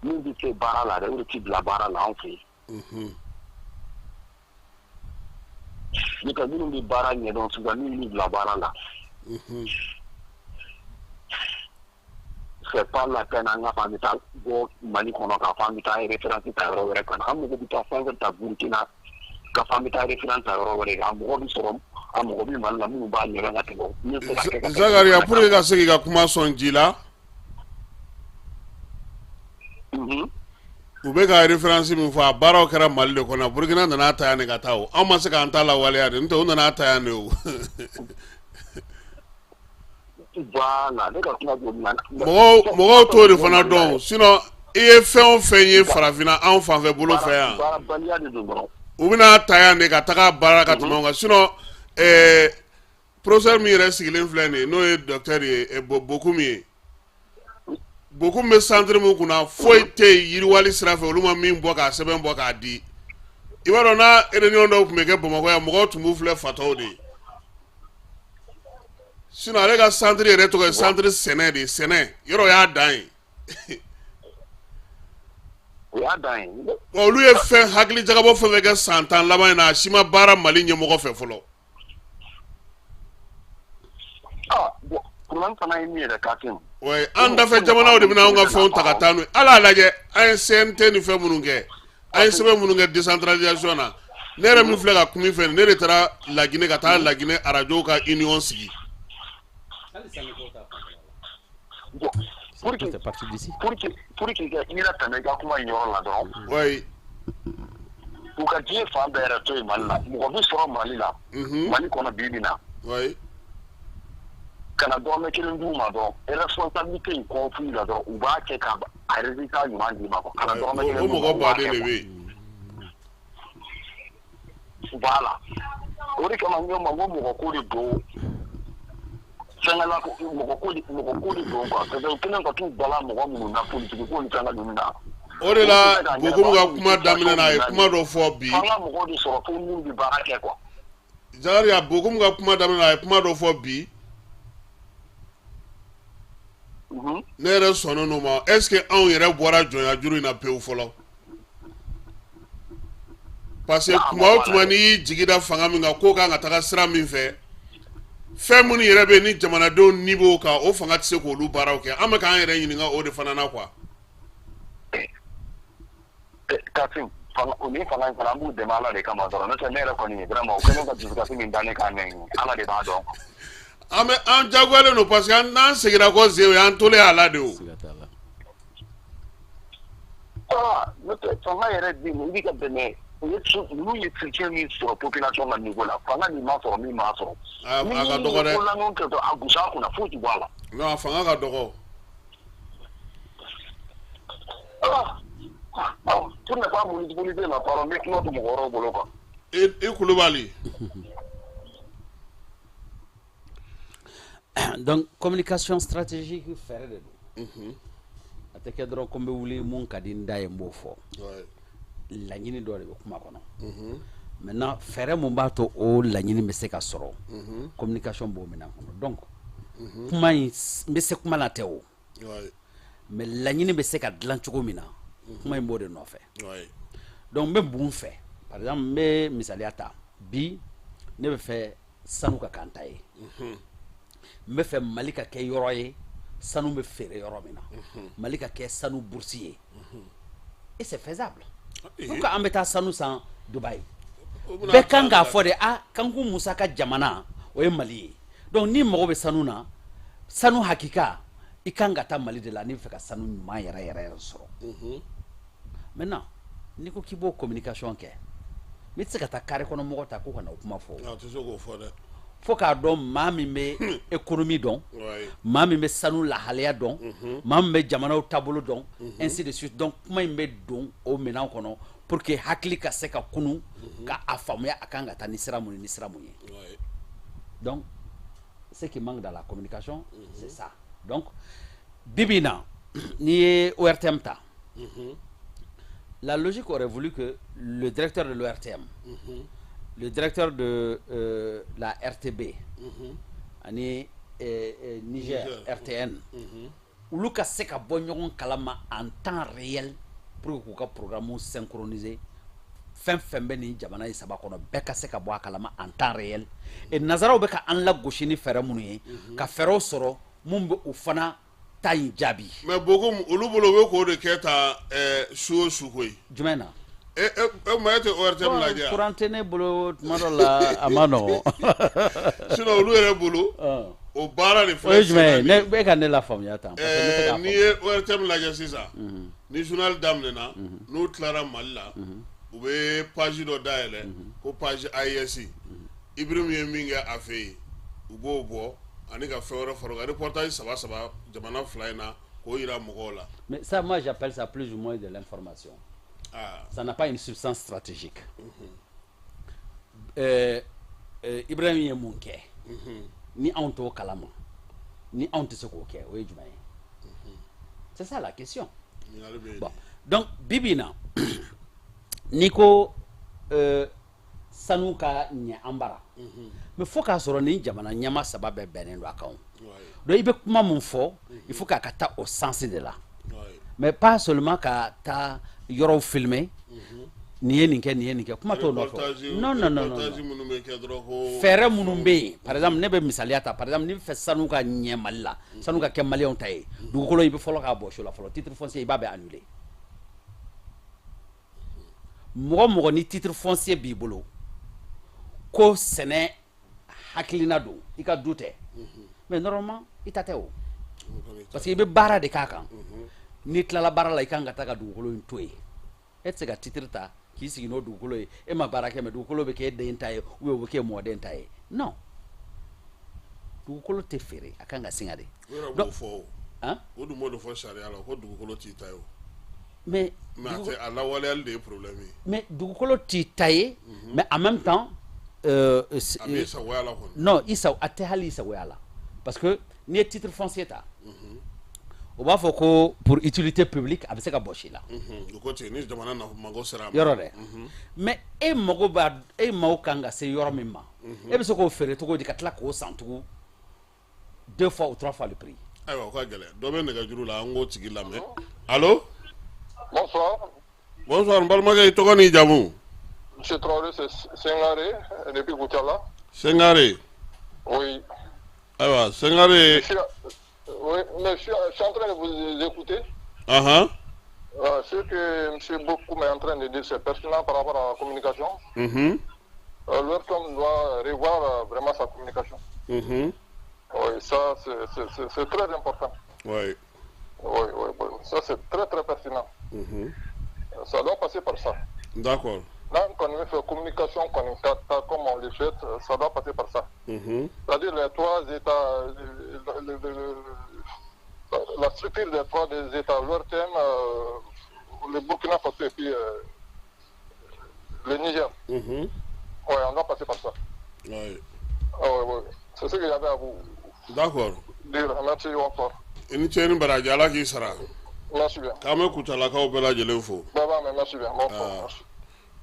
min bɛ se baara la dɛ o de t'i bila baara la anw fɛ yen. Ni ka minnu bɛ baara ɲɛdɔn sisan minnu bɛ bila baara la. c'est pas la peine à famita go mani kono ka famita référence ta ro re kan am go ta fanga ta burkina ka famita référence ta ro re am go bi sorom am go bi man la mu ba ni nga tego Zagaria pour que segi ga kuma sonjila ube ka référence min fa baro kara Mali de kona Burkina na ta ya ne ga tawo amma saka anta la wale ya nto na ta ya ne o Mogo to de fana don sinon iye fɛn o fɛn ye farafina an fan fɛ bolo fɛ yan u bɛna ta yan de ka taga baara ka tɛmɛ o kan sinon professeur min yɛrɛ sigilen filɛ nin ye n'o ye docteur ye Bokum ye Bokum bɛ centre min kunna foyi tɛ yiriwali sira fɛ olu ma min bɔ k'a sɛbɛn bɔ k'a di i b'a dɔn n'a réunion dɔw tun bɛ kɛ Bamakɔ yan mɔgɔw tun b'u filɛ fatɔw de sinon ale ka centre yɛrɛ tɔgɔ ye centre sɛnɛ de sɛnɛ yɔrɔ y'a dan ye olu ye fɛn hakili jagabɔ fɛn fɛn kɛ san 10 laban in na a si ma baara Mali ɲɛmɔgɔ fɛ fɔlɔ ouais an dafɛ jamanaw de bɛna anw ka fɛnw ta ka taa n'u ye ala lajɛ an ye CNT ni fɛn minnu kɛ an ye sɛbɛn minnu kɛ décentralisation na ne yɛrɛ min filɛ ka kuma fɛ ne de taara Laginɛ ka taa Laginɛ radio ka union sigi pour que il a tane ga kuma yoro la dɔrɔn oui u ka diɲɛ fan bɛɛ yɛrɛ to yen Mali la mɔgɔ bɛ sɔrɔ Mali la Mali kɔnɔ bi na oui kana dɔrɔmɛ kelen d'u ma dɔrɔn responsabilité in conflit la dɔrɔn u b'a kɛ ka a résultat ɲuman d'i ma kana dɔrɔmɛ kelen o mɔgɔ baden de bɛ yen voilà o de kama n ko mɔgɔ ko de don fɛngɛla mɔgɔ ko de don quoi parce que u kɛlen ka t'u bala mɔgɔ minnu na politique ko ni fɛngɛ ninnu na o de la Bokum ka kuma daminɛ na a ye kuma dɔ fɔ bi fanga mɔgɔw de sɔrɔ fo minnu bɛ baara kɛ quoi Zakaria Bokum ka kuma daminɛ na a ye kuma dɔ fɔ bi ne yɛrɛ sɔnnen n'o ma est ce que anw yɛrɛ bɔra jɔnya juru in na pewu fɔlɔ parce que tuma o tuma n'i y'i jigi da fanga min kan k'o kan ka taga sira min fɛ fɛn minnu yɛrɛ bɛ ni jamanadenw niveau kan o fanga tɛ se k'olu baaraw kɛ an bɛ k'an yɛrɛ ɲininka o de fana na quoi Kasim o ni fanga in fana an b'u dɛmɛ Ala de kama dɔrɔn n'o tɛ ne yɛrɛ kɔni vraiment o kɛlen ka dusukasi min da ne kan Ala de b'a dɔn an jagoyalen don parce que n'an seginna kɔ sen o y'an tolen a la de o n'o tɛ fanga yɛrɛ di i bɛ ka dɛmɛ n'u ye soutien min sɔrɔ population ka niveau la fanga min ma sɔrɔ min m'a sɔrɔ a ka dɔgɔ dɛ ko lankolon kɛ dɔrɔn a gosi a kunna foyi tɛ bɔ a la non a fanga ka dɔgɔ pour ne pas monopoliser la parole n bɛ kuma to mɔgɔ wɛrɛw bolo quoi i Kulubali donc communication stratégique fɛrɛ de don a tɛ kɛ dɔrɔn ko n bɛ wuli mun ka di n da ye n b'o fɔ laɲini dɔ de bɛ kuma kɔnɔ maintenant fɛrɛ mun b'a to o laɲini bɛ se ka sɔrɔ communication b'o minɛn kɔnɔ donc kuma in n bɛ se kuma la tɛ o mais laɲini bɛ se ka dilan cogo min na kuma in b'o de nɔfɛ donc n bɛ mun fɛ par exemple n bɛ misaliya ta bi ne bɛ fɛ sanu ka k'an ta ye n bɛ fɛ Mali ka kɛ yɔrɔ ye sanu bɛ feere yɔrɔ min na Mali ka kɛ sanu bourse ye et c'est faisable pourquoi an bɛ taa sanu san Dubaï bɛɛ kan k'a fɔ de kanku Musa ka jamana o ye Mali ye donc ni mago bɛ sanu na sanu hakika i kan ka taa Mali de la n'i bɛ fɛ ka sanu ɲuman yɛrɛ yɛrɛ sɔrɔ maintenant n'i ko k'i b'o communication kɛ n'i tɛ se ka taa carré kɔnɔ mɔgɔ ta ko ka na o kuma fɔ a tɛ se k'o fɔ dɛ fo k'a dɔn maa min bɛ économie dɔn maa min bɛ sanu lahalaya dɔn maa min bɛ jamanaw taabolo dɔn ainsi de suite donc kuma in bɛ don o minɛn kɔnɔ pour que hakili ka se ka kunu ka a faamuya a kan ka taa ni sira mun ni sira mun ye donc ce qui manque dans la communication c'est ça donc bibi na n'i ye ORTM ta la logique aurait voulu que le directeur de l'ORTM le directeur de la RTB ani Niger RTN olu ka se ka bɔ ɲɔgɔn kalama en temps réel pour que k'u ka programme synchroniser fɛn fɛn bɛ nin jamana in saba kɔnɔ bɛɛ ka se ka bɔ a kalama en temps réel et nazaraw bɛ ka an lagosi ni fɛɛrɛ minnu ye ka fɛɛrɛw sɔrɔ mun bɛ u fana taille jabi. Mais beaucoup olu bolo we ko de keta suo sukoy. Jumena. Ma te ORTM la dia. Pour antenne bolo madola amano. Sinon olu ere bolo. O bara de flex. Oui, ne be kan ne la femme ya tan. Ni ORTM la dia sisa. Ni journal damne na no clara malla. U be page do daele ko page ISI. Ibrahim Yeminga afi. U bo bo ani ka fɛrɛ faro reportage saba jamana fly na ko ira mogola. Mais ça moi j'appelle ça plus ou moins de l'information. Ça n'a pas une substance stratégique. Ibrahim Yemunke ni on to kalama ni on te soko ke o ejuma. C'est ça la question. Bon. Donc bibina niko sanuka nya ambara. Mais faut qu'à soro ni jamana nyama saba be benen do akon. Donc il faut kuma mun fo, il faut qu'à ta au sens de là. Mais pas seulement qu'à ta yoro filmer. Ni ninke kuma to no fo. Non. Faire munumbe. Par exemple ne be misaliata, par exemple ni fait sanuka nya malla. Sanuka ke malion tay. Du ko lo ibe folo ka bo shola folo titre foncier iba be annuler. Mo ni titre foncier bi bolo. Ko sene hakilina do ika doute mais normalement itateo parce que be bara de kaka ni tla bara la ikanga taka dugukolo ntoy etse ga titrita ki sigi no dugukolo e ma bara ke me dugukolo be ke de ntaye we be ke mo de ntaye non dugukolo te fere akanga singade donc hein o du modo fo sharia la ko dugukolo ti tayo mais c'est à la wala des problèmes mais dugukolo ti taye mais en même temps non, Isa atehali Isa wala parce que ni titre foncier ta. On va faut que pour utilité publique avec ça boshi là. Du côté ni demande na mago sera. Yorore. Mais e mago ba e mago kanga c'est yoromima. E be so ko fere to ko di katla ko santu 2 fois ou 3 fois le prix. Ayo ko gele. Do be nega juru la ngo tigi lamé. Allô? Bonsoir. Bonsoir, mbalma to ko ni jamu. Monsieur Traoré, c'est Sengaré, depuis Goutiala. Sengaré? Oui. Alors, Sengaré... Oui, mais je suis en train de vous écouter. Ce que M. Bokou est en train de dire, c'est pertinent par rapport à la communication. L'ORTM doit revoir vraiment sa communication. Oui, ça, c'est très important. Oui. Ça, c'est très, très pertinent. Ça doit passer par ça. D'accord. Là, quand on fait communication, comme on le souhaite, ça doit passer par ça. C'est-à-dire les 3 États, la structure des 3 États, l'ORTM, le Burkina Faso et puis le Niger. Oui, on doit passer par ça. Oui. C'est ce que j'avais à vous dire. Merci encore. Merci bien. Kame kutala ka obela jelenfo. Merci bien.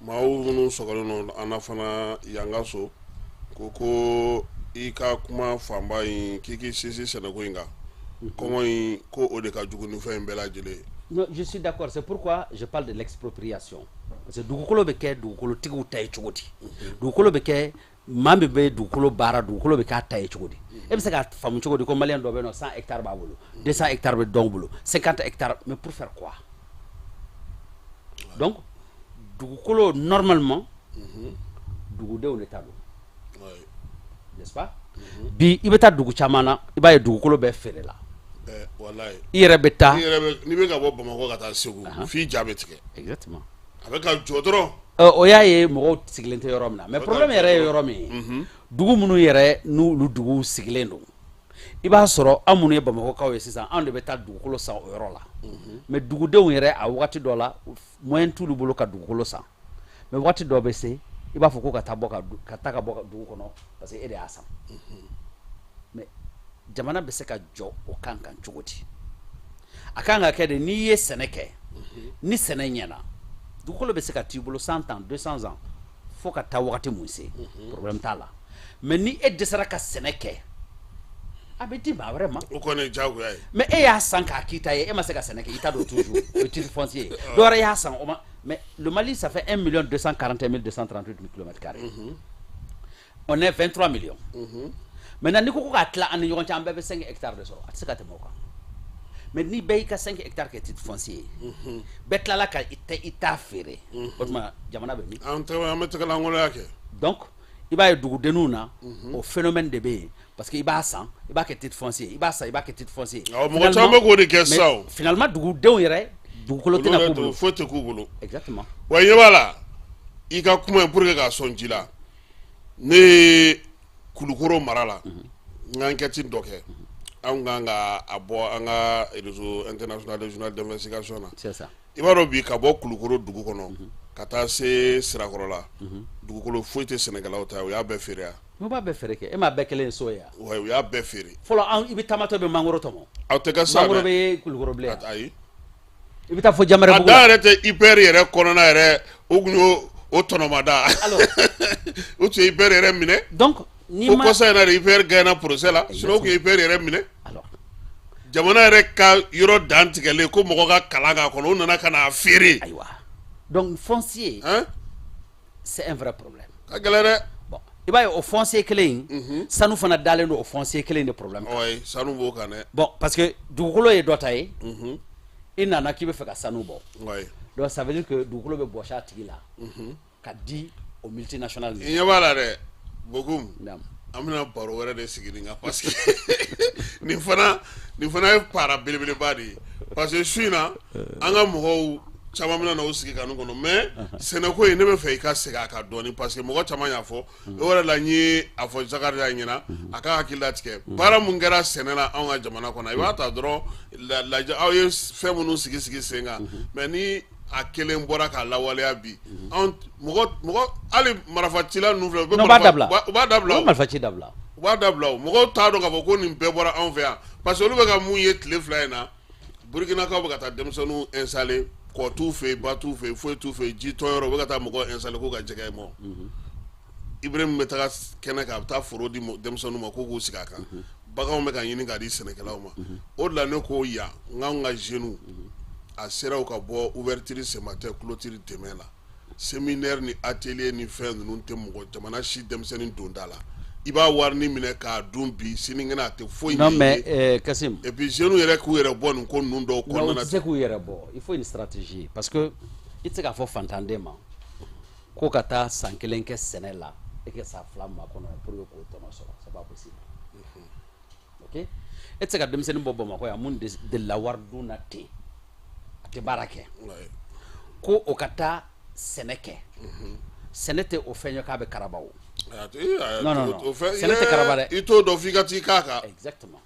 Maunu sokolono anafana yangaso koko ika kuma famba kiki sisi senako inga. Comment ko odeka juguni fa mbela jele. Non, je suis d'accord, c'est pourquoi je parle de l'expropriation. Parce que dugukolo beke dugukolo tigu tay chugoti. Dugukolo beke mambe be dugukolo bara dugukolo beka tay chugoti. E be se ka famu chugoti ko malien do be no 100 hectares ba bolo, 200 hectares be don bolo, 50 hectares mais pour faire quoi? Donc dugukolo normalement dugude on état do. N'est-ce pas? Bi ibeta dugu chamana iba dugukolo be fere la. Wallahi. Ire beta. Ni be ka bo Bamako ka ta Segu. Fi jabetike. Exactement. Avec un jodro. Oya ye mogo siglente yoromna. Mais problème yere yoromi. Dugu munu yere nu lu dugu siglendo. Iba soro amunu ye Bamako ka we sisan an de beta dugukolo san o yoro la. Mais dugudenw yere a wakati do la moyen tout lu bolo ka dugukolo san. Mais wakati do be se iba foko ka ta boka dugu kono parce que ede asam. Mais jamana be se ka jo o kan chogoti. Akanga kede ni ye seneke. Ni sene nyana. Dugukolo be se ka tibolo 100 ans, 200 ans. Faut ka ta wakati muise. Problème ta la. Mais ni e desara ka seneke. Abeti ba vraiment. O connaît jago yaye. Mais e ya san ka kita ye e ma se ka seneke ita do toujours. Le titre foncier. Dora ya san o ma mais le Mali ça fait 1 240 238 km². On est 23 millions. Maintenant ni ko ka tla an yon chambe be 5 hectares de so. Atse ka te moka. mais ni bɛɛ y'i ka 5 hectares kɛ titre foncier bɛɛ tilala ka i t'a feere o tuma jamana bɛ min an bɛ tɛgɛlankolon kɛ donc i b'a ye dugudenninw na o phénomène de bɛ yen parce que i b'a san i b'a kɛ titre foncier i b'a san i b'a kɛ titre foncier mɔgɔ caman bɛ k'o de kɛ sisan finalement dugudenw yɛrɛ dugukolo tɛna k'u bolo foyi tɛ k'u bolo exactement wa i ɲɛ b'a la i ka kuma pour que k'a sɔn ji la ne ye Kulukoro mara la n ka enquête dɔ kɛ an kan ka a bɔ an ka réseau international des journalistes d'investigation na c'est ça i b'a dɔn bi ka bɔ Kulukoro dugu kɔnɔ ka taa se Sirakɔrɔ la dugukolo foyi tɛ sɛnɛkɛlaw ta o y'a bɛɛ feere yan n'o b'a bɛɛ feere kɛ e m'a bɛɛ kelen so ye wa o y'a bɛɛ feere fɔlɔ i bɛ taamatɔ bɛ mangoro tɔmɔ aw tɛ kɛ sa mangoro bɛ Kulukoro bilen ayi i bɛ taa fɔ Jamare Bugu la a da yɛrɛ tɛ IPR yɛrɛ kɔnɔna yɛrɛ o kun y'o tɔnɔmada o tun ye IPR yɛrɛ minɛ donc ni ma ko kɔsa in na de IPR gagné procès la sinon o kun ye IPR yɛrɛ minɛ alors jamana yɛrɛ ka yɔrɔ dan tigɛlen ko mɔgɔ ka kalan k'a kɔnɔ o nana ka n'a feere ayiwa donc foncier hein c'est un vrai problème ka gɛlɛn dɛ bon i b'a ye o foncier kelen in sanu fana dalen don o foncier kelen de problème oui sanu b'o kan dɛ bon parce que dugukolo ye dɔ ta ye i nana k'i bɛ fɛ ka sanu bɔ oui donc ça veut dire que dugukolo bɛ bɔsi a tigi la ka di o multinational i ɲɛ b'a la dɛ Bokum naam an bɛna baro wɛrɛ de sigi nin kan parce que nin fana ye para belebeleba de ye parce que su in na an ka mɔgɔw caman bɛna na o sigi kanu kɔnɔ mais sɛnɛko in ne bɛ fɛ i ka segin a kan dɔɔni parce que mɔgɔ caman y'a fɔ o yɛrɛ la n ye a fɔ Zakariya ɲɛna a ka hakili latigɛ baara mun kɛra sɛnɛ la anw ka jamana kɔnɔ i b'a ta dɔrɔn lajɛ aw ye fɛn minnu sigi sen kan mais ni a kelen bɔra k'a lawaleya bi anw mɔgɔ hali marifacila ninnu filɛ u b'a dabila u b'a dabila o marifaci dabila u b'a dabila o mɔgɔw t'a dɔn k'a fɔ ko nin bɛɛ bɔra anw fɛ yan parce que olu bɛ ka mun ye tile fila in na Burkinakaw bɛ ka taa denmisɛnninw installer kɔ t'u fɛ yen ba t'u fɛ yen foyi t'u fɛ yen ji tɔnyɔrɔ u bɛ ka taa mɔgɔw installer ko ka jɛgɛ mɔ Ibrahim bɛ taga kɛnɛ kan a bɛ taa foro di denmisɛnninw ma ko k'u sigi a kan baganw bɛ ka ɲini k'a di sɛnɛkɛlaw ma o de la ne ko yan n k'anw ka jeunes a sera u ka bɔ ouverture ce matin clôture demain la séminaire ni atelier ni fɛn ninnu tɛ mɔgɔ jamana si denmisɛnnin don da la i b'a wari ni minɛ k'a dun bi sinikɛnɛ a tɛ foyi non mais Kassim et puis jeunes yɛrɛ k'u yɛrɛ bɔ nin ko ninnu dɔw kɔnɔna na non u tɛ se k'u yɛrɛ bɔ il faut une stratégie parce que i tɛ se k'a fɔ fantanden ma ko ka taa san kelen kɛ sɛnɛ la e ka san fila ma kɔnɔ pour que k'o tɔnɔ sɔrɔ c'est pas possible ok e tɛ se ka denmisɛnnin bɔ Bamakɔ yan mun delila wari dun na ten a tɛ baara kɛ ko o ka taa sɛnɛ kɛ sɛnɛ tɛ o fɛn ye k'a bɛ karaba o non sɛnɛ tɛ karaba dɛ i t'o dɔn f'i ka t'i k'a kan exactement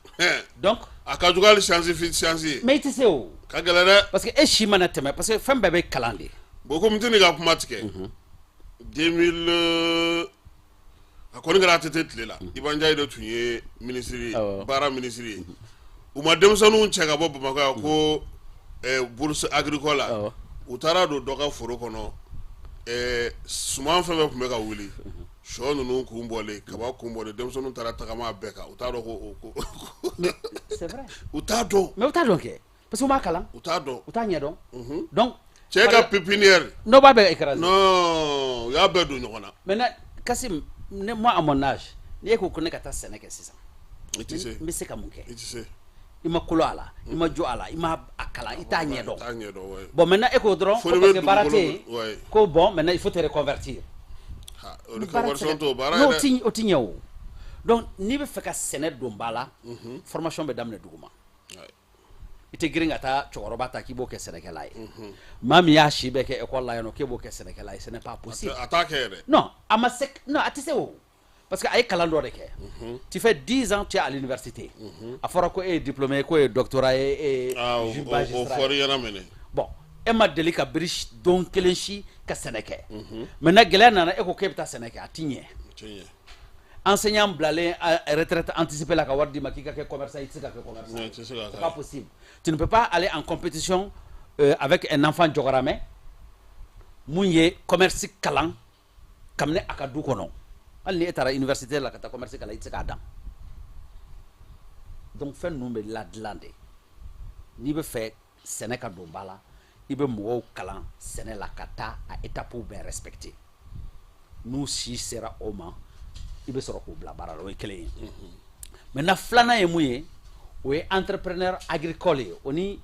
donc a ka jugu hali chance ye mais i tɛ se o ka gɛlɛn dɛ parce que e si mana tɛmɛ parce que fɛn bɛɛ bɛ kalan de Bokum tɛ nin ka kuma tigɛ 2000 a kɔni kɛra ATT tile la Iba Ndiaye de tun ye ministre baara ministre ye u ma denmisɛnninw cɛ ka bɔ Bamakɔ yan ko bourse agricole la u taara don dɔ ka foro kɔnɔ suman fɛn bɛɛ tun bɛ ka wuli sɔ ninnu kun bɔlen kaba kun bɔlen denmisɛnninw taara tagama bɛɛ kan u t'a dɔn ko c'est vrai u t'a dɔn mais u t'a dɔn kɛ parce que u m'a kalan u t'a dɔn u t'a ɲɛdɔn donc cɛ ka pépinière n'o b'a bɛɛ écraser non u y'a bɛɛ don ɲɔgɔn na maintenant Kassim moi à mon âge ni e ko ne ka taa sɛnɛ kɛ sisan i tɛ se n bɛ se ka mun kɛ i tɛ se i ma kolo a la i ma jɔ a la i ma a kalan i t'a ɲɛdɔn t'a ɲɛdɔn ouais bon maintenant e ko dɔrɔn ko parce que baara tɛ yen ko bon maintenant il faut te reconvertir reconversion t'o baara n'o ye dɛ o tɛ ɲɛ o donc n'i bɛ fɛ ka sɛnɛ don ba la formation bɛ daminɛ duguma i tɛ girin ka taa cɛkɔrɔba ta k'i b'o kɛ sɛnɛkɛla ye maa min y'a si bɛɛ kɛ école la yan nɔ k'e b'o kɛ sɛnɛkɛla ye ce n'est pas possible a t'a kɛ yɛrɛ non a ma se non a tɛ se o parce que a ye kalan dɔ de kɛ tu fais 10 ans tu es à l'université a fɔra ko e ye diplômé ko e ye doctorat ye e ye o fɔri ɲɛna minɛ bon e ma deli ka biri don kelen si ka sɛnɛ kɛ maintenant gɛlɛya nana e ko k'e bɛ taa sɛnɛ kɛ a ti ɲɛ enseignant bilalen retraite anticipée la ka wari d'i ma k'i ka kɛ commerçant i tɛ se ka kɛ commerçant c'est pas possible tu ne peux pas aller en compétition avec un enfant jɔgɔramɛ mun ye commerce kalan kabini a ka du kɔnɔ hali ni e taara université la ka taa commerce kalan i tɛ se k'a dan donc fɛn ninnu bɛ ladilan de n'i bɛ fɛ sɛnɛ ka don ba la i bɛ mɔgɔw kalan sɛnɛ la ka taa a étapes bɛɛ respecter n'u si sera o ma i bɛ sɔrɔ k'u bila baara la o ye kelen ye maintenant filanan ye mun ye o ye entrepreneur agricole ye o ni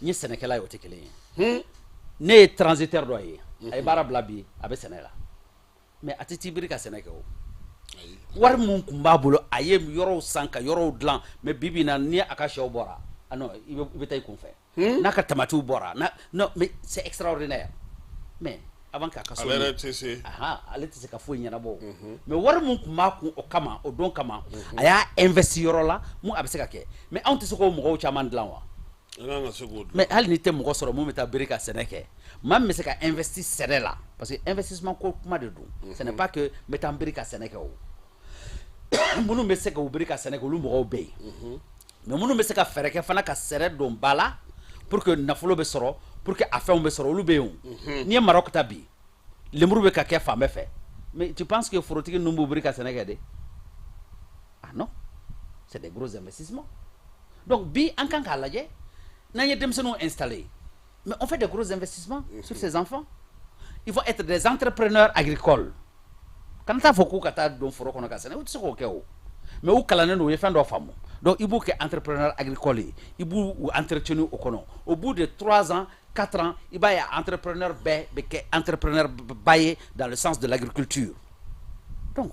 ni sɛnɛkɛla ye o tɛ kelen ye ne ye transitaire dɔ ye a ye baara bila bi a bɛ sɛnɛ la mais a tɛ t'i biri ka sɛnɛ kɛ o wari mun tun b'a bolo a ye yɔrɔw san ka yɔrɔw dilan mais bibi na ni a ka sɛw bɔra ah non i bɛ taa i kun fɛ n'a ka tamatiw bɔra non mais c'est extraordinaire mais avant k'a ka so ale tɛ se ka foyi ɲɛnabɔ mais wari mun tun b'a kun o kama o don kama a y'a investi yɔrɔ la mun a bɛ se ka kɛ mais anw tɛ se k'o mɔgɔw caman dilan wa mais hali ni tɛ mɔgɔ sɔrɔ mun bɛ taa biri ka sɛnɛ kɛ maa min bɛ se ka investi sɛnɛ la parce que investissement ko kuma de don ce n'est pas que n bɛ taa n biri ka sɛnɛ kɛ o minnu bɛ se ka u biri ka sɛnɛ kɛ olu mɔgɔw bɛ yen mais minnu bɛ se ka fɛɛrɛ kɛ fana ka sɛnɛ don ba la pour que nafolo bɛ sɔrɔ pour que a fɛnw bɛ sɔrɔ olu bɛ yen n'i ye Maroc ta bi lemuru bɛ ka kɛ fan bɛɛ fɛ mais tu penses que forotigi ninnu b'u biri ka sɛnɛ kɛ de ah non c'est des gros investissements donc bi an kan k'a lajɛ n'an ye denmisɛnninw installé mais on fait des gros investissements sur ces enfants ils vont être des entrepreneurs agricoles kana taa fɔ k'u ka taa don foro kɔnɔ ka sɛnɛ u tɛ se k'o kɛ o mais u kalannen don u ye fɛn dɔ faamu donc i b'u kɛ entrepreneur agricole ye i b'u entretenir o kɔnɔ au bout de 3 ans 4 ans i b'a ye entrepreneur bɛɛ bɛ kɛ entrepreneur ba ye dans le sens de l'agriculture donc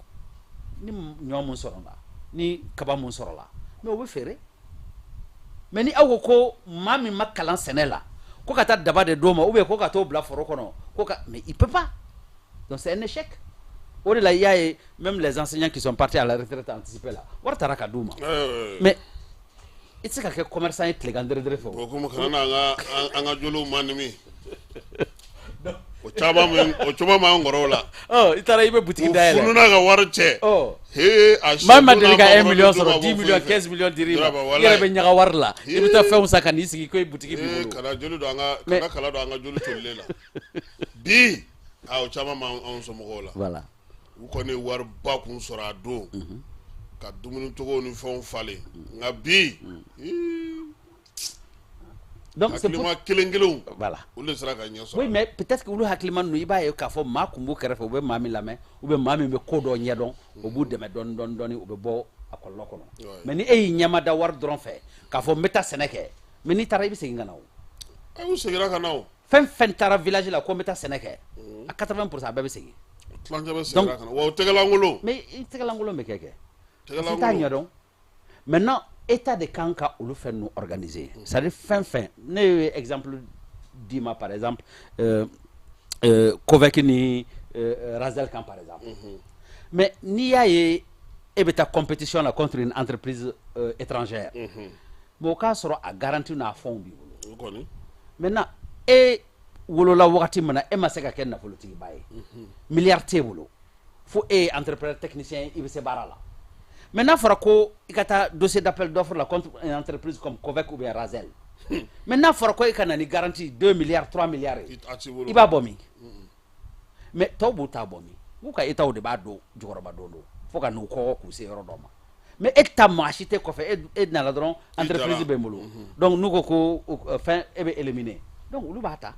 ni ɲɔ mun sɔrɔ la ni kaba mun sɔrɔ la mais o bɛ feere mais ni aw ko maa min ma kalan sɛnɛ la ko ka taa daba de d'o ma ou bien ko ka t'o bila foro kɔnɔ ko ka mais il peut pas donc c'est un échec o de la i y'a ye même les enseignants qui sont partis à la retraite anticipée là wari taara ka d'u ma mais i tɛ se ka kɛ commerçant ye tilegan dere fɛ o kuma kana an ka joliw ma nimi o caman m'an kɔrɔ o la i taara i bɛ butigi dayɛlɛ u fununa ka wari cɛ maa min ma deli ka 1 million sɔrɔ 10 millions 15 millions dir'i ma i yɛrɛ bɛ ɲaga wari la i bɛ taa fɛnw san ka n'i sigi ko butigi b'i bolo kana joli don kana kala don an ka joli tolilen la bi o caman m'anw somɔgɔw la voilà u kɔni ye wariba kun sɔrɔ a don ka dumuni togo ni fɛnw falen nka bi donc c'est pour kelen voilà olu de sera ka ɲɛ sɔrɔ oui mais peut-être que olu hakilima ninnu i b'a ye k'a fɔ maa kun b'u kɛrɛfɛ u bɛ maa min lamɛn ou bien maa min bɛ ko dɔ ɲɛdɔn o b'u dɛmɛ dɔɔni u bɛ bɔ a kɔlɔlɔ kɔnɔ mais ni e y'i ɲɛma da wari dɔrɔn fɛ k'a fɔ n bɛ taa sɛnɛ kɛ mais n'i taara i bɛ segin ka na o u seginna ka na o fɛn fɛn taara village la ko n bɛ taa sɛnɛ kɛ a 80% a bɛɛ bɛ segin tilancɛ bɛ seginna ka na wa o tɛgɛlankolon mais i tɛgɛlankolon bɛ kɛ i t'a ɲɛdɔn maintenant état de kan ka olu fɛn ninnu organiser c'est-à-dire fɛn ne ye exemple d'i ma par exemple Covec ni Razel kan par exemple mais n'i y'a ye e bɛ taa compétition la contre une entreprise étrangère mais o k'a sɔrɔ a garantie n'a fɛnw b'i bolo maintenant e wolola wagati min na e ma se ka kɛ nafolotigiba ye milliard t'e bolo fo e ye entrepreneur technicien i bɛ se baara la mais n'a fɔra ko i ka taa dossier d'appel d'offre la contre une entreprise comme Covec ou bien Razel mais n'a fɔra ko i ka na ni garantie 2 milliards 3 milliards i b'a bɔ min mais tɔw b'u ta bɔ min k'u ka état de b'a don jukɔrɔba don fo ka n'u kɔkɔ k'u se yɔrɔ dɔ ma mais e ta maa si tɛ kɔfɛ e nana dɔrɔn entreprise bɛ n bolo donc n'u ko fɛn e bɛ éliminer donc olu b'a ta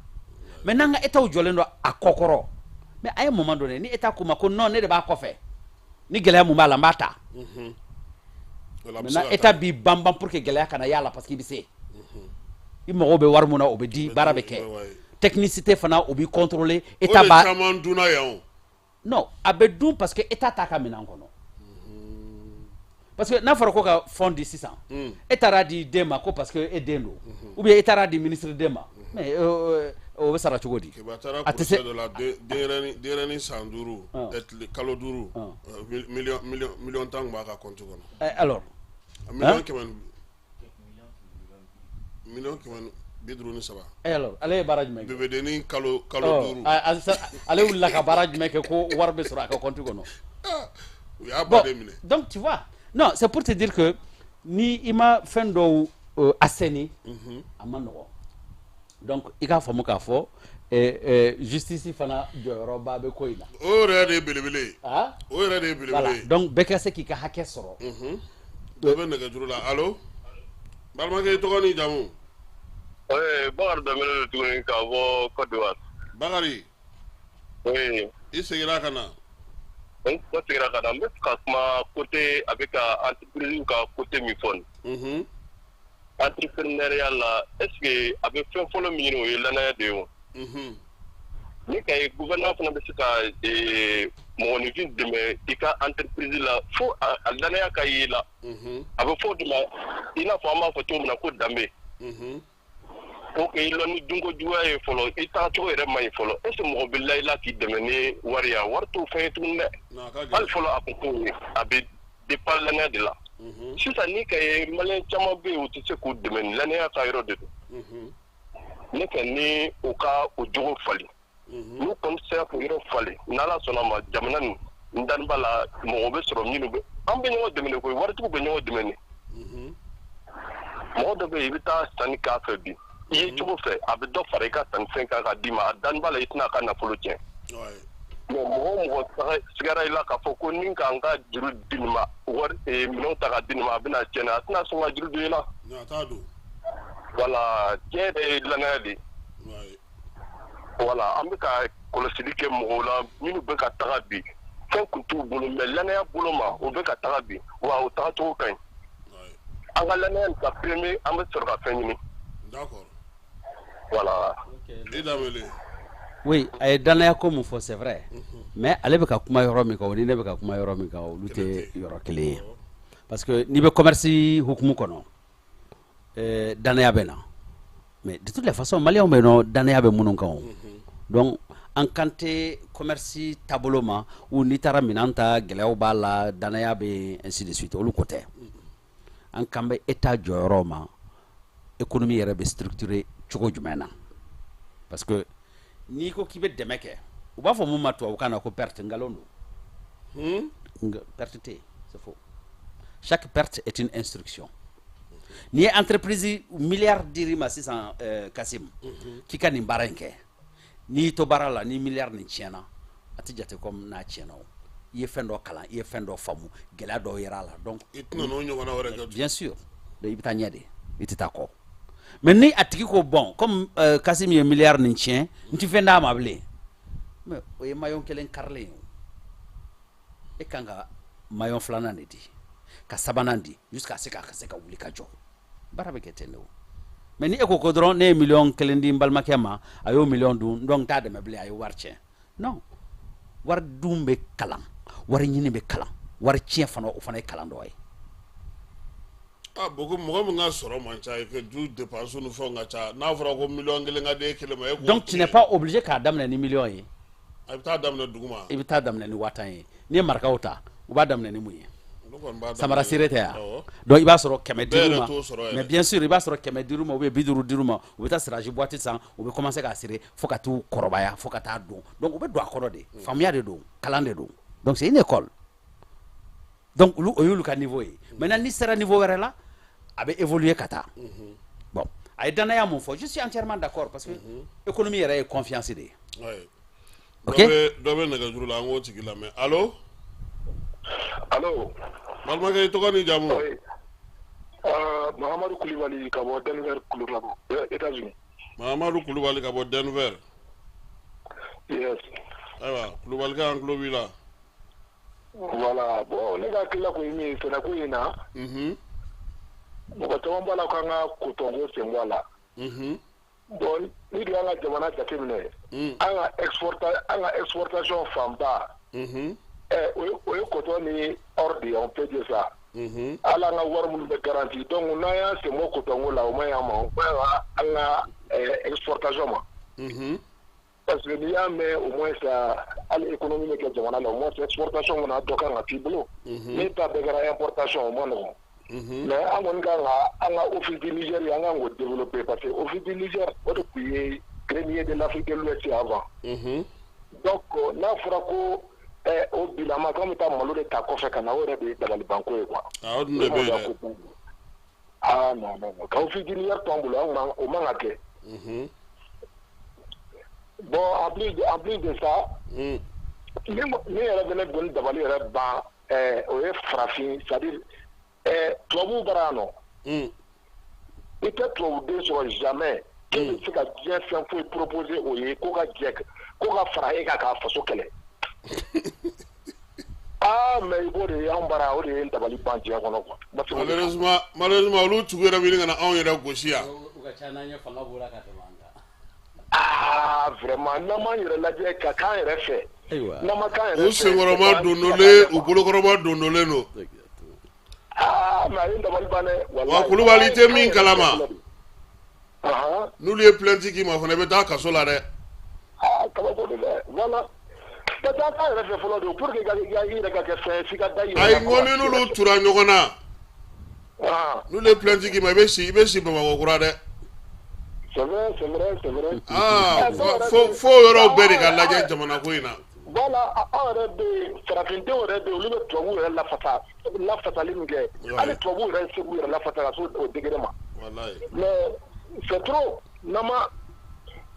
mais n'an ka état jɔlen don a kɔkɔrɔ mais a ye moment dɔ de ni état ko ma ko non ne de b'a kɔfɛ ni gɛlɛya mun b'a la n b'a ta maintenant état b'i banban pour que gɛlɛya kana y'a la parce que i bɛ se i mago bɛ wari mun na o bɛ di baara bɛ kɛ technicité fana o b'i contrôler état b'a caman dunna yan non a bɛ dun parce que état t'a ka minɛn kɔnɔ parce que n'a fɔra ko ka fond di sisan e taara di den ma ko parce que e den don ou bien e taara di ministre den ma mais o bɛ sara cogo di a tɛ se denyɛrɛnin san 5 kalo 5 miliyɔn 10 b'a ka compte kɔnɔ alors miliyɔn 150 alors ale ye baara jumɛn kɛ bébédenin kalo 5 ale wulila ka baara jumɛn kɛ ko wari bɛ sɔrɔ a ka compte kɔnɔ u y'a ba de minɛ donc tu vois non c'est pour te dire que ni i ma fɛn dɔw assaini a ma nɔgɔn donc i k'a faamu k'a fɔ justice fana jɔyɔrɔba bɛ ko in na o yɛrɛ de ye belebele ye o yɛrɛ de ye belebele ye donc bɛɛ ka se k'i ka hakɛ sɔrɔ dɔ bɛ nɛgɛjuru la allo balimakɛ i tɔgɔ ni jamu Bakari Danbele don tuguni ka bɔ Côte d'Ivoire. Bakari oui i seginna ka na n seginna ka na n bɛ fɛ ka kuma côté a bɛ ka entreprise ka côté min fɔ nin entrepreneuriat la est-ce que a bɛ fɛn fɔlɔ min ɲini o ye lanaya de ye o ni ka ye gouvernement fana bɛ se ka mɔgɔninfin dɛmɛ i ka entreprise la fo a lanaya ka ye la a bɛ fɔ o de ma i n'a fɔ an b'a fɔ cogo min na ko danbe pour que i lɔn ni dunko juguya ye fɔlɔ i tagacogo yɛrɛ man ɲi fɔlɔ est ce que mɔgɔ bɛ la i la k'i dɛmɛ ni wari ya wari t'o fɛn ye tuguni dɛ hali fɔlɔ a kun t'o ye a bɛ dépend lanaya de la sisan ni ka ye maliyɛn caman bɛ yen u tɛ se k'u dɛmɛ ni lanaya ka yɔrɔ de don ne fɛ ni u ka o jogo falen n'u kɔni sera k'o yɔrɔ falen n'ala sɔnna ma jamana nin n dani b'a la mɔgɔ bɛ sɔrɔ minnu bɛ an bɛ ɲɔgɔn dɛmɛ de koyi waritigiw bɛ ɲɔgɔn dɛmɛ de mɔgɔ dɔ bɛ yen i bɛ taa sanni k'a fɛ bi i ye cogo fɛ a bɛ dɔ fara i ka sannifɛn kan ka d'i ma a dani b'a la i tɛna a ka nafolo tiɲɛ mais mɔgɔ o mɔgɔ sigara i la k'a fɔ ko ni k'an ka juru di nin ma wari minɛnw ta ka di nin ma a bɛna tiɲɛ a tɛna sɔn ka juru don i la voilà tiɲɛ yɛrɛ ye lanaya de voilà an bɛ ka kɔlɔsili kɛ mɔgɔw la minnu bɛ ka taga bi fɛn kun t'u bolo mais lanaya bolo ma o bɛ ka taga bi wa o tagacogo ka ɲi an ka lanaya ka premier an bɛ sɔrɔ ka fɛn ɲini voilà oui a ye danaya ko mun fɔ c'est vrai mais ale bɛ ka kuma yɔrɔ min kan o ni ne bɛ ka kuma yɔrɔ min kan olu tɛ yɔrɔ kelen ye parce que n'i bɛ commerce hukumu kɔnɔ danaya bɛ na mais de toutes les façons maliyɛnw bɛ yen nɔ danaya bɛ minnu kan o donc an kan tɛ commerce taabolo ma ou n'i taara minɛn ta gɛlɛyaw b'a la danaya bɛ ainsi de suite olu ko tɛ an kan bɛ état jɔyɔrɔ ma économie yɛrɛ bɛ structurer cogo jumɛn na parce que n'i ko k'i bɛ dɛmɛ kɛ u b'a fɔ mun ma tubabukan na ko perte ngalon don perte tɛ yen c'est faux chaque perte est une instruction n'i ye entreprise milliard dir'i ma sisan Kasim k'i ka nin baara in kɛ n'i y'i to baara la ni milliard nin tiɲɛna a tɛ jate comme n'a tiɲɛna o i ye fɛn dɔ kalan i ye fɛn dɔ faamu gɛlɛya dɔw yera a la donc i tɛna n'o ɲɔgɔnna wɛrɛ kɛ bien sûr donc i bɛ taa ɲɛ de i tɛ taa kɔ mais ni a tigi ko bon comme Kasim ye milliard nin tiɲɛ n tɛ fɛn d'a ma bilen mais o ye maillon kelen karilen ye e kan ka maillon filanan de di ka sabanan di jusqu'à ce ka se ka wuli ka jɔ baara bɛ kɛ ten de o mais ni e ko ko dɔrɔn ne ye million kelen di n balimakɛ ma a y'o million dun donc t'a dɛmɛ bilen a ye wari tiɲɛ non wari dun bɛ kalan wari ɲini bɛ kalan wari tiɲɛ fana o fana ye kalan dɔ ye mɔgɔ min ka sɔrɔ man ca ka du dépense ni fɛnw ka ca n'a fɔra ko million kelen ka d'e kelen ma donc tu n'es pas obligé k'a daminɛ ni million ye a bɛ taa daminɛ duguma i bɛ taa daminɛ ni 5000 ye n'i ye marakaw ta u b'a daminɛ ni mun ye samara sere tɛ yan donc i b'a sɔrɔ 500 ma mais bien sûr i b'a sɔrɔ 500 ma ou bien 50 ma u bɛ taa siraji boîte san u bɛ commencer k'a sere fo ka t'u kɔrɔbaya fo ka taa don donc u bɛ don a kɔrɔ de faamuya de don kalan de don donc c'est une école donc olu o y'olu ka niveau ye maintenant ni sera niveau wɛrɛ la a bɛ évoluer ka taa bon a ye danaya mun fɔ je suis entièrement d'accord parce que économie yɛrɛ ye confiance de ye ok dɔ bɛ nɛgɛjuru la an k'o tigi lamɛn allo allo balimakɛ i tɔgɔ ni jamu Mahamadu Kulibali ka bɔ Denver Colorado États-Unis Mahamadu Kulibali ka bɔ Denver yes ayiwa Kulubalikɛ an tulo b'i la voilà bon ne ka hakilila ko ye min ye sɛnɛko in na mɔgɔ caman b'a la k'an ka kotɔnko sen bɔ a la bon ni dun y'an ka jamana jateminɛ an ka exportation fanba o ye coton ni or de ye on peut dire ça hali an ka wari minnu bɛ garanti donc n'an y'an sen bɔ cotonko la o man ɲi an ma o man ɲi an ka exportation ma parce que n'i y'a mɛn au moins sa hali économie bɛ kɛ jamana la au moins exportation kɔni a dɔ kan ka k'i bolo ni ta bɛɛ kɛra importation o man nɔgɔn mais an kɔni kan ka an ka office du Niger an kan k'o développer parce que office du Niger o de tun ye grenier de l'Afrique de l'Ouest avant donc n'a fɔra ko o bilama k'an bɛ taa malo de ta kɔfɛ ka na o yɛrɛ de ye dabalibanko ye quoi o dun de bɛ yen dɛ non ka office du Niger to an bolo o man ka kɛ bon en plus de ça ne yɛrɛ bɛ ne doni dabali yɛrɛ ban o ye farafin c'est à dire tubabuw bara yan nɔ i tɛ tubabuden sɔrɔ jamais k'e bɛ se ka diɲɛ fɛn foyi proposer o ye ko ka jɛ ko ka fara e kan k'a faso kɛlɛ Ah, mais il faut des embarras, il y a un tabali banti à quoi. Malheureusement, l'autre, tu verras bien en Europe aussi. Ah, vraiment, non, mais il y a la vie qu'à quand il est fait. Non, mais quand il est fait. C'est vraiment donné, ou pour le corps donné, non. Ah, mais il y a un tabali banti. Wa Koulibaly min kalama. Nous les plaintes qui m'a fait mettre à Kasolare. Ah, comment on dit, voilà. Pour que ayi ngoni nulu tura ɲɔgɔn na n'ulu ye plainte k'i ma i bɛ si Bamakɔ kura dɛ. C'est vrai. Fo yɔrɔ bɛɛ de ka lajɛ jamana ko in na. Voilà, aw yɛrɛ bɛ farafindenw yɛrɛ bɛ olu bɛ tubabuw yɛrɛ lafasali min kɛ hali tubabuw yɛrɛ se k'u yɛrɛ lafasa ka se o degré ma. Mais c'est trop nama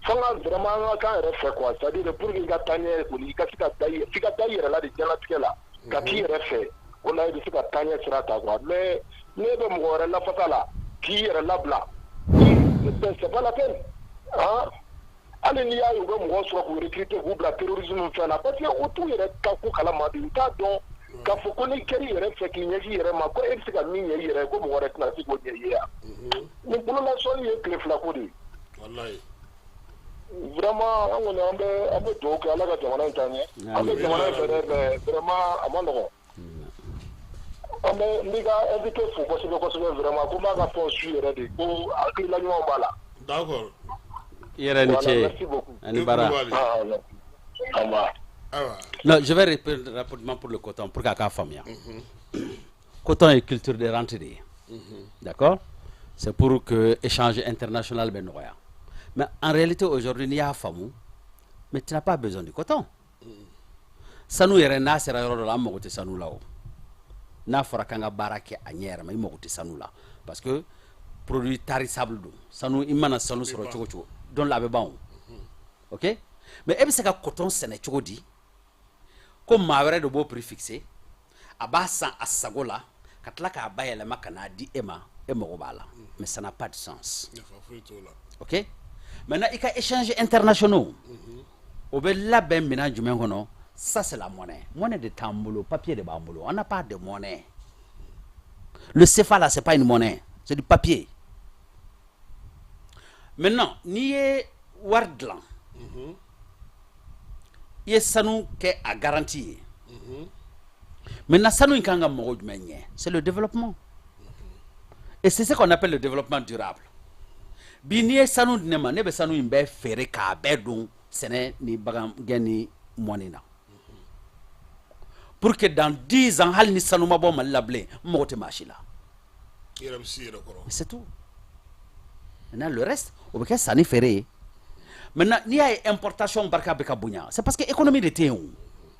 fanga vraiment kan yɛrɛ fɛ quoi, c'est-à-dire pour que i ka taa ɲɛ kɔni i ka se ka da i yɛrɛ la de diɲɛlatigɛ la ka k'i yɛrɛ fɛ o la i bɛ se ka taa ɲɛ sira ta quoi, mais ne bɛ mɔgɔ wɛrɛ lafasa la k'i yɛrɛ labila c'est pas la peine hein. Hali n'i y'a ye u bɛ mɔgɔ sɔrɔ k'u recruter k'u bila terrorisme fɛn na parce que o t'u yɛrɛ ka ko kalama de u t'a dɔn k'a fɔ ko n'i kɛr'i yɛrɛ fɛ k'i ɲɛsin i yɛrɛ ma ko e bɛ se ka min ɲɛ i yɛrɛ ko mɔgɔ wɛrɛ tɛna se k'o ɲɛ i ye yan. Nin bololasɔnni ye tile fila ko de ye. Vraiment an kɔni an bɛ dugawu kɛ Ala ka jamana in taa ɲɛ. An bɛ jamana in fɛ dɛ mais vraiment a ma nɔgɔn. An bɛ n b'i ka invité fo kosɛbɛ vraiment ko n b'a ka fɛnw su yɛrɛ de ko hakilina ɲumanw b'a la. D'accord. Merci beaucoup. Non, je vais répondre rapidement pour le coton, pour qu'à famille. Coton est culture de rentrée. D'accord? C'est pour que l'échange international ben noya. Mais en réalité, aujourd'hui, il y a famille, mais tu n'as pas besoin du coton. Ça nous est na sera yoro la mo te sanu lao. Na fora kanga barake anyera mais mo te sanu la parce que produit tarissable do. Sanu imana sanu soro chocho. Don la be bon. OK? Mais e be se ka coton sene chogo di. Comme ma wéré de beau prix fixé. Aba san asagola katla ka bayele makana di ema e mo bala. Mais ça n'a pas de sens. OK? Maintenant il y a échange internationaux. Au be la ben mina jumen kono. Ça, c'est la monnaie. Monnaie de tamboulot, papier de bamboulot. On n'a pas de monnaie. Le CFA, là, ce n'est pas une monnaie. C'est du papier. Maintenant, ni Wardlan, il y a Sanou qui est à garantie. Maintenant, Sanou c'est le développement. Et c'est ce qu'on appelle le développement durable. Bini Sanou Nema, Nebe Sanou Imbe Ferre Kabedon, Sene ni Bagam Geni Monina. Pour que dans 10 ans, hal ni sanouma bon mal lablé, mote machila. C'est tout. Maintenant, le reste, au cas ça n'est ferré. Maintenant, il y a importation barka beka bunya. C'est parce que l'économie de théon,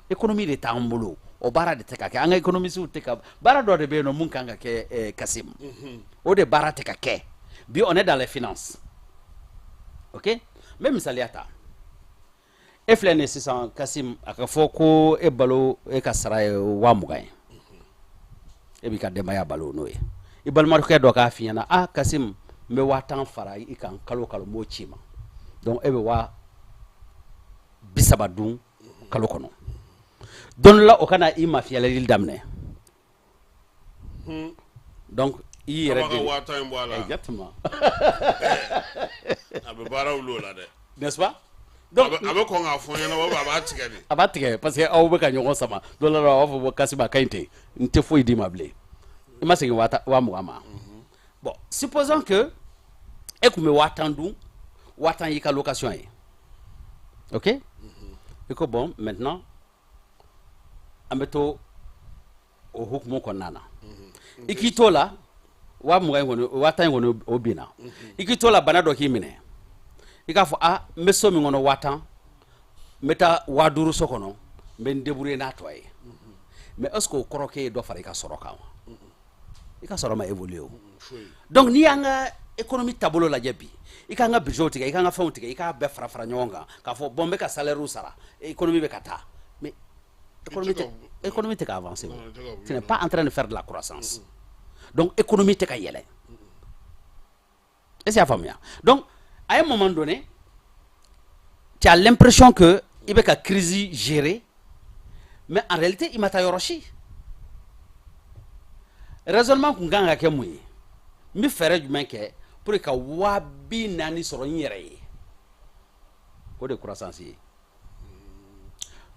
l'économie de tambolo, au bara de tekake, en économie sous teka, bara do de beno munkanga ke Kassim. Au de bara tekake. Bien, on est dans les finances. OK? Même saliata. E flene sisan Kassim aka fɔ ko e balo e ka sara ye 20,000 e bi ka demaya balo no ye I balimakɛ dɔ k'a fi ɲɛna Kassim n bɛ 10,000 fara I kan kalo m'o ci ma donc e bɛ 30,000 dun kalo kɔnɔ don la o kana I mafiyalɛli daminɛ donc I yɛrɛ de exactement a bɛ baara wuli la dɛ n'est-ce pas donc abe ko nga fo yana wa ba tigɛ de aba tigɛ parce que aw bɛ ka ɲɔgɔn sama don la wa fɔ Kassim kainte n tɛ foyi di ma bilen I ma segin 20,000 ma bon supposons que e kun bɛ 10,000 dun 10,000 y'i ka location ye OK I ko bon maintenant an bɛ to o hukumu kɔnɔna na I k'i to la 20,000 kɔni o binna I k'i to la bana dɔ k'i minɛ I k'a fɔ n bɛ so min kɔnɔ 10,000 n bɛ taa 50,000 so kɔnɔ n bɛ n débrouiller n'a tɔ ye mais est-ce que o kɔrɔ k'e ye dɔ fara I ka sɔrɔ kan wa I ka sɔrɔ ma évoluer o donc n'i y'an ka économie taabolo lajɛ bi I k'an ka budget tigɛ I k'an ka fɛnw tigɛ I k'a bɛɛ fara fara ɲɔgɔn kan k'a fɔ bon n bɛ ka salaire sara économie bɛ ka taa mais économie tɛ ka avancer o tu n'es pas en train de faire de la croissance donc économie tɛ ka yɛlɛ est-ce que y'a faamuya donc à un moment donné, tu as l'impression que il y a une crise gérée, mais en réalité il m'a ta yoroshi raisonnement kun kan ka kɛ mun ye n bɛ fɛɛrɛ jumɛn kɛ pour que ka 40,000 sɔrɔ n yɛrɛ ye o de croissance ye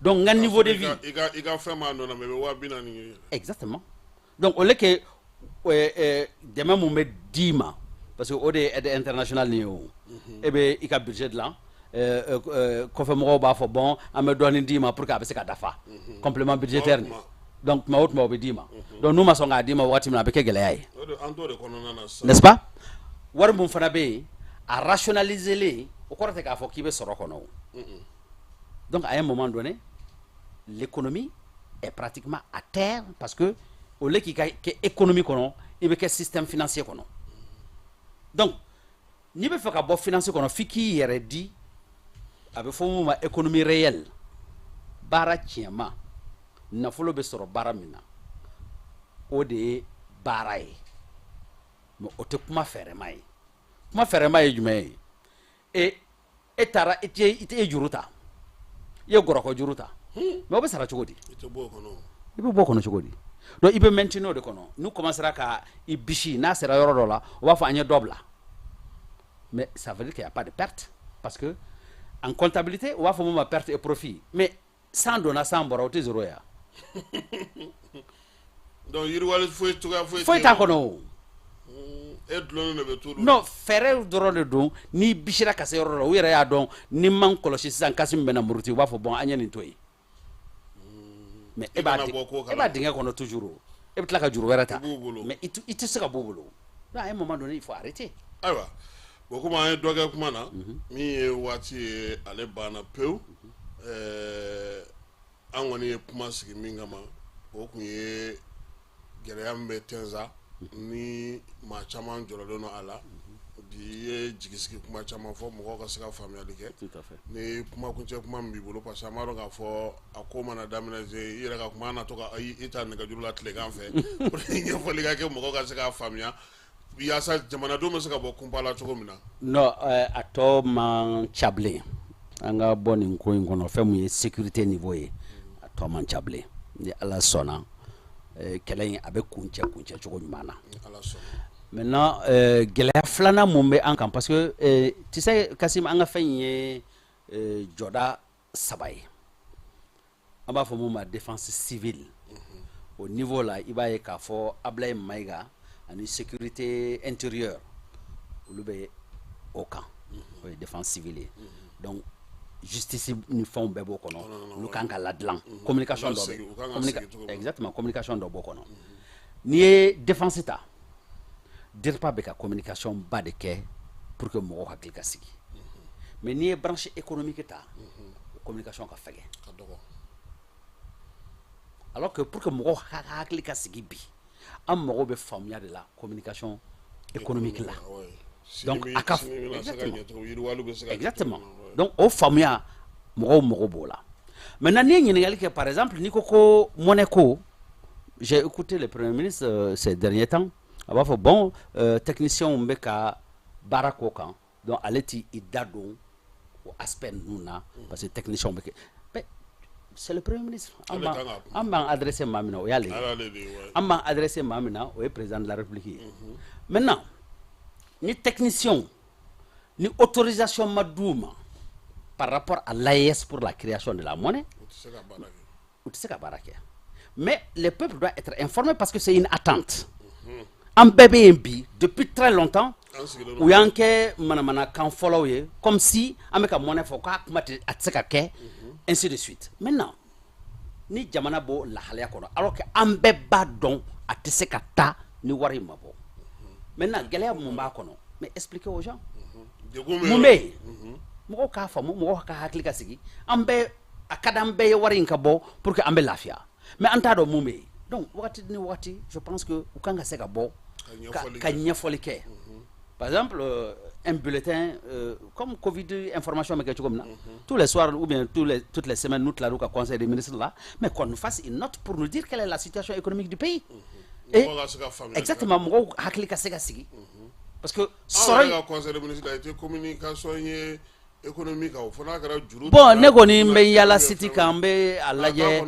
donc n ka niveau de vie i ka fɛn m'a nɔ na mais i bɛ 40,000 ye exactement donc au lieu que dɛmɛ mun bɛ d'i ma parce que o de ye aide internationale nin ye o e bɛ i ka budget dilan kɔfɛ mɔgɔw b'a fɔ bon an bɛ dɔɔnin d'i ma pour que a bɛ se ka dafa complément budgétaire nin donc tuma o tuma o bɛ d'i ma donc n'u ma sɔn k'a d'i ma waati min na a bɛ kɛ gɛlɛya ye n'est-ce pas wari mun fana bɛ yen a rationaliser len o kɔrɔ tɛ k'a fɔ k'i bɛ sɔrɔ kɔnɔ o donc à un moment donné l'économie est pratiquement à terre parce que au lieu k'i ka kɛ économie kɔnɔ i bɛ kɛ système financier kɔnɔ donc n'i bɛ fɛ ka bɔ financier kɔnɔ f'i k'i yɛrɛ di a bɛ fɔ mun ma économie réelle baara tiɲɛma nafolo bɛ sɔrɔ baara min na o de ye baara ye mais o tɛ kuma fɛrɛma ye kuma fɛrɛma ye jumɛn ye e taara i tɛ juru ta i ye gɔrɔkɔ juru ta mais o bɛ sara cogo di i bɛ bɔ o kɔnɔ cogo di donc i bɛ maintenir o de kɔnɔ n'u commencera ka i bisi n'a sera yɔrɔ dɔ la o b'a fɔ an ye dɔ bila mais ça veut dire qu'il n'y a pas de perte parce que en comptabilité on va faire ma perte et profit mais sans donner sans bora o tɛ zéro ya donc yiriwali foyi t'a kɔnɔ o e dulon de bɛ to non fɛɛrɛ dɔrɔn de don n'i bisira ka se yɔrɔ la u yɛrɛ y'a dɔn ni man kɔlɔsi sisan kasi min bɛ na muruti u b'a fɔ bon an ye nin to yen mais e b'a dingɛ kɔnɔ toujours e bɛ tila ka juru wɛrɛ ta mais i tɛ se ka bɔ o bolo à un moment donné il faut arrêter ayiwa bon komi an ye dɔ kɛ kuma na min ye waati ye ale banna pewu an kɔni ye kuma sigi min kama o tun ye gɛlɛya min bɛ tɛnza ni maa caman jɔrɔlen don a la bi i ye jigisigi kuma caman fɔ mɔgɔw ka se ka faamuyali kɛ ni kumakuncɛ kuma min b'i bolo parce que an b'a dɔn k'a fɔ a ko mana daminɛ i yɛrɛ ka kuma na to ka i ta nɛgɛjuru la tilegan fɛ pour que ɲɛfɔli ka kɛ mɔgɔw ka se k'a faamuya yaasa jamanadenw bɛ se ka bɔ kunpa la cogo min na non a tɔ man ca bilen an ka bɔ nin ko in kɔnɔ fɛn mun ye sécurité niveau ye a tɔ man ca bilen ni ala sɔnna kɛlɛ in a bɛ kuncɛ cogo ɲuman na maintenant gɛlɛya filanan mun bɛ an kan parce que tu sais Kasim an ka fɛn in ye jɔda 3 ye an b'a fɔ mun ma défense civile au niveau la i b'a ye k'a fɔ Ablaye Mayiga ani sécurité intérieure olu bɛ o kan o ye défense civile ye donc justice ni fɛnw bɛɛ b'o kɔnɔ olu kan ka ladilan communication dɔ bɛ exactement communication dɔ b'o kɔnɔ n'i ye défense ta DIRPA bɛ ka communication ba de kɛ pour que mɔgɔw hakili ka sigi mais n'i ye branche économique ta communication ka fɛgɛ alors que pour que mɔgɔw hakili ka sigi bi an mago bɛ faamuya de la communication économique la donc a ka exactement donc o faamuya mɔgɔw mago b'o la maintenant n'i ye ɲininkali kɛ par exemple n'i ko monnaie ko j'ai écouté le premier ministre ces derniers temps a b'a fɔ bon techniciens bɛ ka baara k'o kan donc ale t'i da don o aspect ninnu na parce que techniciens bɛ kɛ c'est le premier ministre an b'an adressé maa min na o y'ale ye an b'an adressé maa min na o ye président de la république ye maintenant ni technicien ni autorisation ma d'u ma par rapport à l'AES pour la création de la monnaie u tɛ se ka baara kɛ mais le peuple doit être informé parce que c'est une attente an bɛɛ bɛ yen bi depuis très longtemps u y'an kɛ manamanakan fɔlɔw ye comme si an bɛ ka monnaie fɔ k'a kuma a tɛ se ka kɛ ainsi de suite maintenant ni jamana b'o lahalaya kɔnɔ alors que an bɛɛ b'a dɔn a tɛ se ka taa ni wari ma bɔ maintenant gɛlɛya mun b'a kɔnɔ mais expliquez aux gens mun bɛ yen mɔgɔw k'a faamu mɔgɔw ka hakili ka sigi an bɛɛ a ka d'an bɛɛ ye wari in ka bɔ pour que an bɛ lafiya mais an t'a dɔn mun bɛ yen donc wagati ni wagati je pense que u kan ka se ka bɔ ka ɲɛfɔli kɛ par exemple un bulletin comme Covid information bɛ kɛ cogo min na tous les soirs ou bien toutes les semaines nous tilarons au conseil des ministres là mais qu'on nous fasse une note pour nous dire quelle est la situation économique du pays et exactement mɔgɔw hakili ka se ka sigi parce que sɔrɔ conseil des ministres a été communication ye économique au fona kara juru bon ne kɔni n bɛ yala siti kan n bɛ a lajɛ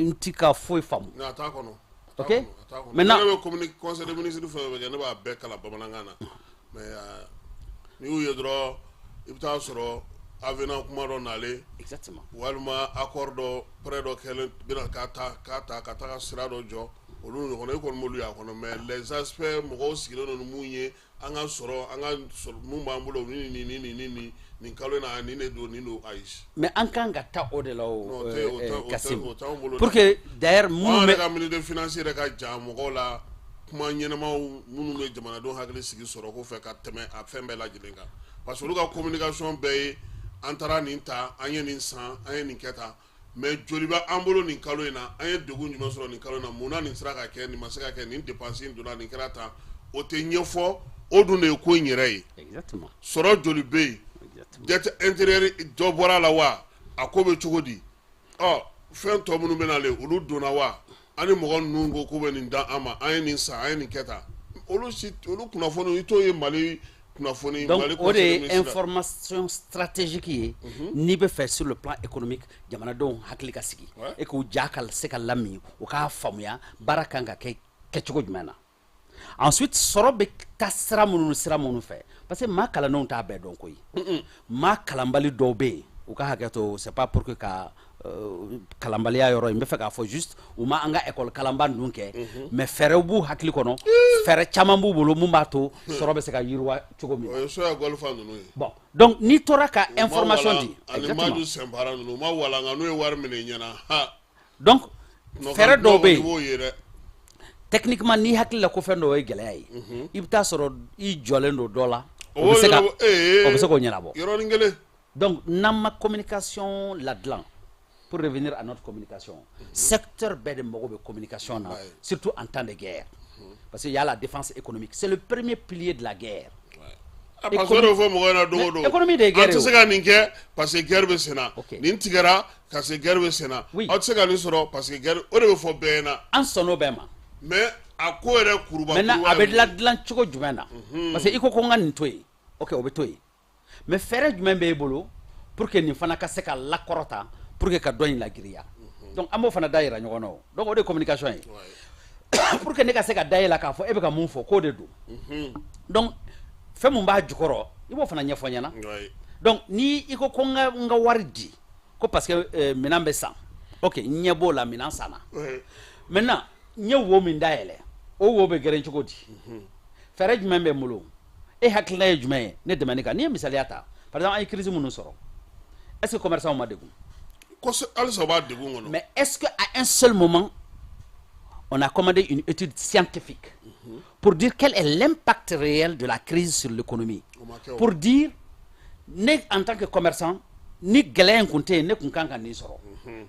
n ti ka foyi faamu na ta kɔnɔ ok maintenant ne bɛ conseil des ministres fɛn fɛn kɛ ne b'a bɛɛ kalan bamanankan na mais n'i y'u ye dɔrɔn i bɛ taa sɔrɔ avenant kuma dɔ nalen exactement walima accord dɔ prêt dɔ kɛlen bɛna k'a ta ka taga sira dɔ jɔ olu ɲɔgɔn e kɔni m'olu y'a kɔnɔ mais les aspects mɔgɔw sigilen don ni mun ye an ka sɔrɔ mun b'an bolo nin kalo in na nin de don nin don ayi. mais an kan ka taa o de la o Kasim pour que d'ailleurs minnu bɛ ka ministre financier yɛrɛ ka jan mɔgɔw la kuma ɲɛnamaw minnu bɛ jamanadenw hakili sigi sɔrɔ ko fɛ ka tɛmɛ a fɛn bɛɛ lajɛlen kan parce que olu ka communication bɛɛ ye an taara nin ta an ye nin san an ye nin kɛ tan mais joli bɛ an bolo nin kalo in na an ye degun jumɛn sɔrɔ nin kalo in na mun na nin sera ka kɛ nin ma se ka kɛ nin dépense in donna nin kɛra tan o tɛ ɲɛfɔ o dun de ye ko in yɛrɛ ye sɔrɔ joli bɛ yen jate intérieur dɔ bɔra la wa a ko bɛ cogo di fɛn tɔ minnu bɛ nalen olu donna wa ani mɔgɔ ninnu ko k'u bɛ nin da an ma an ye nin san an ye nin kɛ tan olu kunnafoni i t'o ye Mali kunnafoni donc o de ye information stratégique ye n'i bɛ fɛ sur le plan économique jamanadenw hakili ka sigi et k'u ja ka se ka lami u k'a faamuya baara kan ka kɛ kɛcogo jumɛn na ensuite sɔrɔ bɛ taa sira minnu fɛ parce que maa kalannenw t'a bɛɛ dɔn koyi maa kalanbali dɔw bɛ yen u ka hakɛ to c'est pas pour que ka kalanbaliya yɔrɔ in n bɛ fɛ k'a fɔ juste u ma an ka école kalanba ninnu kɛ mais fɛɛrɛw b'u hakili kɔnɔ fɛɛrɛ caman b'u bolo mun b'a to sɔrɔ bɛ se ka yiriwa cogo min bon donc n'i tora ka information di donc fɛɛrɛ dɔw bɛ yen techniquement n'i hakili la ko fɛn dɔw ye gɛlɛya ye i bɛ taa sɔrɔ i jɔlen don dɔ la o bɛ se k'o ɲɛnabɔ donc n'an ma communication ladilan pour revenir à notre communication secteur bɛɛ de mago bɛ communication na surtout en temps de guerre parce qu'il y a la défense économique c'est le premier pilier de la guerre économie de guerre an tɛ se ka nin kɛ parce que guerre bɛ sen na nin tigɛra parce que guerre bɛ sen na aw tɛ se ka nin sɔrɔ parce que guerre o de bɛ fɔ bɛɛ ɲɛna an sɔnn'o bɛɛ ma mais a ko yɛrɛ kuruba maintenant a bɛ ladilan cogo jumɛn na parce que i ko n ka nin to yen ok o bɛ to yen mais fɛɛrɛ jumɛn b'e bolo pour que nin fana ka se ka lakɔrɔta pour que ka dɔ in lagiriya donc an b'o fana da yira ɲɔgɔn na o donc o de ye communication ye pour que ne ka se ka da yɛlɛ k'a fɔ e bɛ ka mun fɔ k'o de don donc fɛn mun b'a jukɔrɔ i b'o fana ɲɛfɔ ɲɛna donc ni i ko n ka wari di ko parce que minɛn bɛ san ok n ɲɛ b'o la minɛn sanna maintenant n ye wo min da yɛlɛ o wo bɛ gɛrɛ cogo di fɛɛrɛ jumɛn bɛ n bolo e hakilina ye jumɛn ye ne dɛmɛ ni kan n'i ye misaliya ta par exemple an ye crise minnu sɔrɔ est ce que commerçants ma degun mais est ce que à un seul moment on a commandé une étude scientifique pour dire quel est l'impact réel de la crise sur l'économie pour dire ne en tant que commerçant ni gɛlɛya in kun tɛ yen ne kun kan ka nin sɔrɔ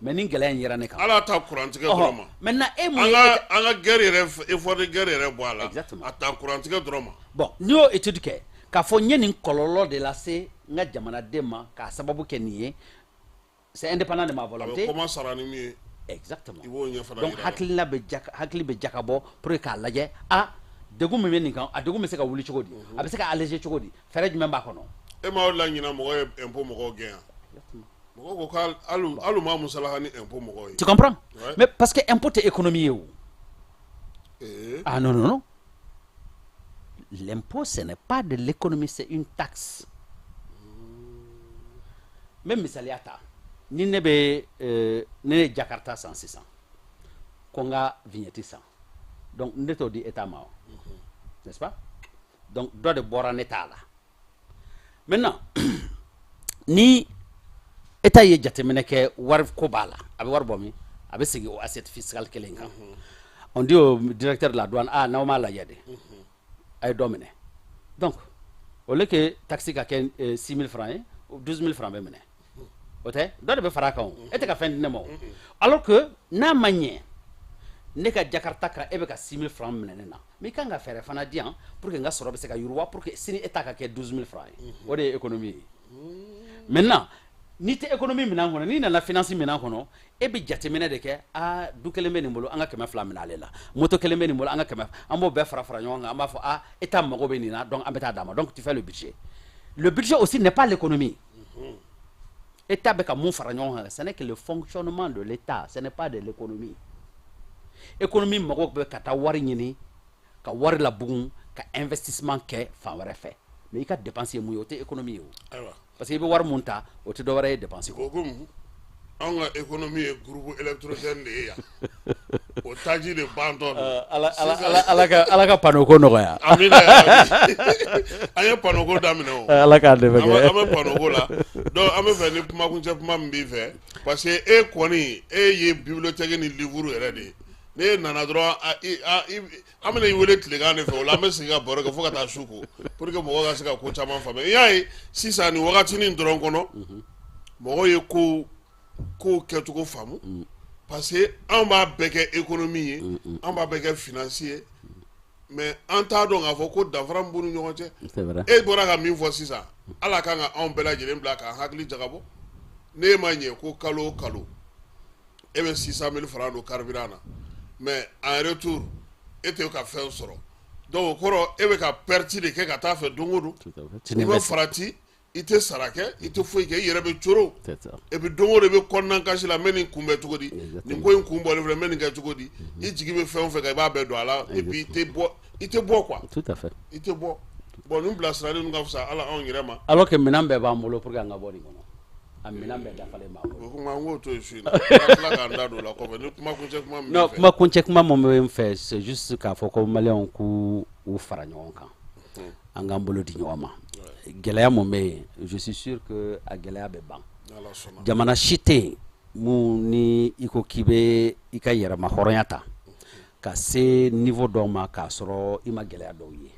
mais ni gɛlɛya in yera ne kan ala ta kurantigɛ dɔrɔn ma maintenant e mun an ka guerre yɛrɛ effort de guerre yɛrɛ bɔ a la a ta kurantigɛ dɔrɔn ma bon n'i y'o étude kɛ k'a fɔ n ye nin kɔlɔlɔ de lase n ka jamanaden ma k'a sababu kɛ nin ye c'est indépendant de ma volonté comment sara ni min ye exactement donc hakili bɛ ja ka bɔ pour que k'a lajɛ degun min bɛ nin kan a degun bɛ se ka wuli cogo di a bɛ se ka alléger cogo di fɛɛrɛ jumɛn b'a kɔnɔ e m'aw laɲina mɔgɔ ye impôt mɔgɔw gɛn mɔgɔ ko k'alu ma musalaha ni impôt mɔgɔw ye tu comprends mais parce que impôt tɛ économie ye o ah non non non l'impôt ce n'est pas de l'économie c'est une taxe même misaliya ta ni ne bɛ ne ye Jakarta san sisan ko n ka vignette san donc ne t'o di état ma n'est-ce pas donc dɔ de bɔra ne t'a la maintenant ni état ye jateminɛ kɛ wari ko b'a la a bɛ wari bɔ min a bɛ segin o assiette fiscale kelen kan on dit au directeur de la douane n'aw m'a lajɛ de a ye dɔ minɛ donc au lieu que taxe ka kɛ 6 000 francs ye 12 000 francs bɛ minɛ o tɛ dɔ de bɛ fara a kan o e tɛ ka fɛn di ne ma o alors que n'a ma ɲɛ ne ka Jakarta kan e bɛ ka 6 000 francs minɛ ne na mais i kan ka fɛɛrɛ fana di yan pour que n ka sɔrɔ bɛ se ka yiriwa pour que sini e ta ka kɛ 12 000 francs ye o de ye économie ye maintenant n'i tɛ économie minɛn kɔnɔ n'i nana finance minɛn kɔnɔ e bɛ jateminɛ de kɛ du kelen bɛ nin bolo an ka 200 minɛ ale la moto kelen bɛ nin bolo an ka 100 an b'o bɛɛ fara ɲɔgɔn kan an b'a fɔ état mago bɛ nin na donc an bɛ taa d'a ma donc tu fais le budget aussi n'est pas l'économie État be ka mun fara ɲɔgɔn kan, ce n'est que le fonctionnement de l'État, ce n'est pas de l'économie. Économie mago be ka taa wari ɲini, ka wari labugun, ka investissement kɛ fan wɛrɛ fɛ. Mais i ka dépense ye mun ye o tɛ économie ye o. Parce que i bɛ wari mun ta o tɛ dɔ wɛrɛ ye dépense ko. An ka économie ye groupe électrogène de ye yan. O taji de bantɔ don. Ala ka panneau ko nɔgɔya. Amina. An ye panneau ko daminɛ o. Ala k'a dɛmɛ kɛ. An bɛ panneau ko la. Donc an bɛ fɛ ni kumakuncɛ kuma min b'i fɛ parce que e kɔni e ye bibliothèque ni livre yɛrɛ de ye. Ne nana dɔrɔn an bɛna i wele tilegan de fɛ o la an bɛ segin ka baro kɛ fo ka taa su ko pour que mɔgɔw ka se ka ko caman faamuya. I y'a ye sisan nin wagatinin dɔrɔn kɔnɔ mɔgɔw ye ko kɛcogo faamu parce que an b'a bɛɛ kɛ économie ye an b'a bɛɛ kɛ finance ye mais an t'a dɔn k'a fɔ ko danfara min b'u ni ɲɔgɔn cɛ. E bɔra ka min fɔ sisan Ala kan ka anw bɛɛ lajɛlen bila k'an hakili jagabɔ n'e ma ɲɛ ko kalo o kalo e bɛ 600 000 francs don carburant na mais en retour e tɛ ka fɛn sɔrɔ donc o kɔrɔ e bɛ ka perte de kɛ ka taa fɛ don o don n'i ma farati i tɛ sara kɛ i tɛ foyi kɛ i yɛrɛ bɛ coro et puis don o don i bɛ kɔnɔna kasi la n bɛ nin kunbɛn cogo di nin ko in kun bɔlen filɛ n bɛ nin kɛ cogo di i jigi bɛ fɛn o fɛn kan i b'a bɛɛ don a la et puis i tɛ bɔ quoi i tɛ bɔ bon nin bilasirali ninnu ka fisa ala anw yɛrɛ ma. Alors que minɛn bɛɛ b'an bolo pour que an ka bɔ nin kɔnɔ. A minɛn bɛɛ dafalen b'an bolo. O kuma an k'o to yen su in na ka tila k'an da don o la kɔfɛ ni kumakuncɛ kuma min b'i fɛ. Non kumakuncɛ kuma min bɛ n fɛ c'est juste k'a fɔ ko maliyɛnw k'u fara ɲɔgɔn kan an k'an bolo di ɲɔgɔn ma. Gɛlɛya mun bɛ yen je suis sûr que a gɛlɛya bɛ ban. Jamana si tɛ yen mun ni i ko k'i bɛ i ka yɛrɛma hɔrɔnya ta ka se niveau dɔw ma k'a sɔrɔ i ma gɛlɛya dɔw ye.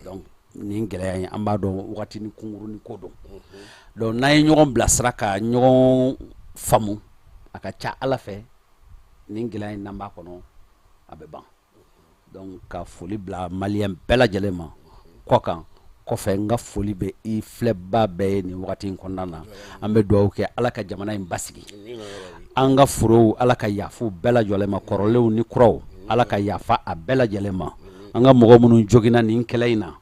Donc nin gɛlɛya in an b'a dɔn wagati ni kunkurunin ko don. Donc n'an ye ɲɔgɔn bilasira ka ɲɔgɔn faamu a ka ca Ala fɛ nin gɛlɛya in n'an b'a kɔnɔ a bɛ ban. Donc ka foli bila maliyɛn bɛɛ lajɛlen ma kɔ kan kɔfɛ n ka foli bɛ i filɛba bɛɛ ye nin wagati in kɔnɔna na an bɛ dugawu kɛ Ala ka jamana in basigi an ka forow Ala ka yafa bɛɛ lajɛlen ma kɔrɔlenw ni kuraw Ala ka yafa a bɛɛ lajɛlen ma an ka mɔgɔ minnu joginna nin kɛlɛ in na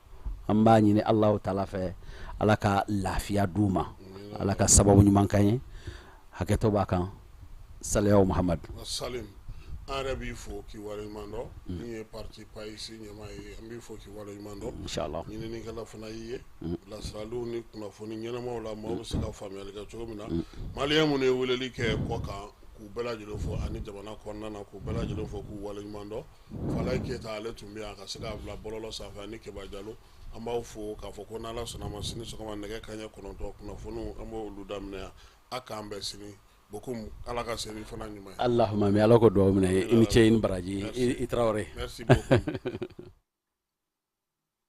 an b'a ɲini Alahu Taala fɛ Ala ka lafiya d'u ma Ala ka sababu ɲuman k'an ye hakɛto b'a kan Saliyahu Mahamadu. Salim an yɛrɛ b'i fo k'i waleɲuman dɔn min ye parti PAIS ɲɛmaa ye an b'i fo k'i waleɲuman dɔn Inshallah ɲininikɛla fana y'i ye bilasiraliw ni kunnafoni ɲɛnamaw la maaw bɛ se ka faamuyali kɛ cogo min na maliyɛn minnu ye weleli kɛ kɔ kan k'u bɛɛ lajɛlen fo ani jamana kɔnɔna na k'u bɛɛ lajɛlen fo k'u waleɲuman dɔn Falaye Keyita ale tun bɛ yan ka se k'a bila bɔlɔlɔ sanfɛ ani Keba Jalo an b'aw fo k'a fɔ ko n'Ala sɔnna ma sini sɔgɔma nɛgɛ kanɲɛ 9 kunnafoniw an b'olu daminɛ yan a k'an bɛn sini beaucoup Ala ka seli fana ɲuman ye. Allahumma amin Ala ko duwawu minɛ i ni ce i ni baraji i Traoré. Merci beaucoup.